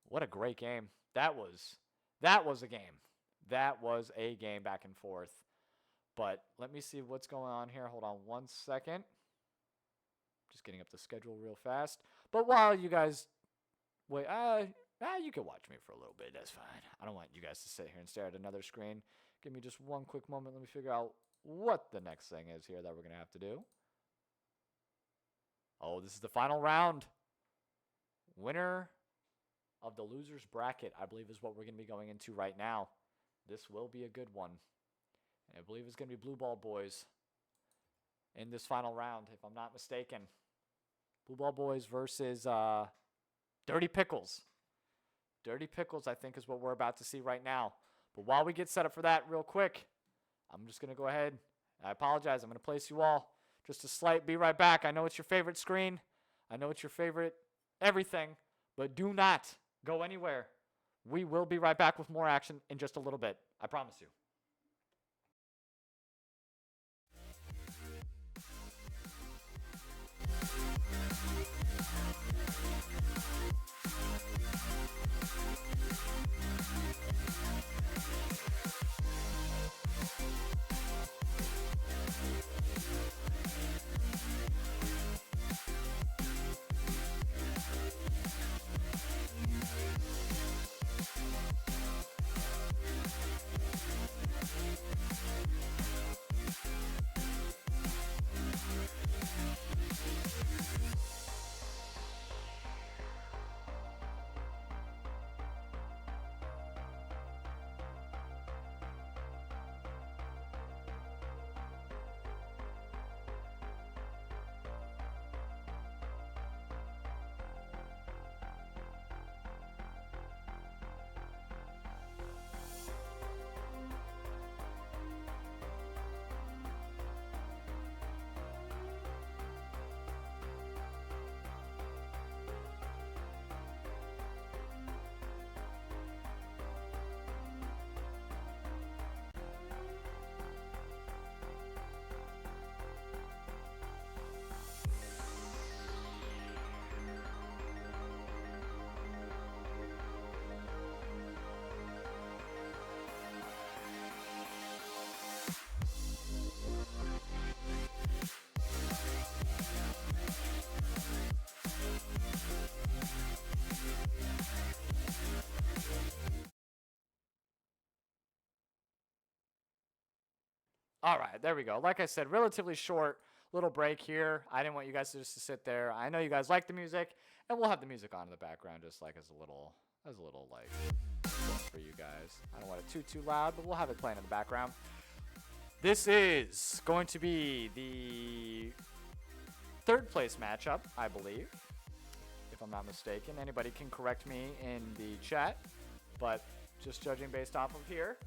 What a great game. That was a game. That was a game back and forth. But let me see what's going on here. Hold on one second. Just getting up the schedule real fast. But while you guys wait, you can watch me for a little bit. That's fine. I don't want you guys to sit here and stare at another screen. Give me just one quick moment. Let me figure out what the next thing is here that we're going to have to do. Oh, this is the final round. Winner of the loser's bracket, I believe, is what we're going to be going into right now. This will be a good one. I believe it's going to be Blue Ball Boys in this final round, if I'm not mistaken. Blue Ball Boys versus Dirty Pickles. Dirty Pickles, I think, is what we're about to see right now. But while we get set up for that real quick, I'm just going to go ahead. I apologize. I'm going to place you all. Just a slight be right back. I know it's your favorite screen. I know it's your favorite everything. But do not go anywhere. We will be right back with more action in just a little bit. I promise you. All right, there we go. Like I said, relatively short little break here. I didn't want you guys to sit there. I know you guys like the music, and we'll have the music on in the background just like as a little like for you guys. I don't want it too loud, but we'll have it playing in the background. This is going to be the third place matchup, I believe, if I'm not mistaken. Anybody can correct me in the chat, but just judging based off of here.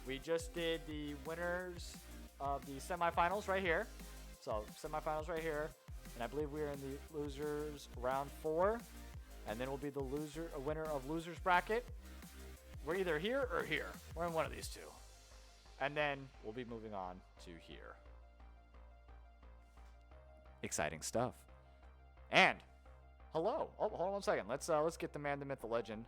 We just did the winners of the semifinals right here. So semifinals right here. And I believe we're in the losers round 4. And then we'll be the winner of losers bracket. We're either here or here. We're in one of these two. And then we'll be moving on to here. Exciting stuff. And hello. Oh, hold on one second. Let's get the man, the myth, the legend.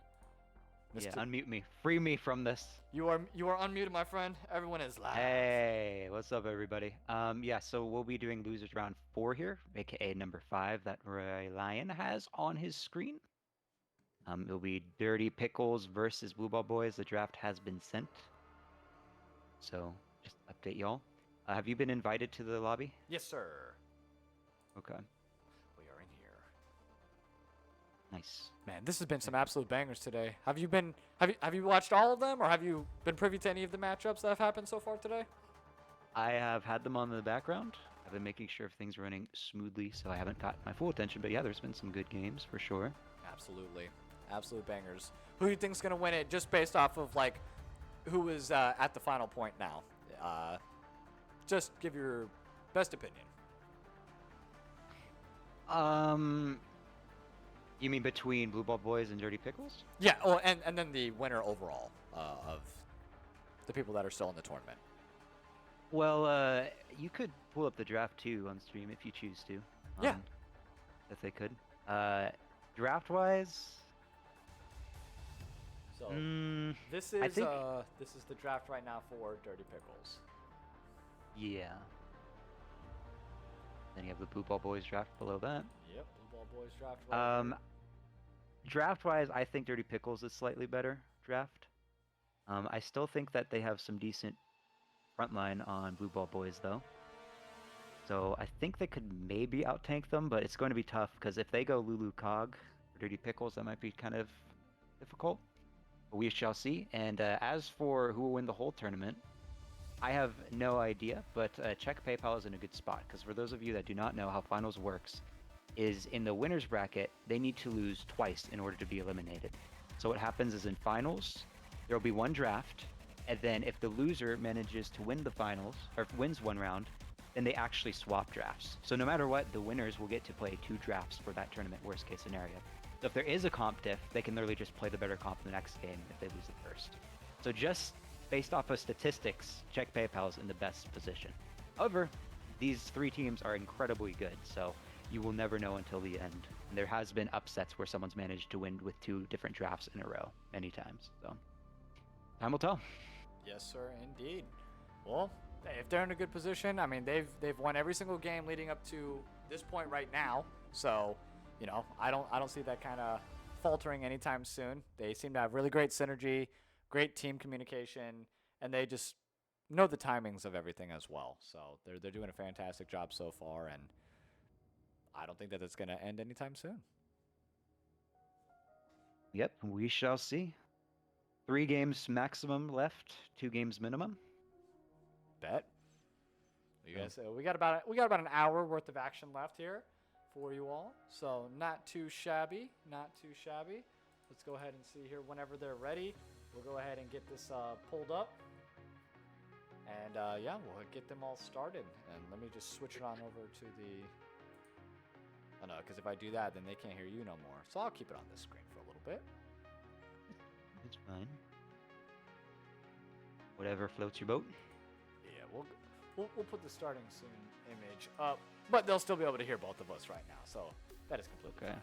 Yeah, unmute me. Free me from this. You are unmuted, my friend. Everyone is live. Hey, what's up, everybody? Yeah, so we'll be doing losers round 4 here, aka number 5 that Rylionn has on his screen. It'll be Dirty Pickles versus Blue Ball Boys. The draft has been sent. So, just update y'all. Have you been invited to the lobby? Yes, sir. Okay. We are in here. Nice. Man, this has been some absolute bangers today. Have you watched all of them, or have you been privy to any of the matchups that have happened so far today? I have had them on in the background. I've been making sure everything's running smoothly, so I haven't got my full attention. But yeah, there's been some good games for sure. Absolutely. Absolute bangers. Who do you think's going to win it just based off of, like, who is at the final point now? Just give your best opinion. You mean between Blue Ball Boys and Dirty Pickles? Yeah. Oh, and then the winner overall of the people that are still in the tournament. Well, you could pull up the draft too on stream if you choose to. Yeah. If they could. Draft-wise, So this I is think- this is the draft right now for Dirty Pickles. yeah. Then you have the Blue Ball Boys draft below that. Yep, Blue Ball Boys draft. right here. Draft-wise, I think Dirty Pickles is slightly better draft. I still think that they have some decent frontline on Blue Ball Boys though. So I think they could maybe out-tank them, but it's going to be tough because if they go Lulu Cog or Dirty Pickles, that might be kind of difficult. But we shall see. And as for who will win the whole tournament, I have no idea, but check PayPal is in a good spot because for those of you that do not know how finals works, is in the winners bracket, they need to lose twice in order to be eliminated. So what happens is in finals, there will be one draft, and then if the loser manages to win the finals, or wins one round, then they actually swap drafts. So no matter what, the winners will get to play 2 drafts for that tournament, worst case scenario. So if there is a comp diff, they can literally just play the better comp in the next game if they lose it first. So just based off of statistics, check PayPal's in the best position. However, these 3 teams are incredibly good, so you will never know until the end. And there has been upsets where someone's managed to win with 2 different drafts in a row many times. So time will tell. Yes, sir, indeed. Well, if they're in a good position, I mean, they've won every single game leading up to this point right now. So, you know, I don't see that kind of faltering anytime soon. They seem to have really great synergy, great team communication, and they just know the timings of everything as well. So they're doing a fantastic job so far, and I don't think that it's going to end anytime soon. Yep, we shall see. 3 games maximum left, 2 games minimum. Bet. You guys, we got about an hour worth of action left here for you all. So not too shabby, not too shabby. Let's go ahead and see here whenever they're ready. We'll go ahead and get this pulled up. And yeah, we'll get them all started. And let me just switch it on over to the... Oh no, because if I do that, then they can't hear you no more. So I'll keep it on this screen for a little bit. It's fine. Whatever floats your boat. Yeah, we'll put the starting soon image up, but they'll still be able to hear both of us right now. So that is completely Okay. fine.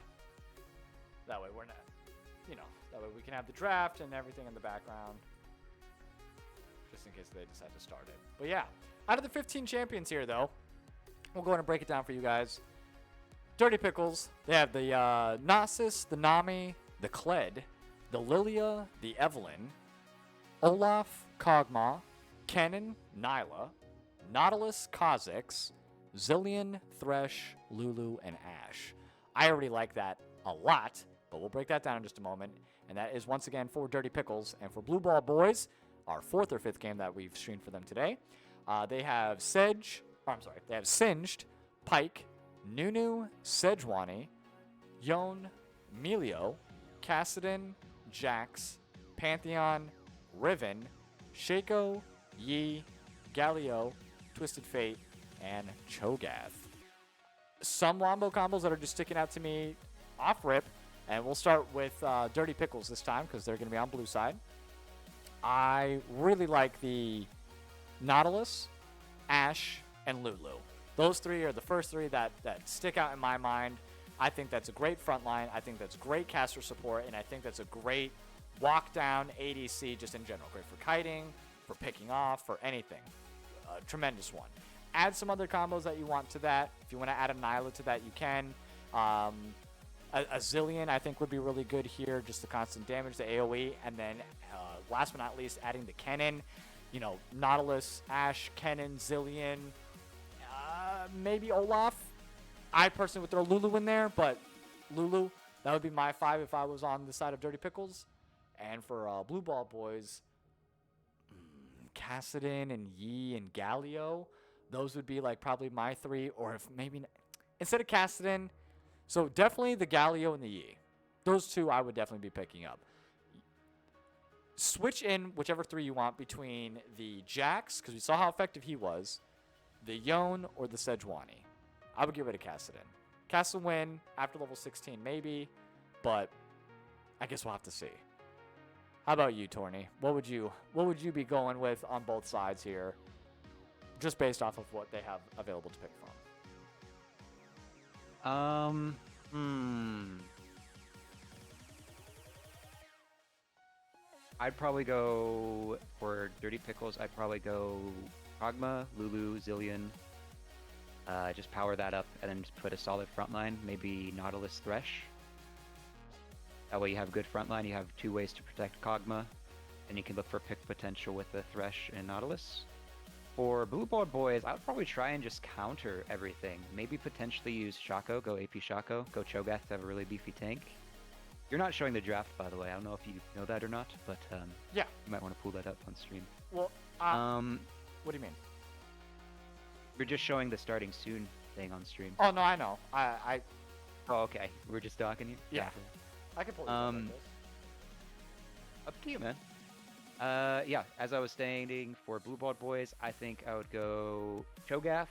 That way we're not, you know, that way we can have the draft and everything in the background, just in case they decide to start it. But yeah, out of the 15 champions here, though, we'll go ahead and break it down for you guys. Dirty Pickles. They have the Nasus, the Nami, the Kled, the Lilia, the Evelyn, Olaf, Kog'Maw, Kennen, Nyla, Nautilus, Kha'Zix, Zillion, Thresh, Lulu, and Ashe. I already like that a lot, but we'll break that down in just a moment. And that is once again for Dirty Pickles. And for Blue Ball Boys, our 4th or 5th game that we've streamed for them today, they have they have Singed, Pike, Nunu, Sejuani, Yon, Melio, Kassadin, Jax, Pantheon, Riven, Shaco, Yi, Galio, Twisted Fate, and Cho'Gath. Some Wombo combos that are just sticking out to me off rip, and we'll start with Dirty Pickles this time because they're going to be on blue side. I really like the Nautilus, Ashe, and Lulu. Those 3 are the first 3 that stick out in my mind. I think that's a great front line. I think that's great caster support, and I think that's a great walk down ADC just in general. Great for kiting, for picking off, for anything. Tremendous one. Add some other combos that you want to that. If you want to add a Nyla to that, you can. A Zillion, I think, would be really good here. Just the constant damage, the AoE. And then, last but not least, adding the Kennen. You know, Nautilus, Ashe, Kennen, Zillion, maybe Olaf. I personally would throw Lulu in there, but Lulu, that would be my 5 if I was on the side of Dirty Pickles. And for Blue Ball Boys, Kassadin and Yi and Galio, those would be like probably my 3. Or if maybe instead of Kassadin, so definitely the Galio and the Yi. Those 2 I would definitely be picking up. Switch in whichever 3 you want between the Jax, because we saw how effective he was, the Yon, or the Sejuani. I would get rid of Kassadin. Kassadin win after level 16 maybe. but I guess we'll have to see. How about you, Tourney? What would you be going with on both sides here, just based off of what they have available to pick from? I'd probably go for Dirty Pickles. I'd probably go Progma, Lulu, Zillion. Just power that up and then just put a solid front line. Maybe Nautilus Thresh. That way you have good front line. You have 2 ways to protect Kog'Maw, and you can look for pick potential with the Thresh and Nautilus. For Blue Ball Boys, I would probably try and just counter everything. Maybe potentially use Shaco, go AP Shaco, go Cho'Gath to have a really beefy tank. You're not showing the draft, by the way. I don't know if you know that or not, but Yeah. you might want to pull that up on stream. Well, what do you mean? We're just showing the starting soon thing on stream. Oh no, I know. I Oh, okay. We're just talking you? Yeah. Gotcha. I can pull it up like this. Up to you, man. Yeah, as I was saying, for Blue Ball Boys, I think I would go Cho'Gath.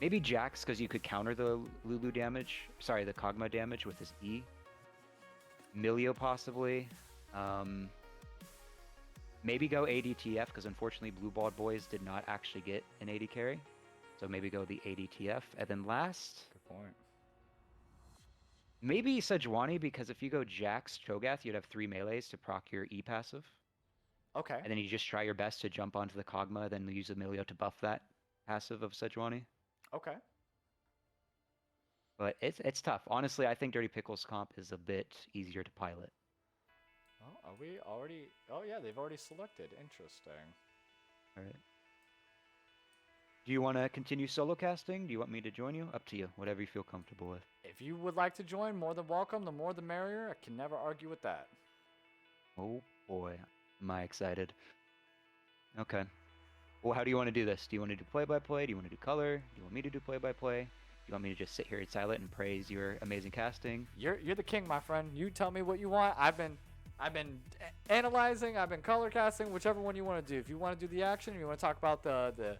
Maybe Jax, because you could counter the Lulu damage. Sorry, the Kog'Maw damage with his E. Milio, possibly. Maybe go ADTF, because unfortunately Blue Ball Boys did not actually get an AD carry. So maybe go the ADTF. And then last, Good point. maybe Sejuani, because if you go Jax, Cho'Gath, you'd have 3 melees to proc your E passive. Okay. And then you just try your best to jump onto the Kog'Maw, then use Emilio to buff that passive of Sejuani. Okay. But it's tough. Honestly, I think Dirty Pickles comp is a bit easier to pilot. Oh, are we already? Oh yeah, they've already selected. Interesting. All right. Do you want to continue solo casting? Do you want me to join you? Up to you. Whatever you feel comfortable with. If you would like to join, more than welcome. The more the merrier. I can never argue with that. Oh boy, am I excited. Okay. Well, how do you want to do this? Do you want to do play-by-play? Do you want to do color? Do you want me to do play-by-play? Do you want me to just sit here and silent and praise your amazing casting? You're the king, my friend. You tell me what you want. I've been analyzing. I've been color casting. Whichever one you want to do. If you want to do the action, if you want to talk about the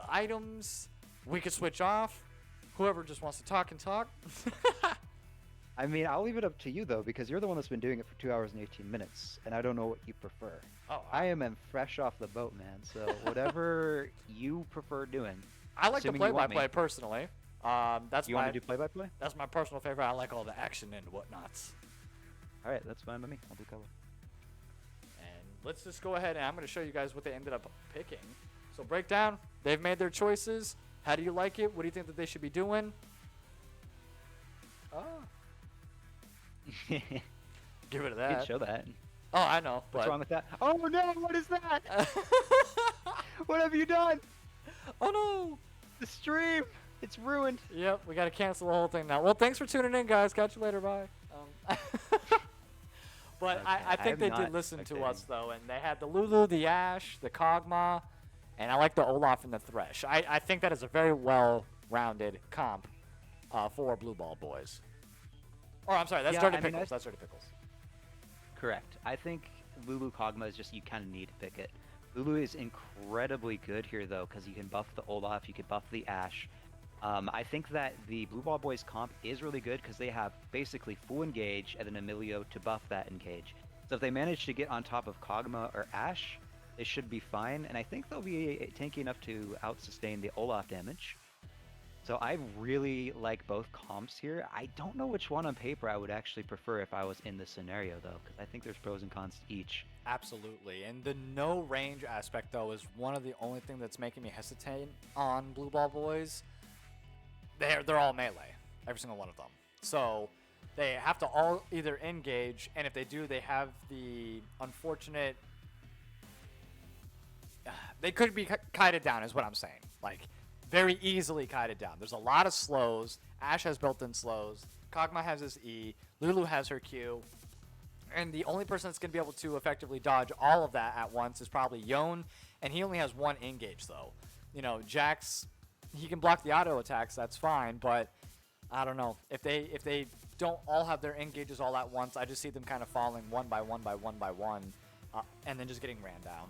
items, we could switch off. Whoever just wants to talk and talk. I mean, I'll leave it up to you, though, because you're the one that's been doing it for 2 hours and 18 minutes, and I don't know what you prefer. Oh, I am fresh off the boat, man, so whatever you prefer doing. I like the Assuming you want play-by-play me. personally. That's You my want to do play-by-play? that's my personal favorite. I like all the action and whatnots. All right, that's fine by me. I'll do color. And let's just go ahead and I'm going to show you guys what they ended up picking. So breakdown, they've made their choices. How do you like it? What do you think that they should be doing? Oh, give it to You that. can show that. Oh, I know. What's but wrong with that? Oh no, what is that? What have you done? Oh no. The stream! It's ruined. Yep, we got to cancel the whole thing now. Well, thanks for tuning in, guys. Catch you later. Bye. But Okay, I think I'm they not did listen to us, spectating. though, and they had the Lulu, the Ashe, the Kog'Maw, and I like the Olaf and the Thresh. I think that is a very well-rounded comp for Blue Ball Boys. Or, I'm sorry, that's Yeah, Dirty I mean, Pickles. That's Dirty Pickles. Correct. I think Lulu Kog'Maw is just, you kind of need to pick it. Lulu is incredibly good here, though, because you can buff the Olaf, you can buff the Ashe. I think that the Blue Ball Boys comp is really good because they have basically full engage and then Emilio to buff that engage. So if they manage to get on top of Kog'Maw or Ashe, they should be fine, and I think they'll be tanky enough to out-sustain the Olaf damage. So I really like both comps here. I don't know which one on paper I would actually prefer if I was in this scenario, though, because I think there's pros and cons to each. Absolutely. And the no range aspect, though, is one of the only thing that's making me hesitate on Blue Ball Boys. They're all melee, every single one of them. So they have to all either engage, and if they do, they have the unfortunate. They could be kited down, is what I'm saying. Like, very easily kited down. There's a lot of slows. Ashe has built-in slows. Kog'Maw has his E. Lulu has her Q. And the only person that's going to be able to effectively dodge all of that at once is probably Yon, and he only has one engage, though. You know, Jax, he can block the auto attacks, that's fine, but I don't know. If they don't all have their engages all at once, I just see them kind of falling one by one by one by one, and then just getting ran down.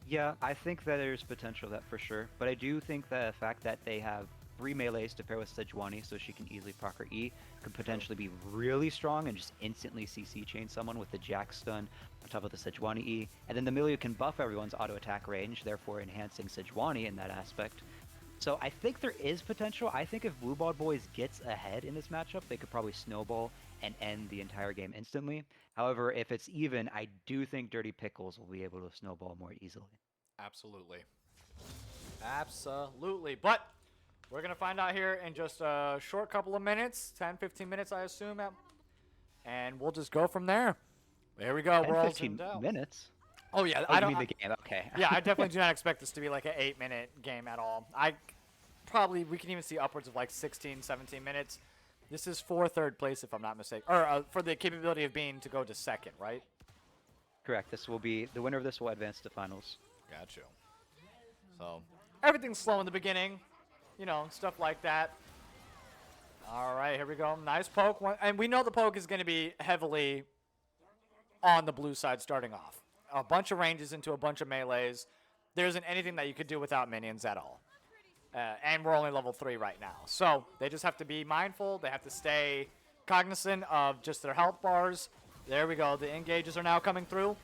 Yeah, I think that there's potential that for sure, but I do think the fact that they have 3 melees to pair with Sejuani, so she can easily proc her E. Could potentially be really strong and just instantly CC chain someone with the Jack stun on top of the Sejuani E. And then the Millia can buff everyone's auto attack range, therefore enhancing Sejuani in that aspect. So I think there is potential. I think if Blue Ball Boys gets ahead in this matchup, they could probably snowball and end the entire game instantly. However, if it's even, I do think Dirty Pickles will be able to snowball more easily. Absolutely. Absolutely. But we're going to find out here in just a short couple of minutes, 10, 15 minutes, I assume. And we'll just go from there. There we go. 10, We're all 15 zoomed out. minutes? Oh, yeah. Oh, I you don't mean the game. Okay. Yeah, I definitely do not expect this to be like an 8-minute game at all. We can even see upwards of like 16, 17 minutes. This is for third place, if I'm not mistaken. Or for the capability of being to go to second, right? Correct. This will be, the winner of this will advance to finals. Got you. So, everything's slow in the beginning. You know, stuff like that. All right, here we go. Nice poke. And we know the poke is going to be heavily on the blue side starting off. A bunch of ranges into a bunch of melees. There isn't anything that you could do without minions at all. And we're only level 3 right now. So they just have to be mindful. They have to stay cognizant of just their health bars. There we go. The engages are now coming through.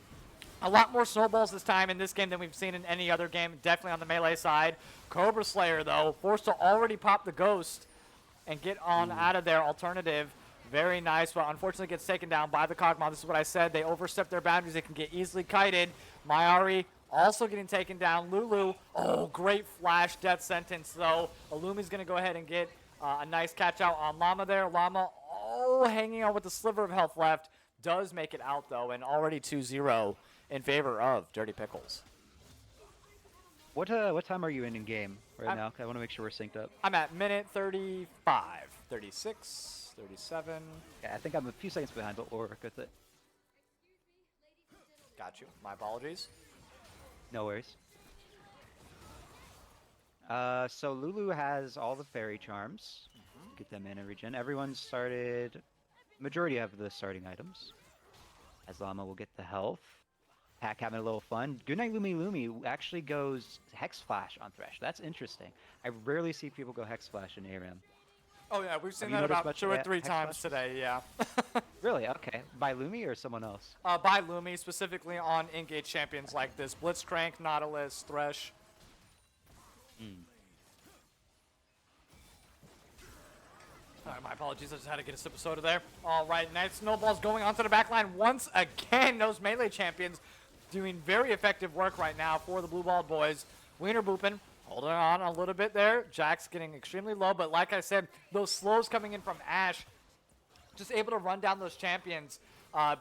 A lot more snowballs this time in this game than we've seen in any other game. Definitely on the melee side. Cobra Slayer, though, forced to already pop the ghost and get on out of there. Alternative. Very nice, but unfortunately gets taken down by the Kog'Maw. This is what I said. They overstep their boundaries. They can get easily kited. Mayari also getting taken down. Lulu, oh, great flash death sentence, though. Illumi's going to go ahead and get a nice catch out on Llama there. Llama, oh, hanging on with a sliver of health left. Does make it out, though, and already 2-0 in favor of Dirty Pickles. What time are you in game right now? I want to make sure we're synced up. I'm at minute 35, 36, 37. Yeah, I think I'm a few seconds behind, but we'll work with it. Got you. My apologies. No worries. So Lulu has all the fairy charms. Get them in and regen. Everyone started. Majority have the starting items. As Llama will get the health. Pack having a little fun. Goodnight Lumi actually goes Hex Flash on Thresh. That's interesting. I rarely see people go Hex Flash in ARAM. Oh, yeah, we've seen you that noticed about much 2 or Hex 3 times Flashes? today, yeah. Really? Okay. By Lumi or someone else? By Lumi, specifically on engage champions like this. Blitzcrank, Nautilus, Thresh. All right, my apologies. I just had to get a sip of soda there. All right, nice snowballs going onto the back line once again. Those melee champions doing very effective work right now for the Blue Ball Boys. Wiener booping, holding on a little bit there. Jack's getting extremely low, but like I said, those slows coming in from Ashe, just able to run down those champions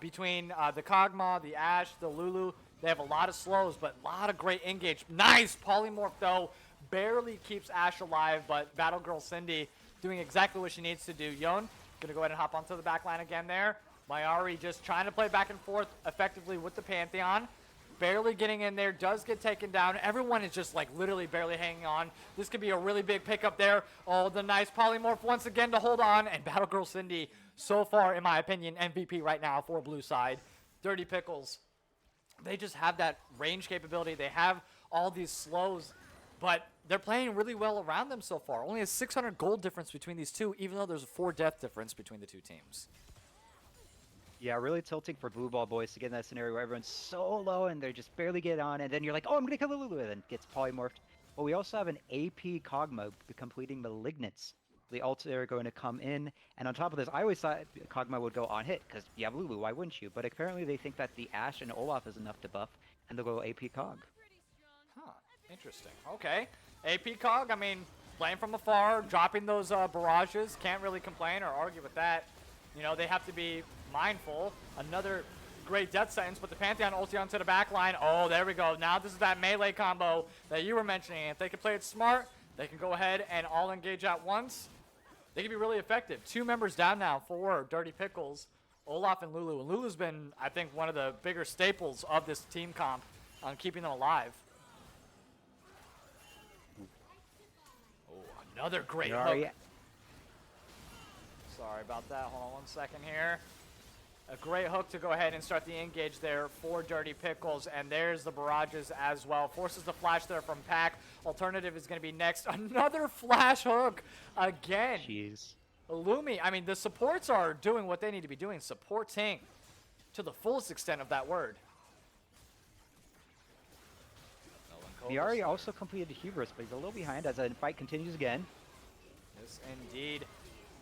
between the Kog'Maw, the Ashe, the Lulu. They have a lot of slows, but a lot of great engage. Nice polymorph, though. Barely keeps Ashe alive, but Battle Girl Cindy doing exactly what she needs to do. Yon, going to go ahead and hop onto the back line again there. Mayari just trying to play back and forth effectively with the Pantheon. Barely getting in there, does get taken down. Everyone is just like literally barely hanging on. This could be a really big pickup there. Oh, the nice polymorph once again to hold on. And Battle Girl Cindy, so far, in my opinion, MVP right now for Blue Side. Dirty Pickles. They just have that range capability. They have all these slows, but they're playing really well around them so far. Only a 600 gold difference between these two, even though there's a 4 death difference between the two teams. Yeah, really tilting for Blue Ball Boys to get in that scenario where everyone's so low and they just barely get on, and then you're like, oh, I'm going to kill the Lulu, and then gets polymorphed. But we also have an AP Kog'Maw completing Malignance. The ults are going to come in, and on top of this, I always thought Kog'Maw would go on hit, because you have Lulu, why wouldn't you? But apparently they think that the Ashe and Olaf is enough to buff, and they'll go AP Cog. Huh, interesting. Okay. AP Cog, I mean, playing from afar, dropping those barrages, can't really complain or argue with that. You know, they have to be mindful. Another great death sentence, but the Pantheon ulti onto the back line. Oh, there we go. Now this is that melee combo that you were mentioning. If they can play it smart, they can go ahead and all engage at once. They can be really effective. 2 members down now for Dirty Pickles, Olaf and Lulu. And Lulu's been, I think, one of the bigger staples of this team comp on keeping them alive. Oh, another great hook. Sorry about that. Hold on one second here. A great hook to go ahead and start the engage there for Dirty Pickles. And there's the barrages as well. Forces the flash there from Pack. Alternative is going to be next. Another flash hook again. Jeez. Illumi, I mean, the supports are doing what they need to be doing. Supporting to the fullest extent of that word. Viari also completed Hubris, but he's a little behind as the fight continues again. Yes, indeed.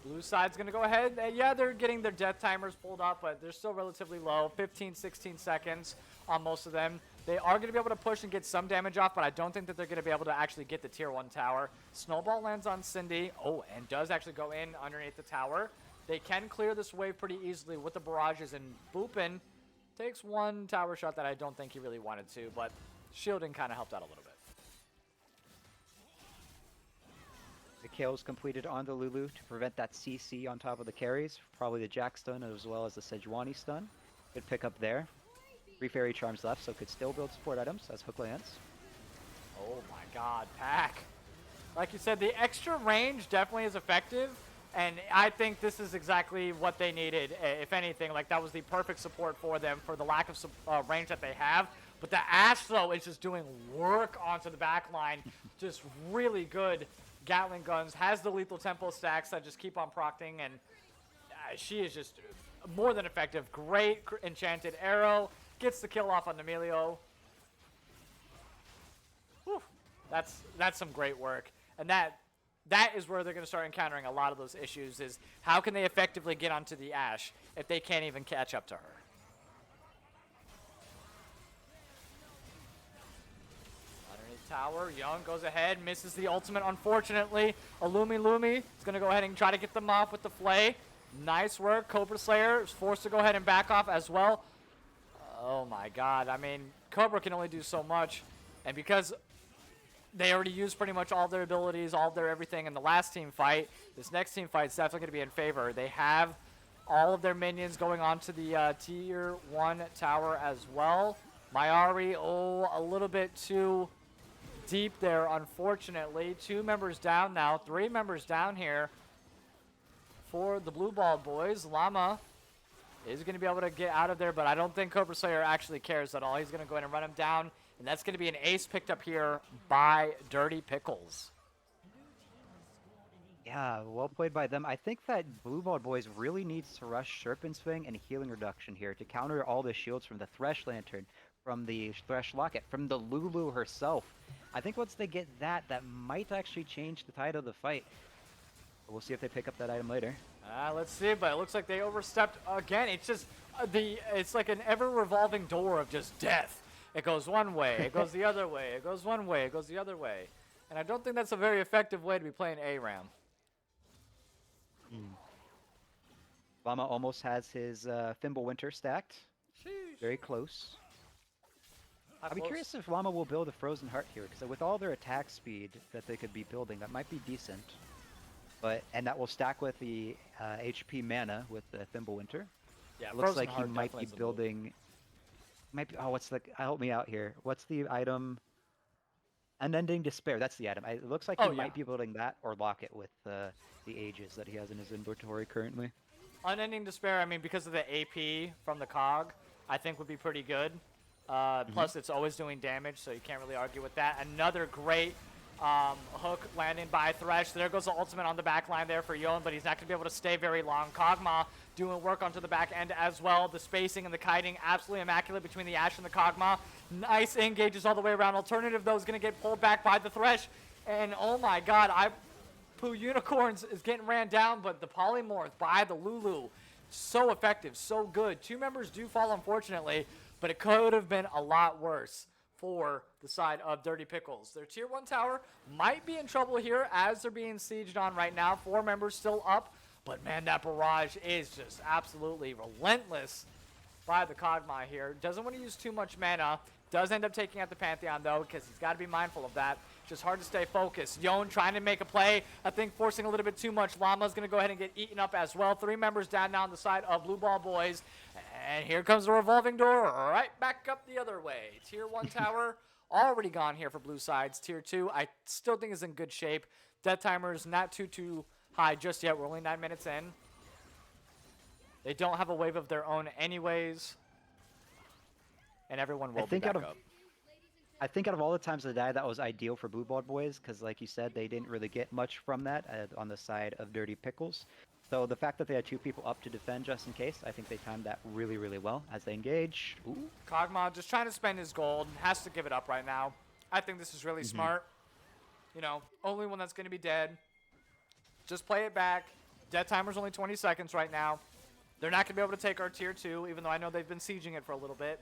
Blue side's going to go ahead. Yeah, they're getting their death timers pulled up, but they're still relatively low. 15, 16 seconds on most of them. They are going to be able to push and get some damage off, but I don't think that they're going to be able to actually get the tier 1 tower. Snowball lands on Cindy. Oh, and does actually go in underneath the tower. They can clear this wave pretty easily with the barrages, and Boopin takes one tower shot that I don't think he really wanted to, but shielding kind of helped out a little bit. The kills completed on the Lulu to prevent that CC on top of the carries. Probably the Jack stun as well as the Sejuani stun. Good pick up there. 3 Fairy Charms left, so could still build support items as Hook lands. Oh my god, Pack. Like you said, the extra range definitely is effective, and I think this is exactly what they needed, if anything. Like, that was the perfect support for them for the lack of range that they have. But the Ashe, though, is just doing work onto the back line. Just really good Gatling guns. Has the lethal tempo stacks that just keep on procting, and she is just more than effective. Great enchanted arrow. Gets the kill off on Emilio. Whew. That's some great work. And that is where they're going to start encountering a lot of those issues, is how can they effectively get onto the Ashe if they can't even catch up to her. Underneath tower, Young goes ahead, misses the ultimate, unfortunately. Illumi is going to go ahead and try to get them off with the Flay. Nice work. Cobra Slayer is forced to go ahead and back off as well. Oh my god, I mean, Cobra can only do so much, and because they already used pretty much all their abilities, all their everything in the last team fight, this next team fight is definitely going to be in favor. They have all of their minions going on to the tier 1 tower as well. Mayari, a little bit too deep there, unfortunately. 2 members down now, 3 members down here for the Blue Ball boys. Llama is going to be able to get out of there, but I don't think Cobra Slayer actually cares at all. He's going to go in and run him down, and that's going to be an ace picked up here by Dirty Pickles. Yeah, well played by them. I think that Blue Ball Boys really needs to rush Serpent Swing and Healing Reduction here to counter all the shields from the Thresh Lantern, from the Thresh Locket, from the Lulu herself. I think once they get that, that might actually change the tide of the fight. But we'll see if they pick up that item later. Let's see, but it looks like they overstepped again. It's just it's like an ever-revolving door of just death. It goes one way, it goes the other way, it goes one way, it goes the other way. And I don't think that's a very effective way to be playing ARAM. Llama almost has his Fimbulwinter stacked. Very close. I'd be curious if Llama will build a Frozen Heart here, because with all their attack speed that they could be building, that might be decent. And that will stack with the HP mana with the Fimbulwinter. Yeah, it looks like he might be building. Help me out here. What's the item? Unending Despair. That's the item. It looks like he might be building that or Locket with the Ages that he has in his inventory currently. Unending Despair, I mean, because of the AP from the Cog, I think would be pretty good. Plus, it's always doing damage, so you can't really argue with that. Another great hook landing by Thresh. There goes the ultimate on the back line there for Yon, but he's not going to be able to stay very long. Kog'Maw doing work onto the back end as well. The spacing and the kiting absolutely immaculate between the Ashe and the Kog'Maw. Nice engages all the way around. Alternative, though, is going to get pulled back by the Thresh. And oh my god, Pooh Unicorns is getting ran down, but the Polymorph by the Lulu, so effective, so good. 2 members do fall, unfortunately, but it could have been a lot worse for the side of Dirty Pickles. Their tier 1 tower might be in trouble here as they're being sieged on right now. 4 members still up, but man, that barrage is just absolutely relentless by the Kog'Maw here. Doesn't want to use too much mana. Does end up taking out the Pantheon, though, because he's got to be mindful of that. Just hard to stay focused. Yon trying to make a play. I think forcing a little bit too much. Llama's going to go ahead and get eaten up as well. 3 members down now on the side of Blue Ball Boys. And here comes the revolving door right back up the other way. Tier 1 tower already gone here for blue sides. Tier 2, I still think is in good shape. Death timer's not too high just yet. We're only 9 minutes in. They don't have a wave of their own anyways. And everyone will be back up. I think out of all the times they died, that was ideal for Blue Ball Boys, because like you said, they didn't really get much from that on the side of Dirty Pickles. So the fact that they had 2 people up to defend just in case, I think they timed that really, really well as they engage. Ooh. Kog'Maw just trying to spend his gold, has to give it up right now. I think this is really smart. You know, only one that's going to be dead. Just play it back. Death timer's only 20 seconds right now. They're not going to be able to take our tier 2, even though I know they've been sieging it for a little bit.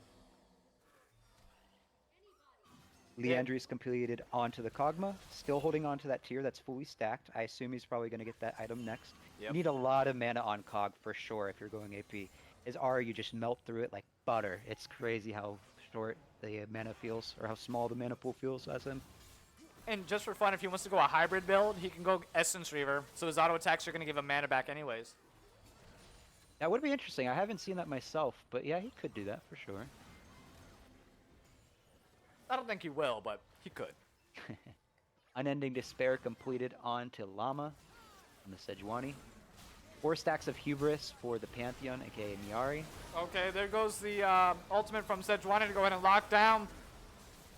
Leandri's completed onto the Kog'Maw, still holding on to that tier that's fully stacked. I assume he's probably going to get that item next. Yep. You need a lot of mana on Cog for sure if you're going AP. His Aura, you just melt through it like butter. It's crazy how short the mana feels, or how small the mana pool feels as him. And just for fun, if he wants to go a hybrid build, he can go Essence Reaver. So his auto attacks are going to give him mana back anyways. That would be interesting. I haven't seen that myself, but yeah, he could do that for sure. I don't think he will, but he could. Unending Despair completed onto Llama on the Sejuani. 4 stacks of Hubris for the Pantheon, aka Miari. Okay, there goes the ultimate from Sejuani to go ahead and lock down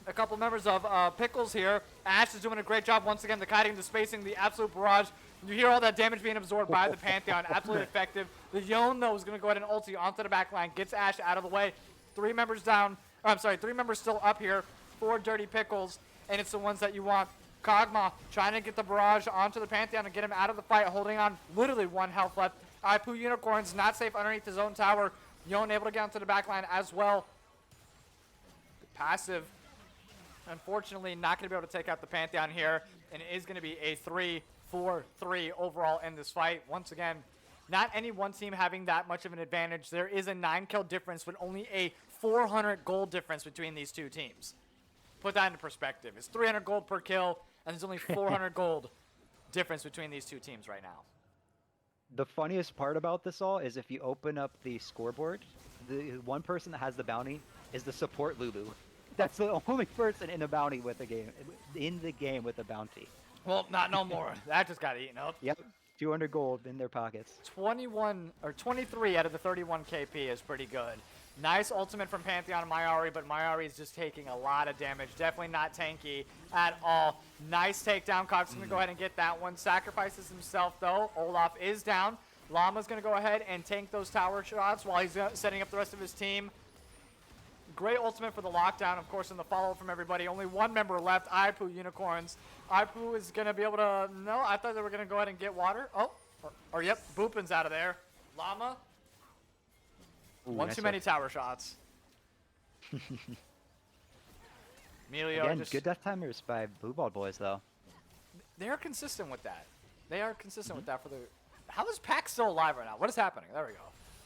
a couple members of Pickles here. Ash is doing a great job once again. The kiting, the spacing, the absolute barrage. You hear all that damage being absorbed by the Pantheon. Absolutely effective. The Yone, though, is going to go ahead and ulti onto the back line. Gets Ash out of the way. 3 members down. I'm sorry, 3 members still up here for Dirty Pickles. And it's the ones that you want. Kog'Maw trying to get the barrage onto the Pantheon and get him out of the fight. Holding on literally 1 health left. Ipu Unicorn's not safe underneath his own tower. Yone able to get onto the back line as well. The passive, unfortunately, not going to be able to take out the Pantheon here. And it is going to be a 3-4-3 overall in this fight. Once again, not any one team having that much of an advantage. There is a 9-kill difference, but only a 400 gold difference between these 2 teams. Put that into perspective. It's 300 gold per kill, and there's only 400 gold difference between these 2 teams right now. The funniest part about this all is if you open up the scoreboard, the one person that has the bounty is the support Lulu. That's the only person in a bounty with a game, in the game with a bounty. Well, not no more. That just got eaten up. Yep, 200 gold in their pockets. 21 or 23 out of the 31 KP is pretty good. Nice ultimate from Pantheon and Mayari, but Mayari is just taking a lot of damage. Definitely not tanky at all. Nice takedown. Cox's going to go ahead and get that one. Sacrifices himself, though. Olaf is down. Llama's going to go ahead and tank those tower shots while he's setting up the rest of his team. Great ultimate for the lockdown, of course, in the follow from everybody. Only 1 member left, Ipu Unicorns. Ipu is going to be able to... No, I thought they were going to go ahead and get water. Oh, or yep, Boopin's out of there. Llama... Ooh, One nice too many tower shots. Emilio Again, just, good death timers by Blue Ball Boys, though. They're consistent with that. They are consistent with that for the... How is Pac still alive right now? What is happening? There we go.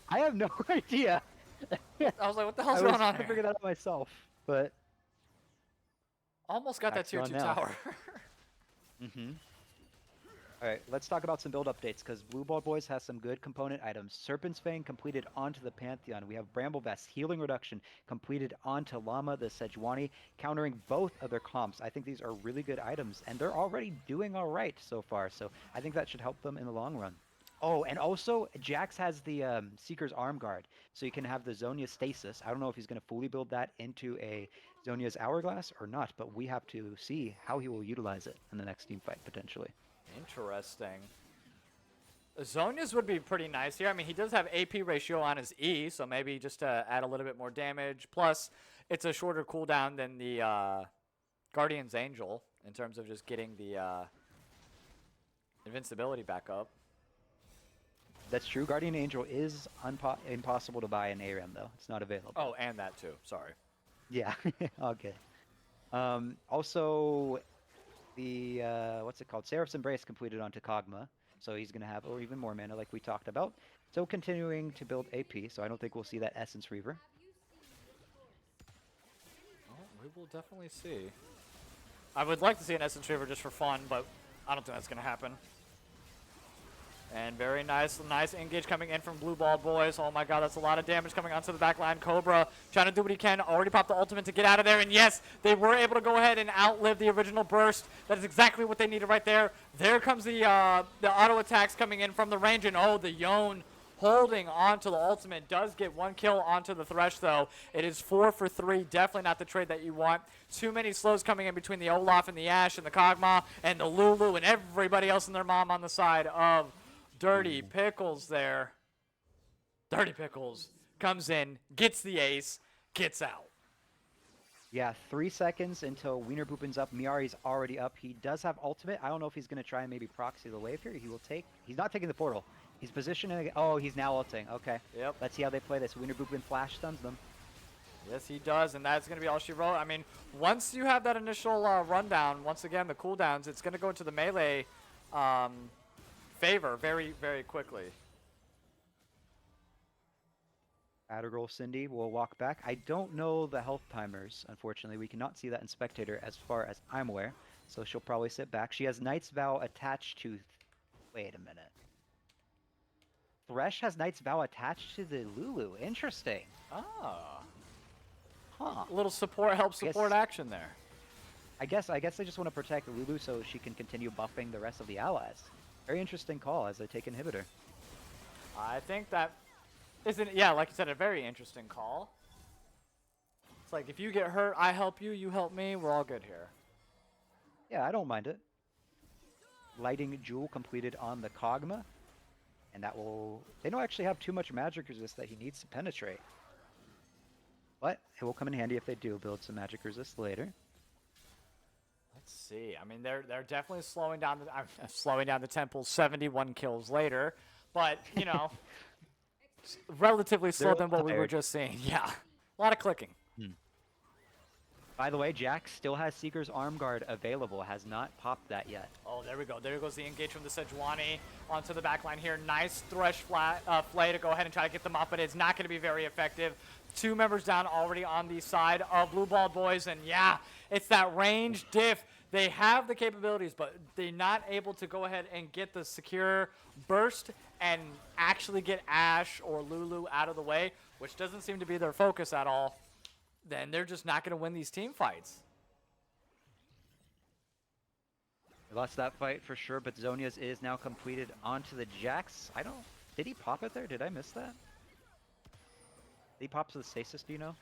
I have no idea. I was like, what the hell's I going was on trying to figure here? that out myself, but... Almost got that Pac's tier gone 2 now. tower. Alright, let's talk about some build updates, because Blue Ball Boys has some good component items. Serpent's Fang completed onto the Pantheon. We have Bramble Vest, Healing Reduction completed onto Llama, the Sejuani, countering both of their comps. I think these are really good items, and they're already doing alright so far, so I think that should help them in the long run. Oh, and also, Jax has the Seeker's Arm Guard, so you can have the Zonia Stasis. I don't know if he's going to fully build that into a Zonia's Hourglass or not, but we have to see how he will utilize it in the next team fight, potentially. Interesting. Zonia's would be pretty nice here. I mean, he does have AP ratio on his E, so maybe just to add a little bit more damage. Plus, it's a shorter cooldown than the Guardian's Angel in terms of just getting the invincibility back up. That's true. Guardian Angel is impossible to buy in ARAM, though. It's not available. Oh, and that too. Sorry. Yeah. Okay. Also, the what's it called? Seraph's Embrace completed onto Kog'Maw, so he's gonna have even more mana, like we talked about. So continuing to build AP, so I don't think we'll see that Essence Reaver. Well, we will definitely see. I would like to see an Essence Reaver just for fun, but I don't think that's gonna happen. And very nice engage coming in from Blue Ball Boys. Oh my god, that's a lot of damage coming onto the back line. Cobra trying to do what he can. Already popped the ultimate to get out of there. And yes, they were able to go ahead and outlive the original burst. That is exactly what they needed right there. There comes the auto attacks coming in from the range. And oh, the Yone holding onto the ultimate. Does get 1 kill onto the Thresh, though. It is 4 for 3. Definitely not the trade that you want. Too many slows coming in between the Olaf and the Ashe and the Kog'Maw and the Lulu and everybody else and their mom on the side of Dirty Pickles there. Dirty Pickles comes in, gets the ace, gets out. Yeah, 3 seconds until Wiener Boopin's up. Miari's already up. He does have ultimate. I don't know if he's going to try and maybe proxy the wave here. He will take... He's not taking the portal. He's positioning... Oh, he's now ulting. Okay. Yep. Let's see how they play this. Wiener Boopin flash stuns them. Yes, he does, and that's going to be all she wrote. I mean, once you have that initial rundown, once again, the cooldowns, it's going to go into the melee favor very, very quickly. Addergirl Cindy will walk back. I don't know the health timers, unfortunately. We cannot see that in Spectator as far as I'm aware. So she'll probably sit back. She has Knight's Vow attached to... Wait a minute. Thresh has Knight's Vow attached to the Lulu. Interesting. Ah. Huh. A little support, help support action there. I guess they just want to protect Lulu so she can continue buffing the rest of the allies. Very interesting call as they take inhibitor. I think that isn't, yeah, like you said, a very interesting call. It's like, if you get hurt, I help you, you help me, we're all good here. Yeah, I don't mind it. Lighting Jewel completed on the Kog'Maw. And that will... They don't actually have too much magic resist that he needs to penetrate. But it will come in handy if they do build some magic resist later. Let's see. I mean, they're definitely slowing down the tempo. 71 kills later, but you know, relatively slower than what we were tired. just seeing. Yeah, a lot of clicking. By the way, Jack still has Seeker's Arm Guard available. Has not popped that yet. Oh, there we go. There goes the engage from the Sejuani onto the back line here. Nice Thresh Flay to go ahead and try to get them up, but it's not going to be very effective. 2 members down already on the side of Blue Ball Boys, and yeah, it's that range diff. They have the capabilities, but they're not able to go ahead and get the secure burst and actually get Ashe or Lulu out of the way, which doesn't seem to be their focus at all. Then they're just not going to win these team fights. They lost that fight for sure, but Zonia's is now completed onto the Jax. Did he pop it there? Did I miss that? Did he pop to the stasis, do you know?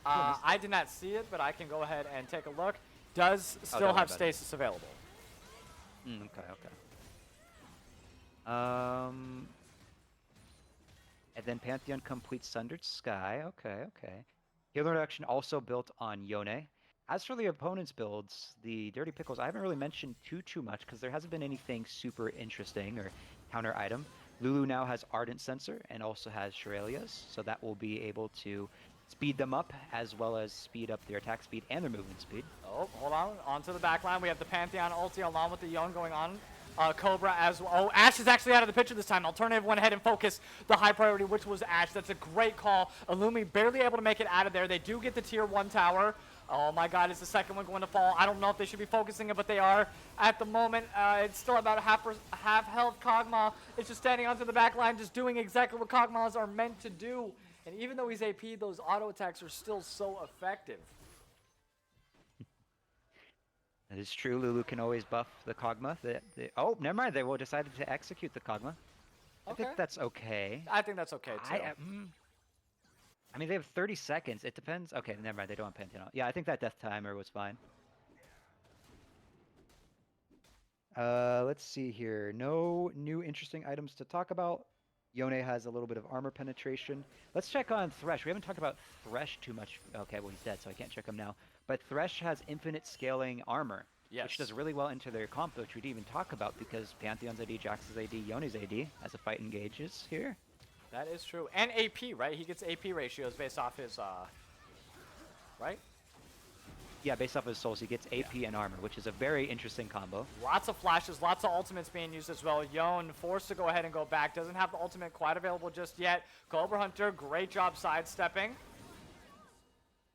I did not see it, but I can go ahead and take a look. Does still don't worry have about it. stasis available. Okay. And then Pantheon completes Sundered Sky. Okay. Healer Reduction also built on Yone. As for the opponent's builds, the Dirty Pickles, I haven't really mentioned too much because there hasn't been anything super interesting or counter item. Lulu now has Ardent Sensor and also has Shurelia's, so that will be able to speed them up as well as speed up their attack speed and their movement speed. Oh, hold on. Onto the back line. We have the Pantheon ulti along with the Yon going on. Cobra as well. Oh, Ashe is actually out of the picture this time. Alternative went ahead and focused the high priority, which was Ashe. That's a great call. Illumi barely able to make it out of there. They do get the tier 1 tower. Oh my god, is the second one going to fall? I don't know if they should be focusing it, but they are. At the moment, it's still about half health. Kog'Maw is just standing onto the back line, just doing exactly what Kog'Maws are meant to do. And even though he's AP, those auto attacks are still so effective. That is true. Lulu can always buff the Kog'Maw. Oh, never mind. They will decided to execute the Kog'Maw. I think that's okay. I think that's okay, too. I mean, they have 30 seconds. It depends. Okay, never mind. They don't have Pantheon. Yeah, I think that death timer was fine. Let's see here. No new interesting items to talk about. Yone has a little bit of armor penetration. Let's check on Thresh. We haven't talked about Thresh too much. Okay, well, he's dead, so I can't check him now. But Thresh has infinite scaling armor, which does really well into their comp, which we didn't even talk about because Pantheon's AD, Jax's AD, Yone's AD as the fight engages here. That is true. And AP, right? He gets AP ratios based off his, right? Yeah, based off his souls, he gets AP and armor, which is a very interesting combo. Lots of flashes, lots of ultimates being used as well. Yon forced to go ahead and go back. Doesn't have the ultimate quite available just yet. Cobra Hunter, great job sidestepping.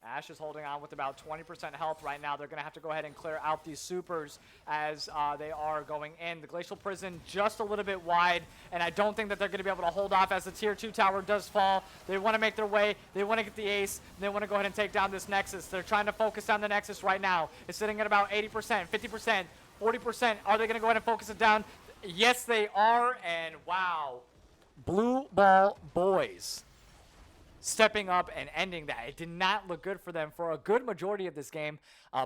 Ashe is holding on with about 20% health right now. They're going to have to go ahead and clear out these supers as they are going in. The Glacial Prison just a little bit wide, and I don't think that they're going to be able to hold off as the Tier 2 tower does fall. They want to make their way. They want to get the ace. They want to go ahead and take down this Nexus. They're trying to focus on the Nexus right now. It's sitting at about 80%, 50%, 40%. Are they going to go ahead and focus it down? Yes, they are, and wow. Blue Ball Boys stepping up and ending that. It did not look good for them for a good majority of this game.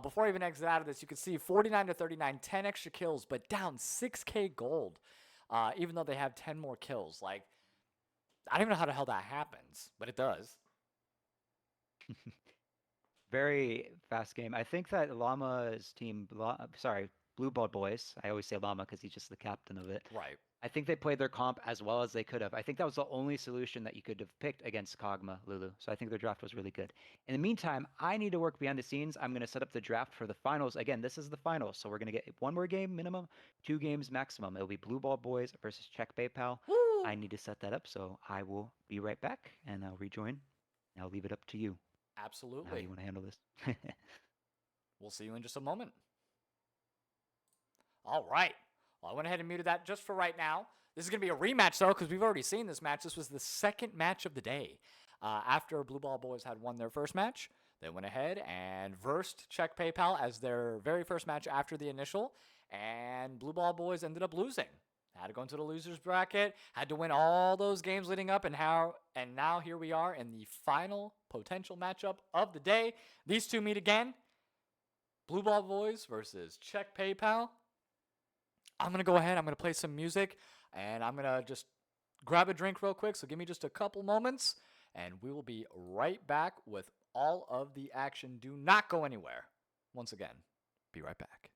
Before I even exit out of this, you can see 49 to 39, 10 extra kills, but down 6K gold, even though they have 10 more kills. Like, I don't even know how the hell that happens, but it does. Very fast game. I think that Llama's team, sorry, Blue Ball Boys. I always say Llama because he's just the captain of it. Right. I think they played their comp as well as they could have. I think that was the only solution that you could have picked against Kog'Maw, Lulu. So I think their draft was really good. In the meantime, I need to work behind the scenes. I'm going to set up the draft for the finals. Again, this is the finals, so we're going to get one more game minimum, 2 games maximum. It'll be Blue Ball Boys versus Czech PayPal. Woo! I need to set that up, so I will be right back and I'll rejoin. I'll leave it up to you. How do Absolutely. you want to handle this? We'll see you in just a moment. All right. Well, I went ahead and muted that just for right now. This is going to be a rematch, though, because we've already seen this match. This was the second match of the day. After Blue Ball Boys had won their first match, they went ahead and versed Czech PayPal as their very first match after the initial, and Blue Ball Boys ended up losing. Had to go into the losers bracket, had to win all those games leading up, and now here we are in the final potential matchup of the day. These two meet again. Blue Ball Boys versus Czech PayPal. I'm going to go ahead, I'm going to play some music, and I'm going to just grab a drink real quick, so give me just a couple moments, and we will be right back with all of the action. Do not go anywhere. Once again, be right back.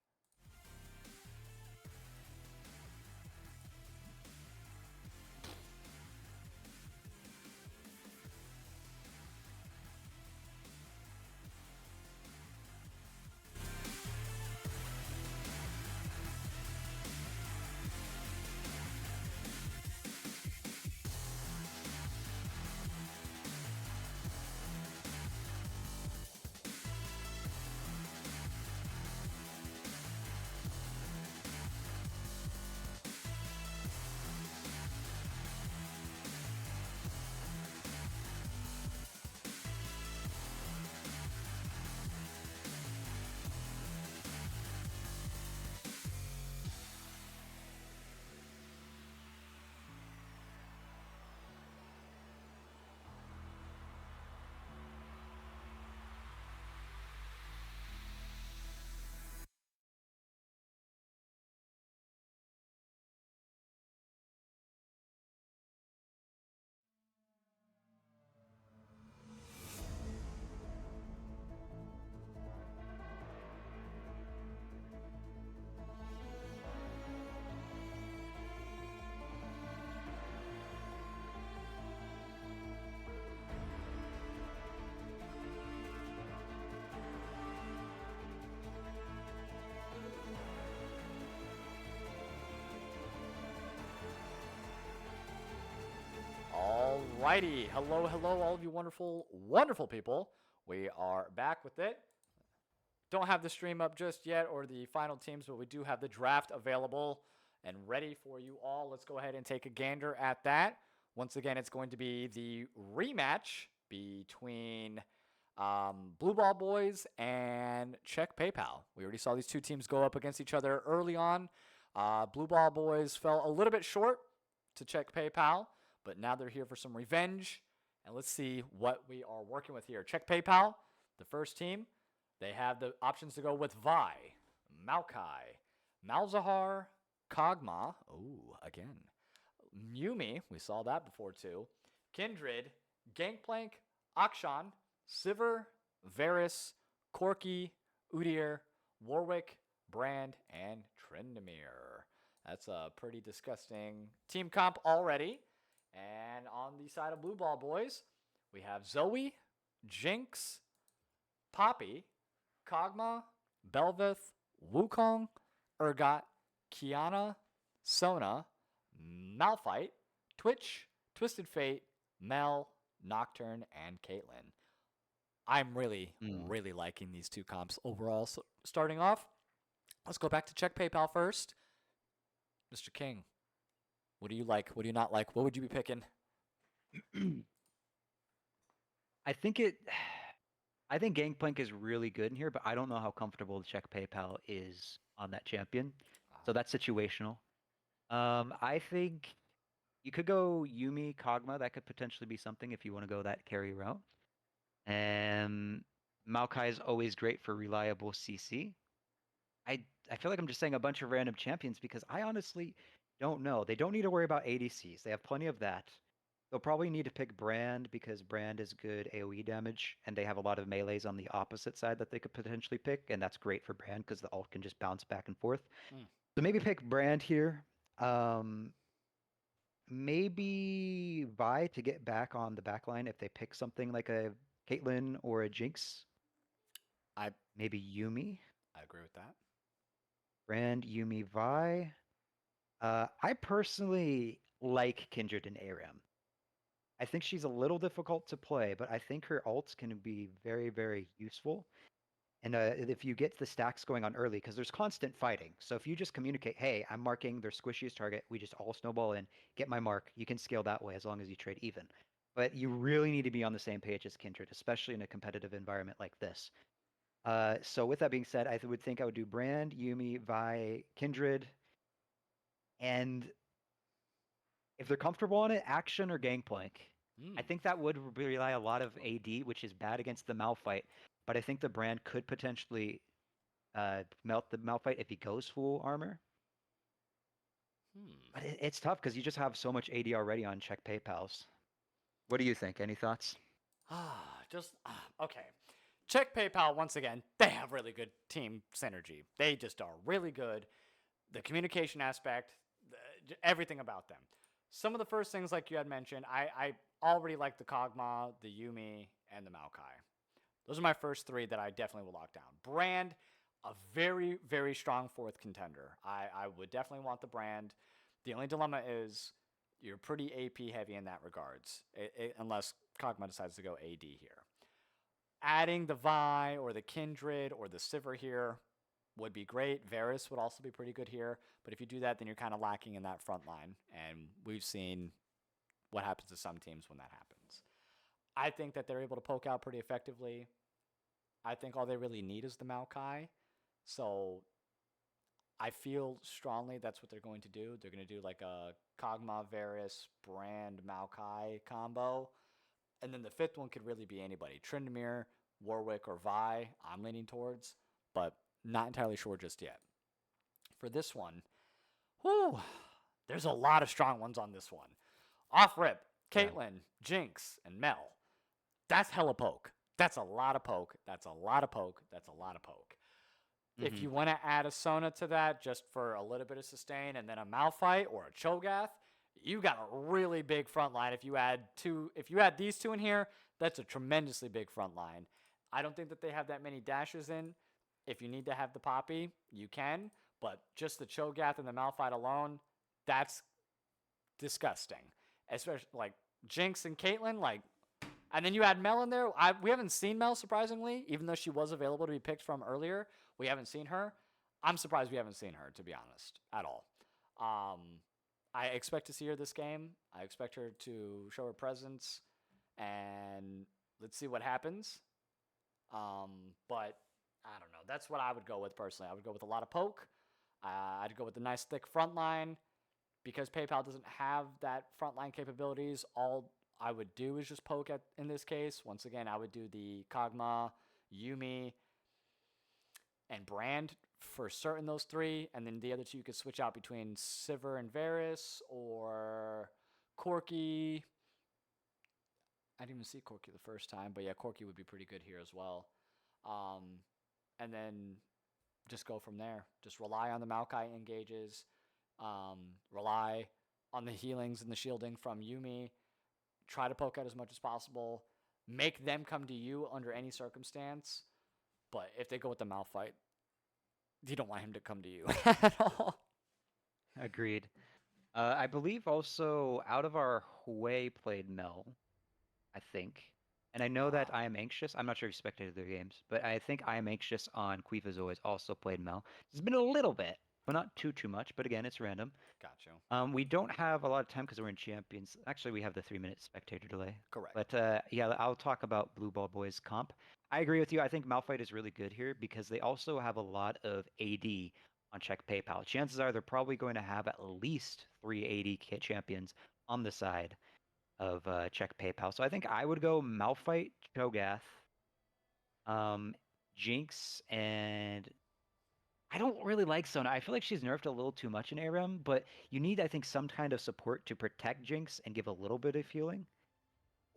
Alrighty. Hello, hello, all of you wonderful, wonderful people. We are back with it. Don't have the stream up just yet or the final teams, but we do have the draft available and ready for you all. Let's go ahead and take a gander at that. Once again, it's going to be the rematch between Blue Ball Boys and Czech PayPal. We already saw these two teams go up against each other early on. Blue Ball Boys fell a little bit short to Czech PayPal, but now they're here for some revenge. And let's see what we are working with here. Czech PayPal, the first team. They have the options to go with Hwei, Maokai, Malzahar, Kog'Maw. Ooh, again. Yumi, we saw that before too. Kindred, Gangplank, Akshan, Sivir, Varus, Corki, Udyr, Warwick, Brand, and Tryndamere. That's a pretty disgusting team comp already. And on the side of Blue Ball Boys, we have Zoe, Jinx, Poppy, Kog'Maw, Belveth, Wukong, Urgot, Kiana, Sona, Malphite, Twitch, Twisted Fate, Mel, Nocturne, and Caitlyn. I'm really liking these two comps overall. So starting off, let's go back to Czech PayPal first. Mr. King, what do you like? What do you not like? What would you be picking? I think Gangplank is really good in here, but I don't know how comfortable the Czech PayPal is on that champion. So that's situational. I think You could go Yumi, Kog'Maw. That could potentially be something if you want to go that carry route. And Maokai is always great for reliable CC. I feel like I'm just saying a bunch of random champions because I honestly don't know. They don't need to worry about ADCs. They have plenty of that. They'll probably need to pick Brand because Brand is good AoE damage, and they have a lot of melees on the opposite side that they could potentially pick, and that's great for Brand because the ult can just bounce back and forth. Mm. So maybe pick Brand here. Maybe Vi to get back on the back line if they pick something like a Caitlyn or a Jinx. I Maybe Yumi. I agree with that. Brand, Yumi, Vi. I personally like Kindred and ARAM. I think she's a little difficult to play, but I think her ults can be very, very useful. And if you get the stacks going on early, because there's constant fighting. So if you just communicate, hey, I'm marking their squishiest target, we just all snowball in, get my mark, you can scale that way as long as you trade even. But you really need to be on the same page as Kindred, especially in a competitive environment like this. So with that being said, I would think I would do Brand, Yumi, Vi, Kindred, and if they're comfortable on it, Action or Gangplank. I Mm. think that would rely a lot of AD, which is bad against the Malphite. But I think the Brand could potentially melt the Malphite if he goes full armor. Hmm. But it's tough because you just have so much AD already on check PayPal's. What do you think? Any thoughts? Okay. Check PayPal once again. They have really good team synergy. They just are really good. The communication aspect, everything about them. Some of the first things, like you had mentioned, I already like the Kog'Maw, the Yumi, and the Maokai. Those are my first three that I definitely will lock down. Brand, a very, very strong fourth contender. I would definitely want the Brand. The only dilemma is you're pretty AP heavy in that regards, unless Kog'Maw decides to go AD here. Adding the Vi or the Kindred or the Sivir here would be great. Varus would also be pretty good here. But if you do that, then you're kind of lacking in that front line. And we've seen what happens to some teams when that happens. I think that they're able to poke out pretty effectively. I think all they really need is the Maokai. So I feel strongly that's what they're going to do. They're going to do like a Kog'Maw, Varus, Brand, Maokai combo. And then the fifth one could really be anybody. Tryndamere, Warwick, or Vi, I'm leaning towards, but not entirely sure just yet. For this one, whew, there's a lot of strong ones on this one. Off rip, Caitlyn, Jinx, and Mel. That's hella poke. That's a lot of poke. That's a lot of poke. That's a lot of poke. If you want to add a Sona to that just for a little bit of sustain and then a Malphite or a Cho'Gath, you got a really big front line. If you add these two in here, that's a tremendously big front line. I don't think that they have that many dashes in. If you need to have the Poppy, you can, but just the Cho'Gath and the Malphite alone, that's disgusting. Especially like Jinx and Caitlyn, like, and then you add Mel in there. We haven't seen Mel, surprisingly, even though she was available to be picked from earlier. We haven't seen her. I'm surprised we haven't seen her, to be honest, at all. I expect to see her this game. I expect her to show her presence, and let's see what happens. But I don't know. That's what I would go with personally. I would go with a lot of poke. I'd go with a nice thick front line. Because PayPal doesn't have that frontline capabilities, all I would do is just poke in this case. Once again, I would do the Kog'Maw, Yumi, and Brand for certain, those three. And then the other two you could switch out between Sivir and Varus or Corki. I didn't even see Corki the first time, but yeah, Corki would be pretty good here as well. And then just go from there. Just rely on the Maokai engages. Rely on the healings and the shielding from Yumi. Try to poke out as much as possible. Make them come to you under any circumstance. But if they go with the Malphite, you don't want him to come to you at all. Agreed. I believe also out of our Hwei played Mel, I think. And I know that I Am Anxious. I'm not sure if you spectated their games, but I think I Am Anxious on Quifa's always also played Mel. It's been a little bit, but not too much. But again, it's random. Gotcha. We don't have a lot of time because we're in Champions. Actually, we have the 3-minute spectator delay. Correct. But yeah, I'll talk about Blue Ball Boys comp. I agree with you. I think Malphite is really good here because they also have a lot of AD on check PayPal. Chances are they're probably going to have at least 3 AD champions on the side of check PayPal. So I think I would go Malphite, Cho'Gath, Jinx, and I don't really like Sona. I feel like she's nerfed a little too much in ARAM, but you need, I think, some kind of support to protect Jinx and give a little bit of healing.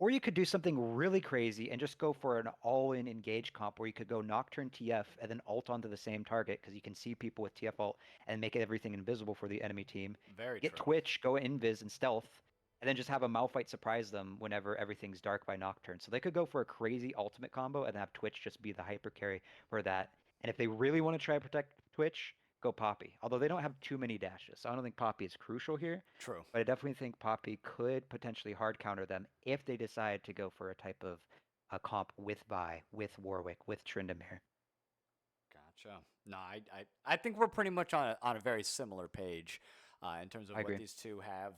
Or you could do something really crazy and just go for an all-in engage comp where you could go Nocturne TF and then ult onto the same target because you can see people with TF ult and make everything invisible for the enemy team. Very Get true. Twitch, go invis and stealth, and then just have a Malphite surprise them whenever everything's dark by Nocturne. So they could go for a crazy ultimate combo and have Twitch just be the hyper carry for that. And if they really want to try to protect Twitch, go Poppy. Although they don't have too many dashes, so I don't think Poppy is crucial here. True. But I definitely think Poppy could potentially hard counter them if they decide to go for a type of a comp with Vi, with Warwick, with Tryndamere. Gotcha. No, I think we're pretty much on a very similar page in terms of I what agree. these two have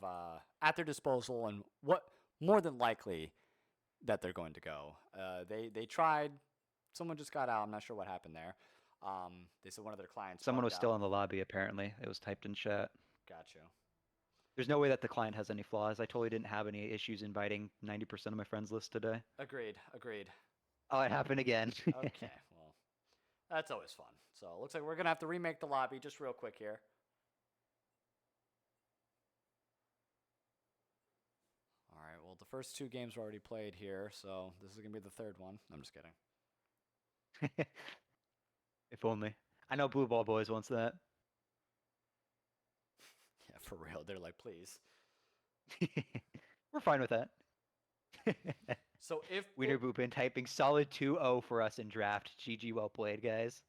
at their disposal and what more than likely that they're going to go. They tried. Someone just got out. I'm not sure what happened there. They said one of their clients. Someone bugged was still out. in the lobby, apparently. It was typed in chat. Gotcha. There's no way that the client has any flaws. I totally didn't have any issues inviting 90% of my friends list today. Agreed. Agreed. Oh, it happened again. Okay. Well, that's always fun. So it looks like we're gonna have to remake the lobby just real quick here. All right. Well, the first two games were already played here, so this is gonna be the third one. I'm just kidding. If only. I know Blue Ball Boys wants that. Yeah, for real. They're like, please. We're fine with that. So if Wiener Boopin typing solid 2-0 for us in draft. GG, well played, guys.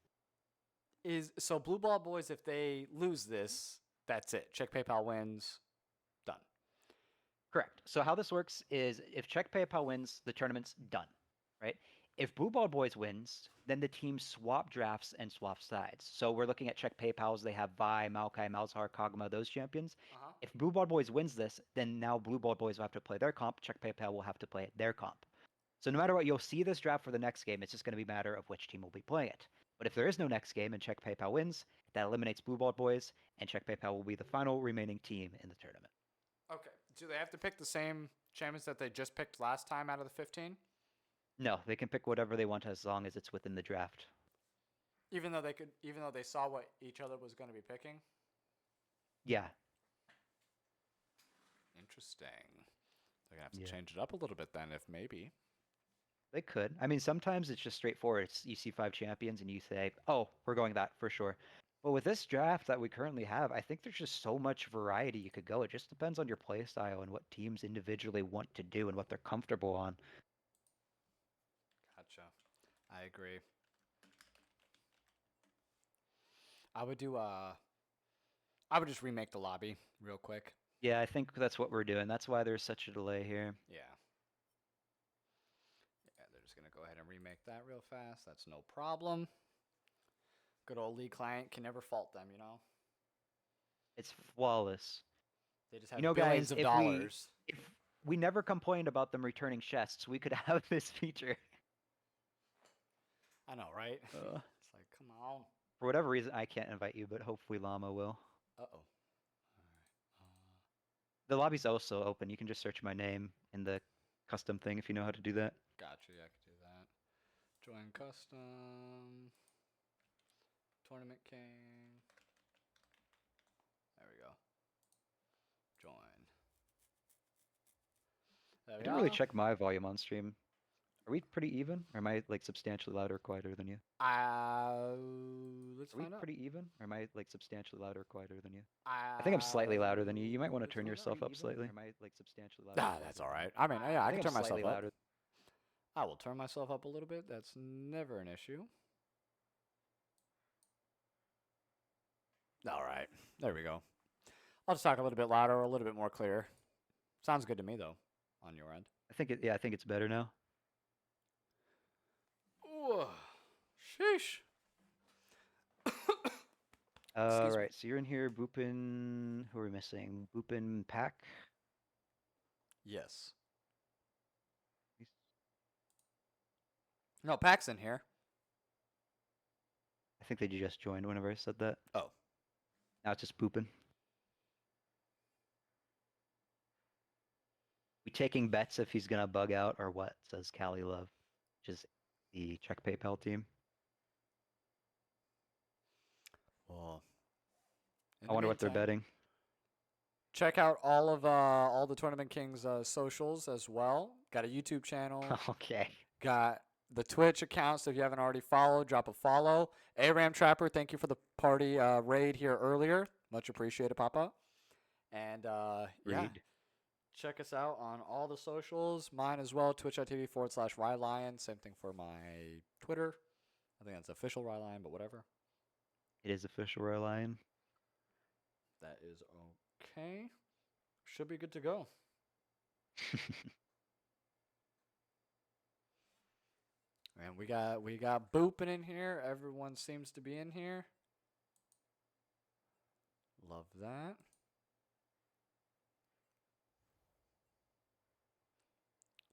so Blue Ball Boys, if they lose this, that's it. Check PayPal wins. Done. Correct. So how this works is if Check PayPal wins, the tournament's done, right? If Blue Ball Boys wins, then the teams swap drafts and swap sides. So we're looking at Check PayPal's. They have Vi, Maokai, Malzahar, Kog'Maw, those champions. Uh-huh. If Blue Ball Boys wins this, then now Blue Ball Boys will have to play their comp. Check PayPal will have to play their comp. So no matter what, you'll see this draft for the next game. It's just going to be a matter of which team will be playing it. But if there is no next game and Check PayPal wins, that eliminates Blue Ball Boys, and Check PayPal will be the final remaining team in the tournament. Okay. Do they have to pick the same champions that they just picked last time out of the 15? No, they can pick whatever they want as long as it's within the draft. Even though they saw what each other was going to be picking? Yeah. Interesting. They're going to have to Yeah. change it up a little bit then, if maybe. They could. I mean, sometimes it's just straightforward. It's you see 5 champions and you say, oh, we're going that for sure. But with this draft that we currently have, I think there's just so much variety you could go. It just depends on your play style and what teams individually want to do and what they're comfortable on. Gotcha. I agree. I would just remake the lobby real quick. Yeah, I think that's what we're doing. That's why there's such a delay here. Yeah. Yeah, they're just going to go ahead and remake that real fast. That's no problem. Good old League client can never fault them, you know? It's flawless. They just have You know, billions guys, of if dollars. if we never complained about them returning chests, we could have this feature. I know, right? Uh, It's like, come on. For whatever reason, I can't invite you, but hopefully Llama will. Uh-oh. The lobby's also open. You can just search my name in the custom thing if you know how to do that. Gotcha, yeah, I can do that. Join custom. Tournament King. There we go. Join. There I we didn't really go. check my volume on stream. Are we pretty even? Or am I like substantially louder or quieter than you? Let's Are we find out. pretty even? Or am I like substantially louder or quieter than you? I think I'm slightly louder than you. You might want to let's turn find out. yourself up slightly. Or am I like substantially louder? or Ah, quieter that's than all you? right. I mean, yeah, I can think turn I'm myself slightly up. louder. I will turn myself up a little bit. That's never an issue. All right. There we go. I'll just talk a little bit louder or a little bit more clear. Sounds good to me, though, on your end. I think it's better now. Ooh, sheesh. All Excuse me. right, so you're in here, Boopin. Who are we missing? Boopin Pack. Yes. No, Pack's in here. I think they just joined whenever I said that. Oh. Now it's just Boopin. taking bets if he's gonna bug out or what? Says Cali Love, which is the Check PayPal team. Well, in I the wonder what they're meantime, betting. Check out all the Tournament Kings socials as well. Got a YouTube channel. Okay. Got the Twitch account, so if you haven't already followed, drop a follow. ARAM Trapper, thank you for the party raid here earlier. Much appreciated, Papa. And yeah, Read. check us out on all the socials. Mine as well, twitch.tv/Rylionn. Same thing for my Twitter. I think that's official Rylionn, but whatever. It is official, Rylionn. That is okay. Should be good to go. And we got booping in here. Everyone seems to be in here. Love that.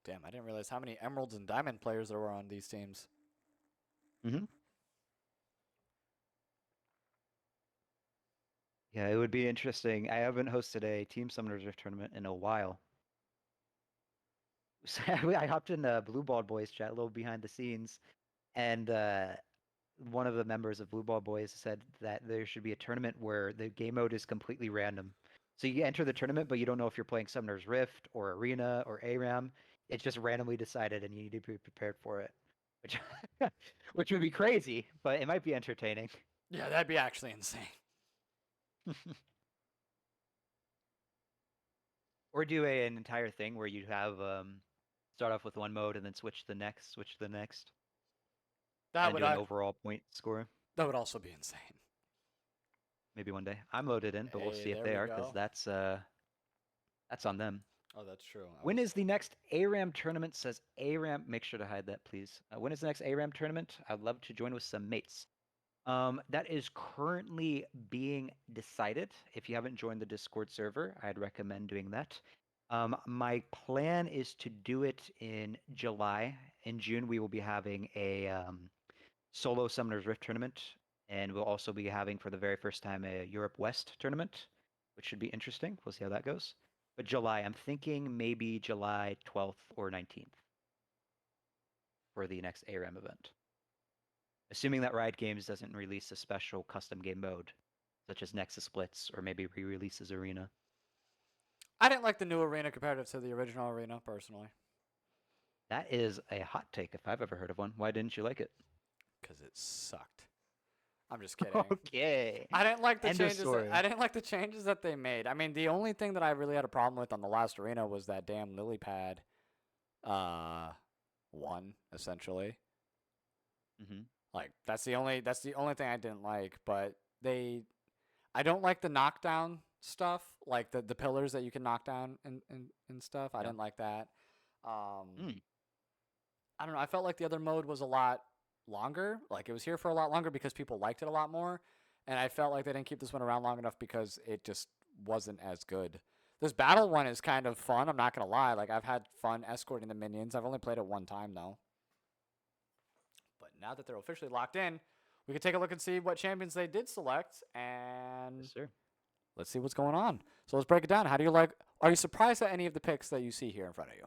Damn, I didn't realize how many emeralds and diamond players there were on these teams. Mm-hmm. Yeah, it would be interesting. I haven't hosted a Team Summoners Rift tournament in a while. So I hopped in the Blue Ball Boys chat, a little behind the scenes, and one of the members of Blue Ball Boys said that there should be a tournament where the game mode is completely random. So you enter the tournament, but you don't know if you're playing Summoner's Rift or Arena or ARAM. It's just randomly decided, and you need to be prepared for it, which which would be crazy, but it might be entertaining. Yeah, that'd be actually insane. Or do an entire thing where you have start off with one mode and then switch to the next, That and would do an overall point score. that would also be insane. Maybe one day. I'm loaded in, but we'll Hey, see if there they we are, because go. that's on them. Oh, that's true. When is the next ARAM tournament? Says ARAM. Make sure to hide that, please. When is the next ARAM tournament? I'd love to join with some mates. That is currently being decided. If you haven't joined the Discord server, I'd recommend doing that. My plan is to do it in July. In June, we will be having a solo Summoners Rift tournament, and we'll also be having for the very first time a Europe West tournament, which should be interesting. We'll see how that goes. But July, I'm thinking maybe July 12th or 19th for the next ARAM event. Assuming that Riot Games doesn't release a special custom game mode, such as Nexus Splits or maybe re-releases Arena. I didn't like the new arena comparative to the original arena, personally. That is a hot take if I've ever heard of one. Why didn't you like it? Because it sucked. I'm just kidding. Okay. I didn't like the End of changes. story. I didn't like the changes that they made. I mean, the only thing that I really had a problem with on the last arena was that damn lily pad. One essentially. Mm-hmm. Like that's the only thing I didn't like. But I don't like the knockdown stuff, like the pillars that you can knock down and stuff. I Yeah. didn't like that. Mm. I don't know. I felt like the other mode was a lot longer. Like it was here for a lot longer because people liked it a lot more. And I felt like they didn't keep this one around long enough because it just wasn't as good. This battle one is kind of fun. I'm not going to lie. Like I've had fun escorting the minions. I've only played it one time though. But now that they're officially locked in, we can take a look and see what champions they did select. And Yes, sir. let's see what's going on. So let's break it down. How do you like? Are you surprised at any of the picks that you see here in front of you?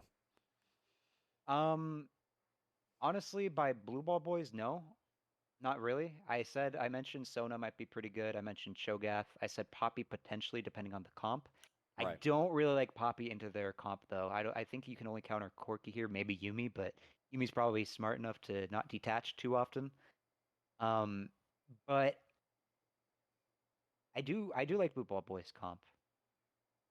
Honestly, by Blue Ball Boys, no, not really. I mentioned Sona might be pretty good. I mentioned Cho'Gath. I said Poppy potentially, depending on the comp. I Right. don't really like Poppy into their comp though. I think you can only counter Corki here, maybe Yumi, but Yumi's probably smart enough to not detach too often. But I do like Blue Ball Boys comp.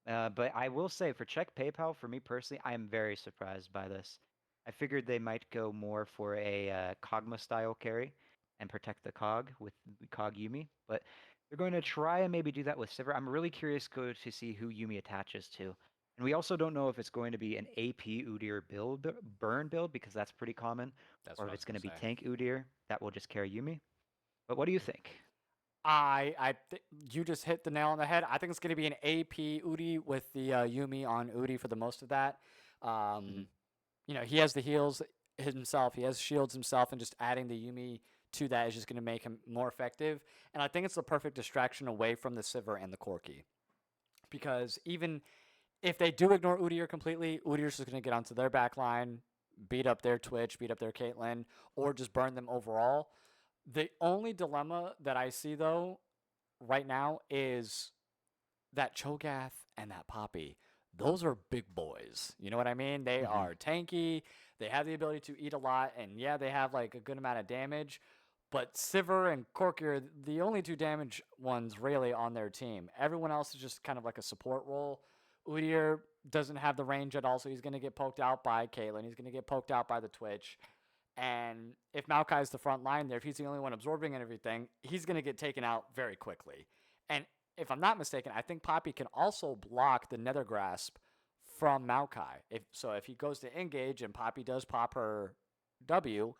But I will say for Check PayPal, for me personally, I am very surprised by this. I figured they might go more for a Kog'Maw style carry and protect the Cog with Cog Yumi, but they're going to try and maybe do that with Sivir. I'm really curious to see who Yumi attaches to. And we also don't know if it's going to be an AP Udyr build, burn build, because that's pretty common, That's or what if I it's was going to be say. tank Udyr that will just carry Yumi. But what do you think? You just hit the nail on the head. I think it's going to be an AP Udi with the Yumi on Udi for the most of that. You know, he has the heals himself. He has shields himself, and just adding the Yumi to that is just going to make him more effective. And I think it's the perfect distraction away from the Sivir and the Corki. Because even if they do ignore Udyr completely, Udyr's just going to get onto their back line, beat up their Twitch, beat up their Caitlyn, or just burn them overall. The only dilemma that I see, though, right now is that Cho'Gath and that Poppy. Those are big boys. You know what I mean? They are tanky. They have the ability to eat a lot, and yeah, they have like a good amount of damage. But Sivir and Corki are the only two damage ones really on their team. Everyone else is just kind of like a support role. Udyr doesn't have the range at all, so he's going to get poked out by Caitlyn. He's going to get poked out by the Twitch. And if Maokai's the front line there, if he's the only one absorbing and everything, he's going to get taken out very quickly. And if I'm not mistaken, I think Poppy can also block the Nether Grasp from Maokai. If he goes to engage and Poppy does pop her W,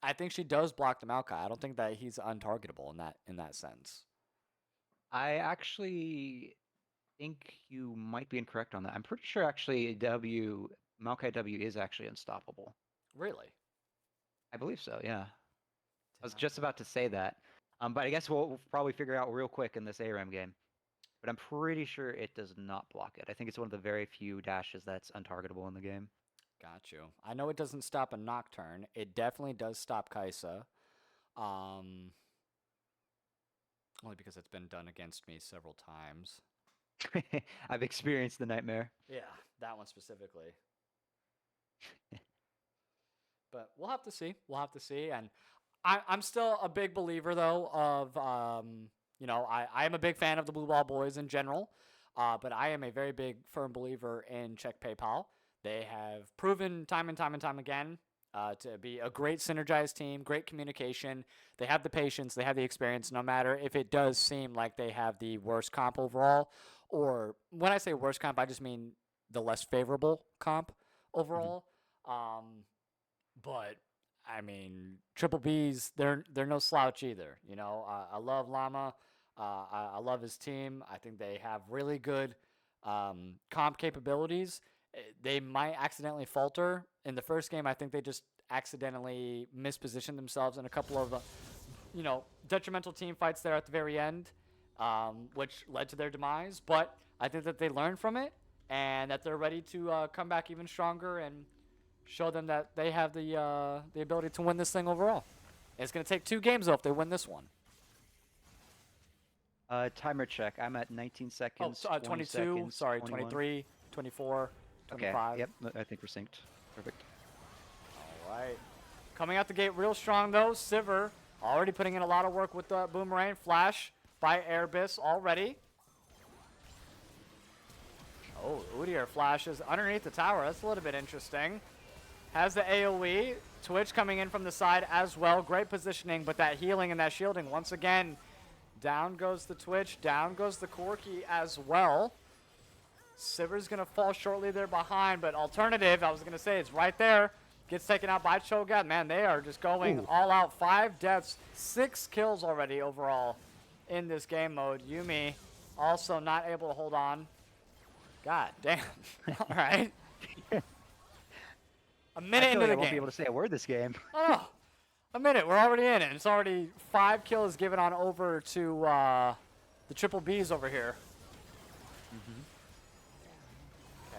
I think she does block the Maokai. I don't think that he's untargetable in that sense. I actually think you might be incorrect on that. I'm pretty sure actually Maokai W is actually unstoppable. Really? I believe so, yeah. I was just about to say that. But I guess we'll probably figure out real quick in this ARAM game. But I'm pretty sure it does not block it. I think it's one of the very few dashes that's untargetable in the game. Got you. I know it doesn't stop a Nocturne. It definitely does stop Kai'Sa. Only because it's been done against me several times. I've experienced the nightmare. Yeah, that one specifically. But we'll have to see. We'll have to see. And I'm still a big believer, though, of, I am a big fan of the Blue Ball Boys in general. But I am a very big, firm believer in Check PayPal. They have proven time and time and time again to be a great synergized team, great communication. They have the patience, they have the experience, no matter if it does seem like they have the worst comp overall. Or when I say worst comp, I just mean the less favorable comp overall. But I mean, Triple B's, they're no slouch either. You know, I love Llama. I love his team. I think they have really good comp capabilities. They might accidentally falter. In the first game, I think they just accidentally mispositioned themselves in a couple of, detrimental team fights there at the very end, which led to their demise. But I think that they learned from it and that they're ready to come back even stronger and show them that they have the ability to win this thing overall. It's going to take 2 games, though, if they win this one. Timer check. I'm at 19 seconds. 22. Seconds, Sorry, 21. 23, 24, 25. Okay. Yep. I think we're synced. Perfect. All right. Coming out the gate real strong, though. Sivir already putting in a lot of work with the Boomerang. Flash by Airbus already. Oh, Udyr flashes underneath the tower. That's a little bit interesting. Has the AoE. Twitch coming in from the side as well. Great positioning, but that healing and that shielding once again. Down goes the Twitch. Down goes the Corki as well. Sivir's going to fall shortly there behind, but alternative, I was going to say, it's right there. Gets taken out by Cho'Gath. Man, they are just going all out. 5 deaths, 6 kills already overall in this game mode. Yuumi also not able to hold on. God damn. All right. A minute into the I won't be game. able to say a word this game. Oh, a minute. We're already in it. It's already 5 kills given on over to the Triple Bs over here.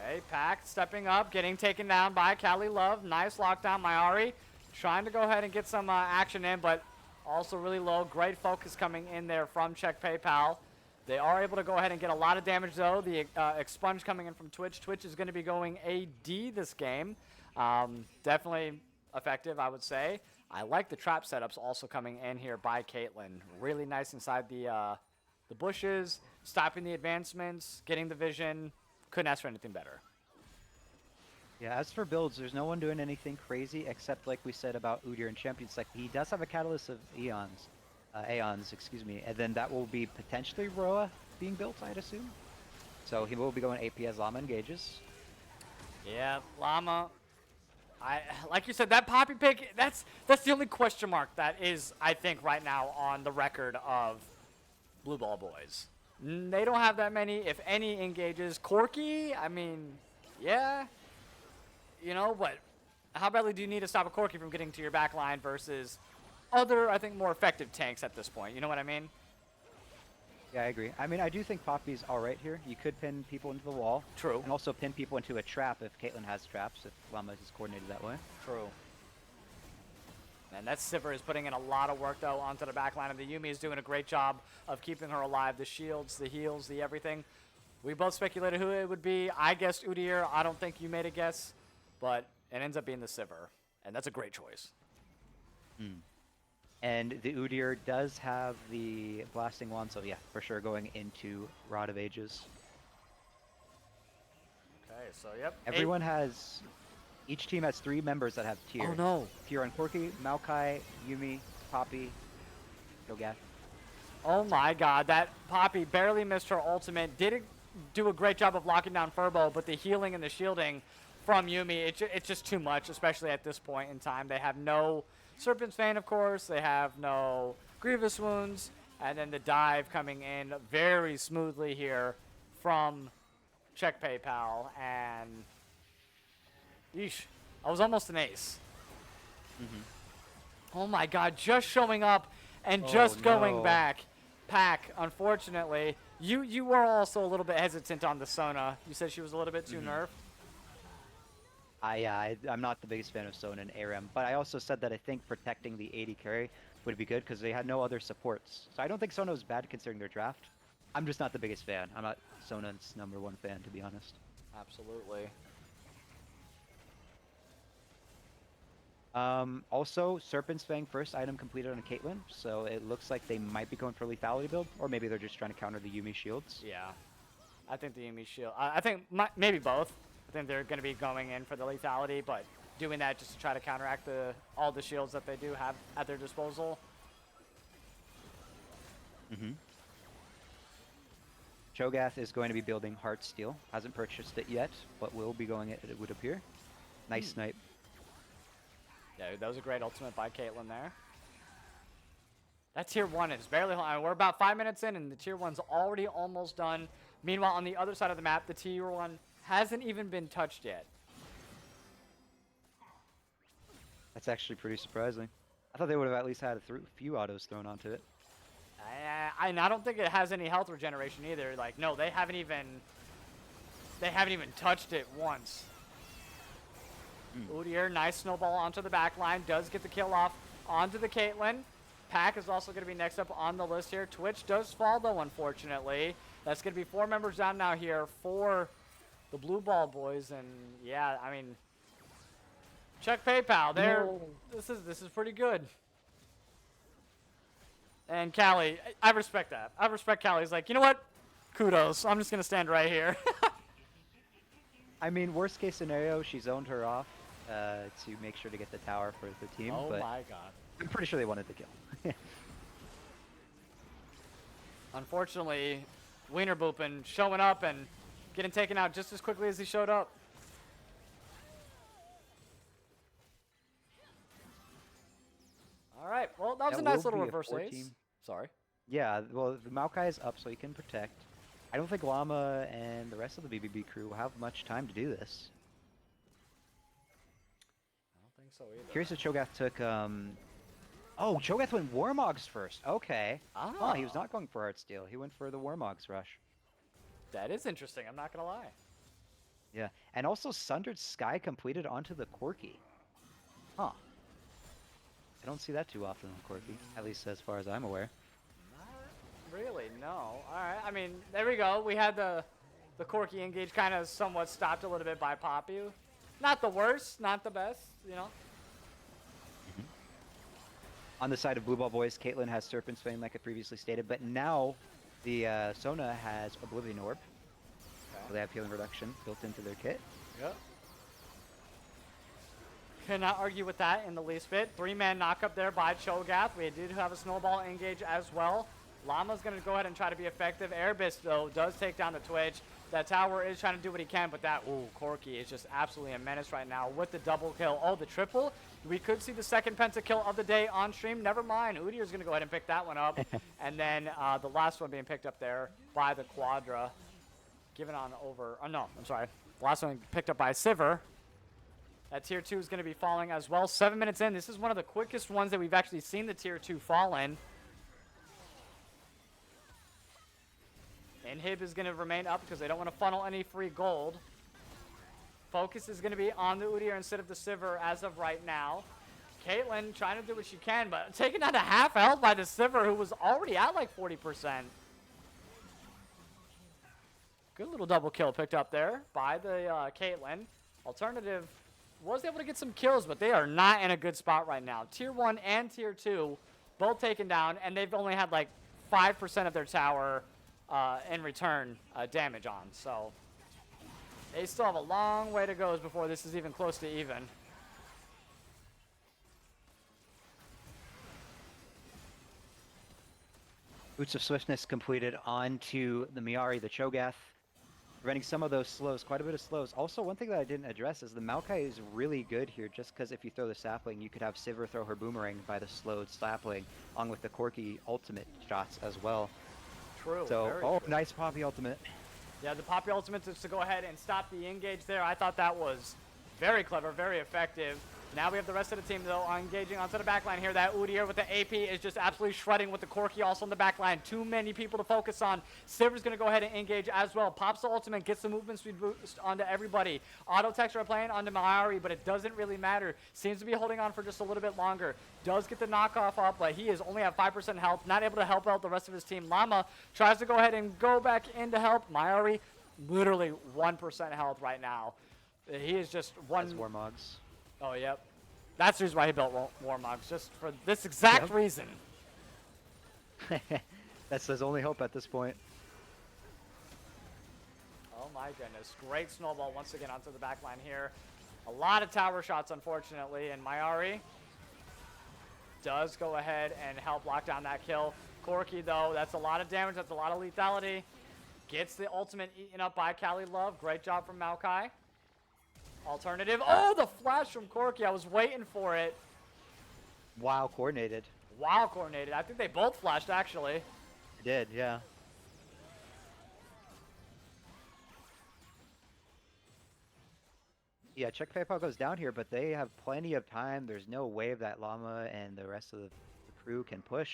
Okay, Pact stepping up, getting taken down by Cali Love. Nice lockdown, Mayari. Trying to go ahead and get some action in, but also really low. Great focus coming in there from Check PayPal. They are able to go ahead and get a lot of damage, though. The expunge coming in from Twitch. Twitch is going to be going AD this game. Definitely effective, I would say. I like the trap setups also coming in here by Caitlyn. Really nice inside the bushes, stopping the advancements, getting the vision. Couldn't ask for anything better. Yeah, as for builds, there's no one doing anything crazy except like we said about Udyr and Champions. Like he does have a catalyst of Aeons, and then that will be potentially Roa being built, I'd assume. So he will be going AP as Llama engages. Yeah, Llama. Like you said, that Poppy pick, that's the only question mark that is, I think, right now on the record of Blue Ball Boys. They don't have that many, if any, engages. Corki, I mean, yeah, but how badly do you need to stop a Corki from getting to your back line versus other, I think, more effective tanks at this point? You know what I mean? Yeah, I agree. I mean, I do think Poppy's all right here. You could pin people into the wall. True. And also pin people into a trap if Caitlyn has traps, if Llama is coordinated that way. True. And that Sivir is putting in a lot of work, though, onto the back line, and the Yuumi is doing a great job of keeping her alive. The shields, the heals, the everything. We both speculated who it would be. I guessed Udyr. I don't think you made a guess, but it ends up being the Sivir, and that's a great choice. And the Udyr does have the Blasting Wand, so yeah, for sure going into Rod of Ages. Okay, so yep. Everyone has... Each team has 3 members that have tier. Oh no. Tier on Corki, Maokai, Yuumi, Poppy, Cho'Gath. Oh my god, that Poppy barely missed her ultimate. Did do a great job of locking down Furbo, but the healing and the shielding from Yuumi, it's just too much, especially at this point in time. They have no Serpent's Fang, of course. They have no Grievous Wounds. And then the dive coming in very smoothly here from Check PayPal. And yeesh, I was almost an ace. Oh my god, just showing up and just going no. back. Pack, unfortunately. You were also a little bit hesitant on the Sona. You said she was a little bit too nerfed. I'm not the biggest fan of Sona and ARAM, but I also said that I think protecting the 80 carry would be good because they had no other supports. So I don't think Sona was bad considering their draft. I'm just not the biggest fan. I'm not Sona's #1 fan, to be honest. Absolutely. Also, Serpent's Fang first item completed on a Caitlyn, so it looks like they might be going for lethality build, or maybe they're just trying to counter the Yuumi shields. Yeah. I think the Yuumi shield. I think maybe both. I think they're going to be going in for the lethality, but doing that just to try to counteract all the shields that they do have at their disposal. Cho'Gath is going to be building Heartsteel. Hasn't purchased it yet, but will be going it would appear. Nice snipe. Yeah, that was a great ultimate by Caitlyn there. That tier 1 is barely... We're about 5 minutes in, and the tier 1's already almost done. Meanwhile, on the other side of the map, the tier 1 hasn't even been touched yet. That's actually pretty surprising. I thought they would have at least had a few autos thrown onto it. I don't think it has any health regeneration either. Like, no, they haven't even touched it once. Udyr, nice snowball onto the back line. Does get the kill off onto the Caitlyn. Pack is also going to be next up on the list here. Twitch does fall, though, unfortunately. That's going to be 4 members down now here for the Blue Ball boys. And, yeah, I mean, check PayPal. This is pretty good. And Callie, I respect that. I respect Callie's like, you know what? Kudos. I'm just going to stand right here. I mean, worst case scenario, she zoned her off to make sure to get the tower for the team. Oh but my god. I'm pretty sure they wanted the kill. Unfortunately, Wiener Boopin showing up and getting taken out just as quickly as he showed up. All right. Well, that was a nice little reverse ace. Sorry. Yeah, well, the Maokai is up so he can protect. I don't think Llama and the rest of the BBB crew will have much time to do this. I don't think so either. Curious if Cho'Gath took, Oh, Cho'Gath went Warmogs first. Okay. Oh, he was not going for Heartsteel. He went for the Warmogs rush. That is interesting. I'm not going to lie. Yeah. And also Sundered Sky completed onto the Corki. Huh. I don't see that too often on Corki, at least as far as I'm aware. Really? No. All right. I mean, there we go. We had the Corki engage kind of somewhat stopped a little bit by Poppy. Not the worst, not the best, you know. On the side of Blue Ball Boys, Caitlyn has Serpent's Fang, like I previously stated, but now the Sona has Oblivion Orb. Okay. So they have healing reduction built into their kit. Yep. Cannot argue with that in the least bit. 3-man knockup there by Cho'Gath. We did have a snowball engage as well. Llama's going to go ahead and try to be effective. Airbus, though, does take down the Twitch. That tower is trying to do what he can, but that, Corki is just absolutely a menace right now with the double kill. Oh, the triple. We could see the second pentakill of the day on stream. Never mind. Udyr is going to go ahead and pick that one up. And then the last one being picked up there by the Quadra. Given on over. Oh, no. I'm sorry. The last one picked up by Sivir. That tier 2 is going to be falling as well. 7 minutes in. This is one of the quickest ones that we've actually seen the tier 2 fall in. Inhib is going to remain up because they don't want to funnel any free gold. Focus is going to be on the Udyr instead of the Sivir as of right now. Caitlyn trying to do what she can, but taken down to half health by the Sivir, who was already at like 40%. Good little double kill picked up there by the Caitlyn. Alternative was able to get some kills, but they are not in a good spot right now. Tier 1 and Tier 2 both taken down, and they've only had like 5% of their tower in return damage on. So they still have a long way to go before this is even close to even. Boots of Swiftness completed onto the Miari, the Cho'Gath, preventing some of those slows, quite a bit of slows. Also, one thing that I didn't address is the Maokai is really good here, just because if you throw the sapling, you could have Sivir throw her boomerang by the slowed sapling, along with the Corki ultimate shots as well. True. So, true. Nice Poppy ultimate. Yeah, the Poppy ultimate is to go ahead and stop the engage there. I thought that was very clever, very effective. Now we have the rest of the team, though, engaging onto the backline here. That Udyr with the AP is just absolutely shredding with the Corki also on the backline. Too many people to focus on. Sivir's going to go ahead and engage as well. Pops the ultimate, gets the movement speed boost onto everybody. Auto Text are playing onto Miari, but it doesn't really matter. Seems to be holding on for just a little bit longer. Does get the knockoff up, but he is only at 5% health. Not able to help out the rest of his team. Llama tries to go ahead and go back in to help. Miari, literally 1% health right now. He is just one. As Warmogs. Oh, yep. That's the reason why he built Warmogs, just for this exact reason. That's his only hope at this point. Oh my goodness. Great snowball once again onto the back line here. A lot of tower shots, unfortunately, and Miari does go ahead and help lock down that kill. Corki, though, that's a lot of damage. That's a lot of lethality. Gets the ultimate eaten up by Kali Love. Great job from Maokai. Alternative. Oh, the flash from Corki. I was waiting for it. Wow, coordinated. Wow, coordinated. I think they both flashed, actually. Did, yeah. Yeah, check PayPal goes down here, but they have plenty of time. There's no wave that Llama and the rest of the crew can push.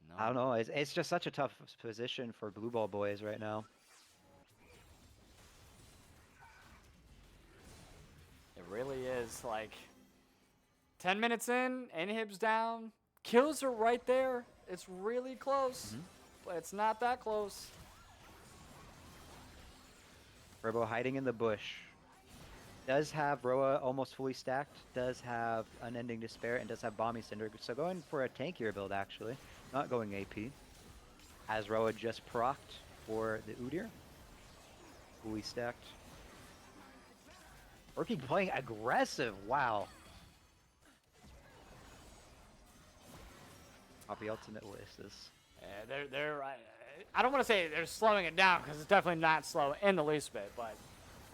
No. I don't know. It's just such a tough position for Blue Ball boys right now. It really is. Like, 10 minutes in, Inhib's down. Kills are right there. It's really close, but it's not that close. Robo hiding in the bush. Does have Roa almost fully stacked, does have Unending Despair, and does have Bomby Cinder. So going for a tankier build, actually. Not going AP. As Roa just procced for the Udyr. Fully stacked. Orky playing aggressive, wow. Poppy ultimate, what is this? They're I don't want to say they're slowing it down because it's definitely not slow in the least bit, but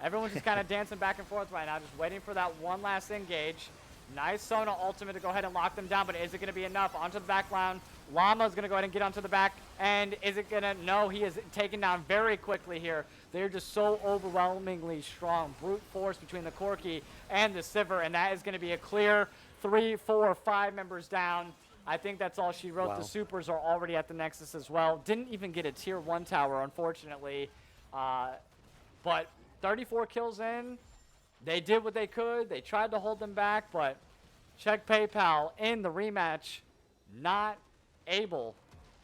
everyone's just kind of dancing back and forth right now, just waiting for that one last engage. Nice Sona ultimate to go ahead and lock them down, but is it going to be enough? Onto the back line. Llama's going to go ahead and get onto the back, and is it going to? No, he is taken down very quickly here. They're just so overwhelmingly strong. Brute force between the Corki and the Sivir, and that is going to be a clear 3, 4, 5 members down. I think that's all she wrote. Wow. The supers are already at the Nexus as well. Didn't even get a tier 1 tower, unfortunately. But 34 kills in. They did what they could. They tried to hold them back, but check PayPal in the rematch, not able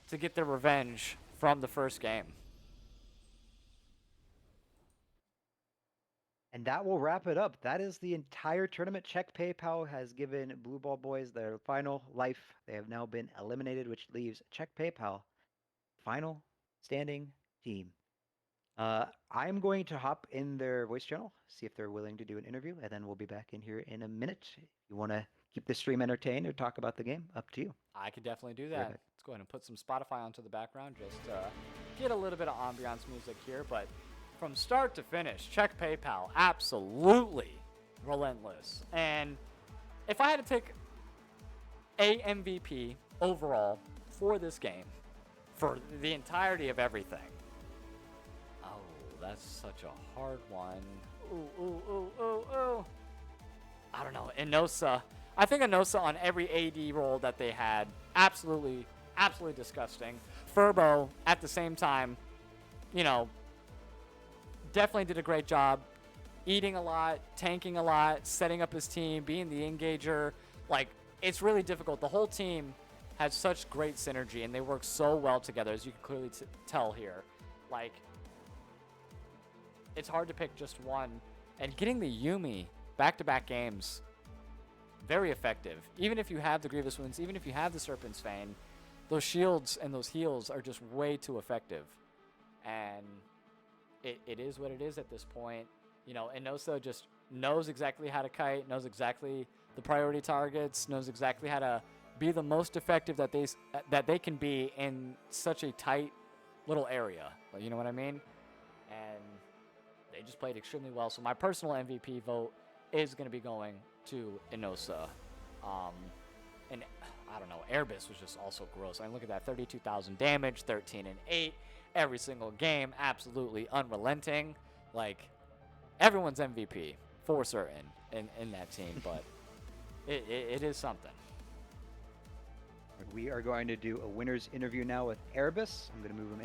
to get their revenge from the first game. And that will wrap it up. That is the entire tournament. Check PayPal has given Blue Ball Boys their final life. They have now been eliminated, which leaves Check PayPal final standing team. I'm going to hop in their voice channel, see if they're willing to do an interview, and then we'll be back in here in a minute. If you want to keep the stream entertained or talk about the game, up to you. I could definitely do that. Perfect. Let's go ahead and put some Spotify onto the background, just get a little bit of ambiance music here. But from start to finish, check PayPal, absolutely relentless. And if I had to take a MVP overall for this game, for the entirety of everything, that's such a hard one. Ooh. I don't know. Inosa. I think Inosa on every AD role that they had, absolutely disgusting. Furbo at the same time, you know, definitely did a great job eating a lot, tanking a lot, setting up his team, being the engager. Like, it's really difficult. The whole team has such great synergy, and they work so well together, as you can clearly tell here. Like, it's hard to pick just one. And getting the Yuumi back-to-back games, very effective. Even if you have the Grievous Wounds, even if you have the Serpent's Fang, those shields and those heals are just way too effective. And it is what it is at this point. You know, Inosa just knows exactly how to kite, knows exactly the priority targets, knows exactly how to be the most effective that they can be in such a tight little area. You know what I mean? And they just played extremely well. So my personal MVP vote is going to be going to Inosa. And I don't know, Airbus was just also gross. I mean, look at that, 32,000 damage, 13 and 8, every single game, absolutely unrelenting. Like, everyone's MVP for certain in that team, but it is something. We are going to do a winner's interview now with Erebus. I'm going to move him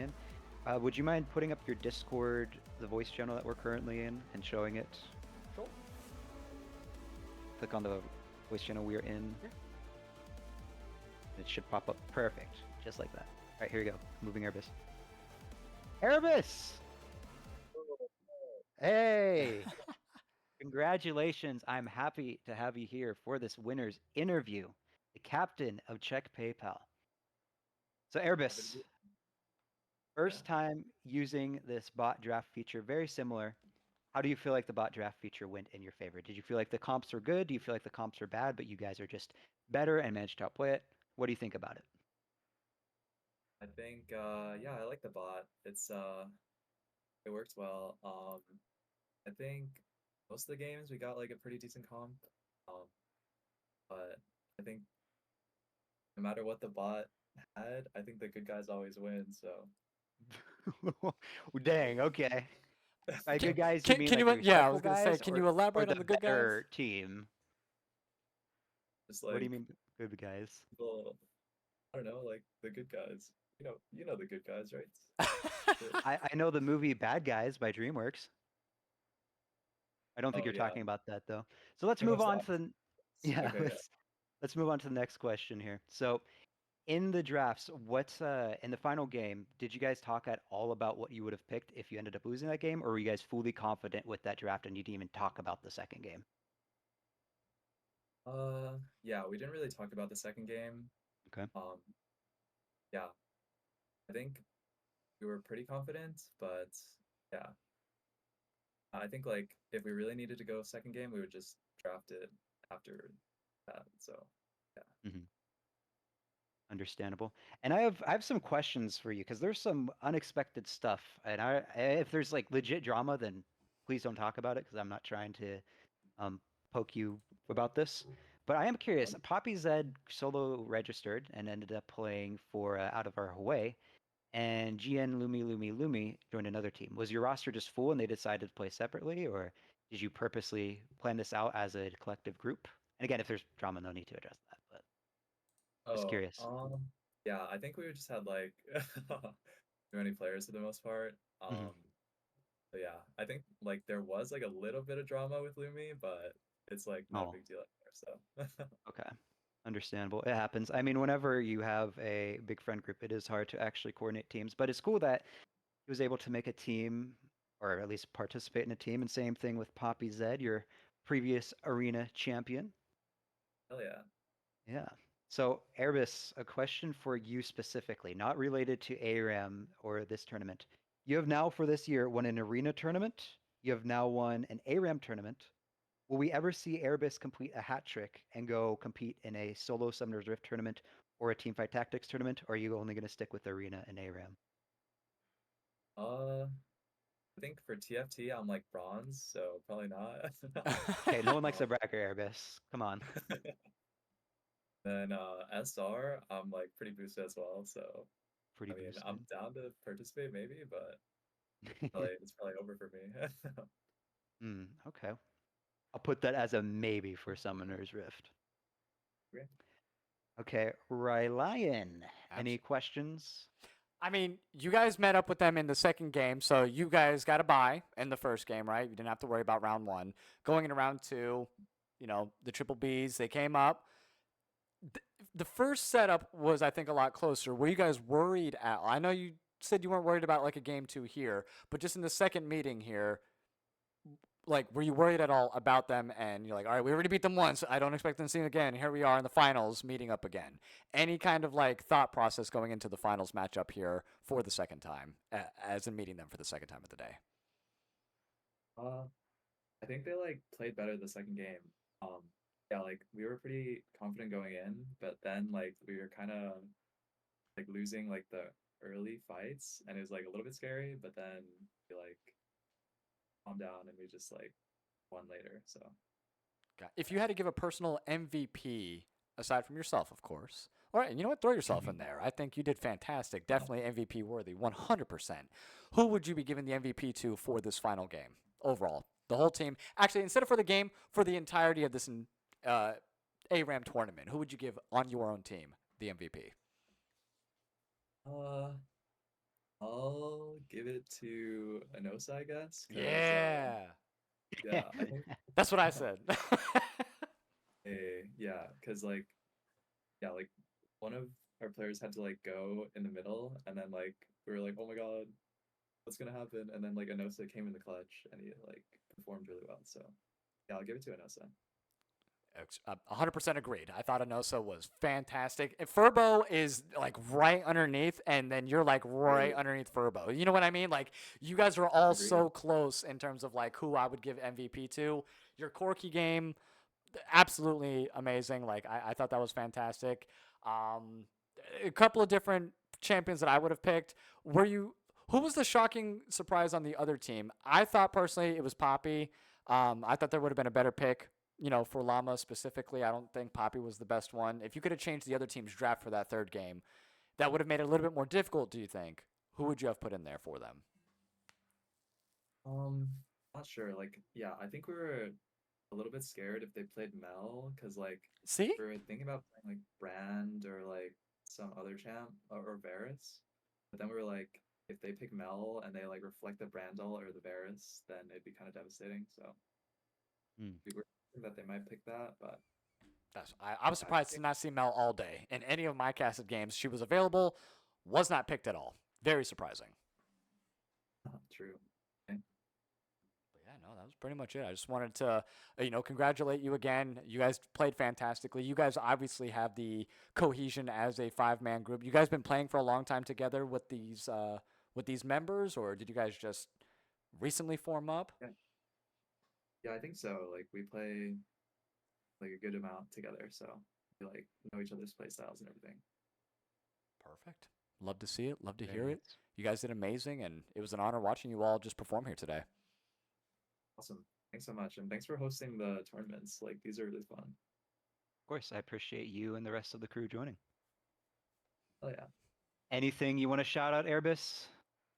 in. Would you mind putting up your Discord, the voice channel that we're currently in, and showing it? Cool. Click on the voice channel we're in. Yeah. It should pop up perfect, just like that. All right, here we go. Moving Erebus. Erebus! Hey! Congratulations. I'm happy to have you here for this winner's interview, the captain of Czech PayPal. So, Erebus, first time using this bot draft feature, very similar. How do you feel like the bot draft feature went in your favor? Did you feel like the comps were good? Do you feel like the comps were bad, but you guys are just better and managed to outplay it? What do you think about it? I think, yeah, I like the bot. It works well. I think most of the games we got like a pretty decent comp. Um, but I think no matter what the bot had, I think the good guys always win. So Dang, okay. By Can- good guys, you can- mean can like you- the yeah, I respectful was gonna say, guys, can or, you elaborate or on the the good guys? better team? just What do you like mean good guys? people, I don't know, like the good guys. You know the good guys, right? I know the movie Bad Guys by DreamWorks. I don't think Oh you're yeah, talking about that though. So let's pretty move much the on to opposite. yeah, Okay, yeah. let's move on to the next question here. So in the drafts, what's in the final game, did you guys talk at all about what you would have picked if you ended up losing that game, or were you guys fully confident with that draft and you didn't even talk about the second game? Yeah, we didn't really talk about the second game. Okay. Yeah, I think we were pretty confident, but yeah, I think like if we really needed to go second game, we would just draft it after that. So yeah. Hmm. Understandable. And I have some questions for you because there's some unexpected stuff. And if there's like legit drama, then please don't talk about it because I'm not trying to um, poke you about this. But I am curious. Poppy Zed solo registered and ended up playing for out of our Hwei, and GN Lumi joined another team. Was your roster just full and they decided to play separately, or did you purposely plan this out as a collective group? And again, if there's drama, no need to address that. But just Oh, curious. yeah, I think we just had like too many players for the most part. Mhm. But yeah, I think like there was like a little bit of drama with Lumi, but it's like not a Oh, big deal anymore. So okay. Understandable. It happens. I mean, whenever you have a big friend group, it is hard to actually coordinate teams. But it's cool that he was able to make a team, or at least participate in a team. And same thing with Poppy Zed, your previous arena champion. hell yeah. Yeah. So, Erebus, a question for you specifically, not related to ARAM or this tournament. You have now, for this year, won an arena tournament. You have now won an ARAM tournament. Will we ever see Erebus complete a hat trick and go compete in a solo Summoner's Rift tournament or a Teamfight Tactics tournament? Or are you only going to stick with Arena and ARAM? I think for TFT I'm like bronze, so probably not. Okay, no one likes Um, a bragger, Erebus. Come on. then SR I'm like pretty boosted as well, so Pretty I mean boosted. I'm down to participate maybe, but it's probably over for me. Okay. I'll put that as a maybe for Summoner's Rift. Okay. Okay, Rylionn, any Abs- questions? I mean, you guys met up with them in the second game, so you guys got a bye in the first game, right? You didn't have to worry about round one. Going into round two, the Triple Bs, they came up. The first setup was, I think, a lot closer. Were you guys worried at all? I know you said you weren't worried about like a game two here, but just in the second meeting here, like, were you worried at all about them? And you're like, all right, we already beat them once. I don't expect them to see them again. Here we are in the finals, meeting up again. Any kind of like thought process going into the finals matchup here for the second time, as in meeting them for the second time of the day? Uh, I think they like played better the second game. Yeah, like we were pretty confident going in, but then like we were kind of like losing like the early fights, and it was like a little bit scary. But then we like calmed down and we just like won later. So If you had to give a personal MVP, aside from yourself, of course, all right, and you know what? Throw yourself in there. I think you did fantastic. Definitely MVP worthy, 100%. Who would you be giving the MVP to for this final game overall? The whole team. Actually, instead of for the game, for the entirety of this ARAM tournament, who would you give on your own team the MVP? uh, I'll give it to Anosa, I guess. Yeah. Yeah, I think That's what I said. yeah, because like yeah, like one of our players had to like go in the middle, and then like we were like, oh my god, what's gonna happen? And then like Anosa came in the clutch, and he like performed really well. So yeah, I'll give it to Anosa. 100% agreed. I thought Anosa was fantastic. If Furbo is like right underneath, and then you're like right Right. underneath Furbo. You know what I mean? Like you guys are all Agreed. so close in terms of like who I would give MVP to. Your Corky game, absolutely amazing. Like I thought that was fantastic. Um, a couple of different champions that I would have picked. Who was the shocking surprise on the other team? I thought personally it was Poppy. I thought there would have been a better pick, for Llama specifically. I don't think Poppy was the best one. If you could have changed the other team's draft for that third game, that would have made it a little bit more difficult, do you think? Who would you have put in there for them? Um, Not sure. Like, yeah, I think we were a little bit scared if they played Mel, because like See? we were thinking about playing like Brand or like some other champ or Varus. But then we were like, if they pick Mel and they like reflect the Brandel or the Varus, then it'd be kind of devastating. So Hmm. we were thinking that they might pick that, but I was I surprised to think not see Mel all day. In any of my casted games, she was available, was not picked at all. Very surprising. true. Okay. But yeah, no, that was pretty much it. I just wanted to, congratulate you again. You guys played fantastically. You guys obviously have the cohesion as a five-man group. You guys been playing for a long time together with these members, or did you guys just recently form up? Yeah, I think so. Like we play like a good amount together, so we like know each other's play styles and everything. Perfect. Love to see it. Love to Very hear it. nice. You guys did amazing, and it was an honor watching you all just perform here today. Awesome. Thanks so much, and thanks for hosting the tournaments. Like these are really fun. Of course, I appreciate you and the rest of the crew joining. Oh yeah. Anything you want to shout out, Airbus?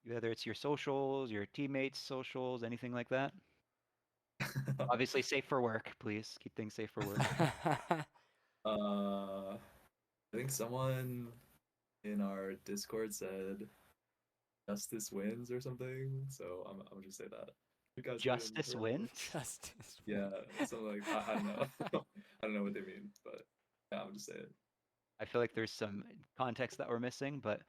Whether it's your socials, your teammates' socials, anything like that? Obviously, safe for work, please. Keep things safe for work. I think someone in our Discord said justice wins or something. So I'm just say that. You guys win, Justice hurrah. wins? Justice. Yeah, something like I don't know. I don't know what they mean, but yeah, I'm just saying it. I feel like there's some context that we're missing, but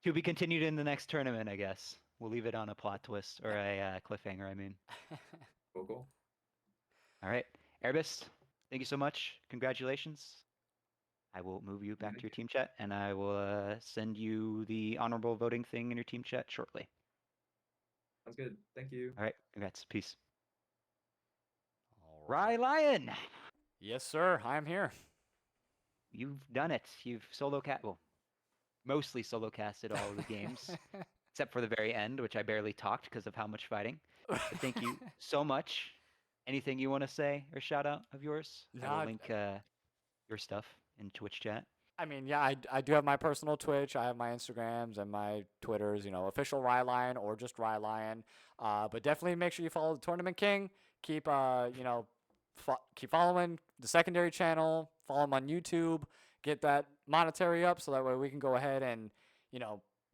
to be continued in the next tournament, I guess. We'll leave it on a plot twist or a cliffhanger, I mean. Cool. All right. Airbus, thank you so much. Congratulations. I will move you back to Thank your team chat, and I will send you the honorable voting thing in your team chat shortly. Sounds good. Thank you. All right. Congrats. Peace. All right. Rylionn, Yes, sir. I'm here. you've done it. You've mostly solo casted all of the games, except for the very end, which I barely talked because of how much fighting. But thank you so much. Anything you want to say or shout out of yours? I Nah, will link your stuff in Twitch chat. I mean, yeah, I do have my personal Twitch. I have my Instagrams and my Twitters, official Rylionn or just Rylionn. But definitely make sure you follow the Tournament King. Keep, keep following the secondary channel. Follow him on YouTube. Get that monetary up so that way we can go ahead and,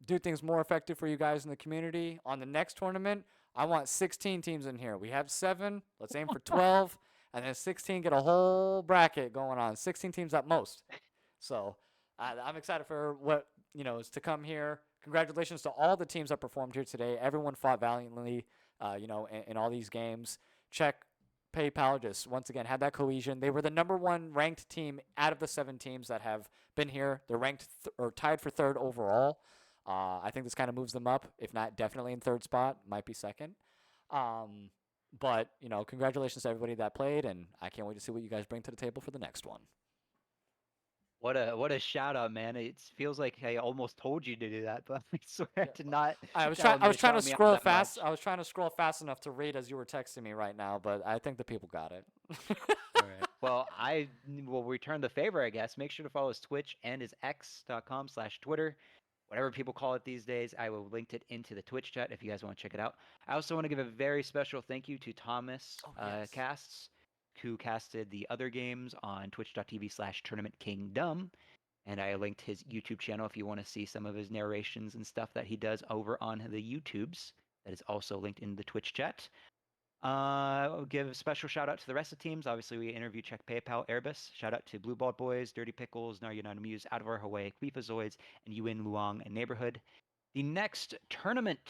do things more effective for you guys in the community. On the next tournament, I want 16 teams in here. We have 7. Let's aim for 12. And then 16, get a whole bracket going on. 16 teams at most. So I'm excited for what is to come here. Congratulations to all the teams that performed here today. Everyone fought valiantly, in all these games. Check PayPal just once again had that cohesion. They were the number 1 ranked team out of the 7 teams that have been here. They're ranked or tied for 3rd overall. I think this kind of moves them up, if not definitely in 3rd spot, might be 2nd. But congratulations to everybody that played, and I can't wait to see what you guys bring to the table for the next one. What a shout out, man! It feels like I almost told you to do that, but I swear to not. I was tell trying. I me was trying to shout me out scroll that fast. much. I was trying to scroll fast enough to read as you were texting me right now, but I think the people got it. All right. Well, I will return the favor, I guess. Make sure to follow his Twitch and his x.com/Twitter. Whatever people call it these days, I will link it into the Twitch chat if you guys want to check it out. I also want to give a very special thank you to Thomas yes. Casts, who casted the other games on twitch.tv/Tournament Kingdom. And I linked his YouTube channel if you want to see some of his narrations and stuff that he does over on the YouTubes. That is also linked in the Twitch chat. I'll give a special shout out to the rest of the teams. Obviously, we interview check PayPal, Airbus. Shout out to Blue Ball Boys, Dirty Pickles, Rylionn, Amused, Out of Our Hwei, Zoids, and Yuin, Luong, and Neighborhood. The next tournament,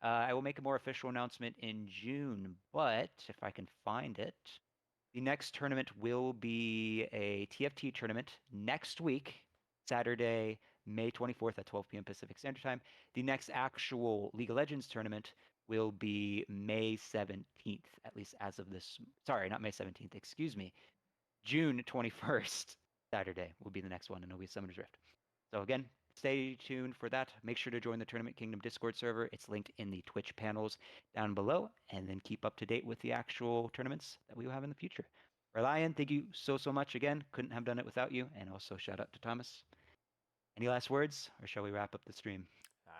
I will make a more official announcement in June, but if I can find it, the next tournament will be a TFT tournament next week, Saturday, May 24th at 12 p.m. Pacific Standard Time. The next actual League of Legends tournament will be May 17th, at least as of this. Sorry, not May 17th, excuse me. June 21st, Saturday, will be the next one, and it'll be Summoner's Rift. So again, stay tuned for that. Make sure to join the Tournament Kingdom Discord server. It's linked in the Twitch panels down below, and then keep up to date with the actual tournaments that we will have in the future. Rylionn, thank you so much again. Couldn't have done it without you. And also shout out to Thomas. Any last words, or shall we wrap up the stream?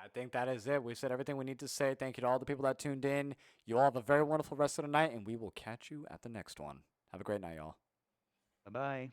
I think that is it. We said everything we need to say. Thank you to all the people that tuned in. You all have a very wonderful rest of the night, and we will catch you at the next one. Have a great night, y'all. Bye-bye.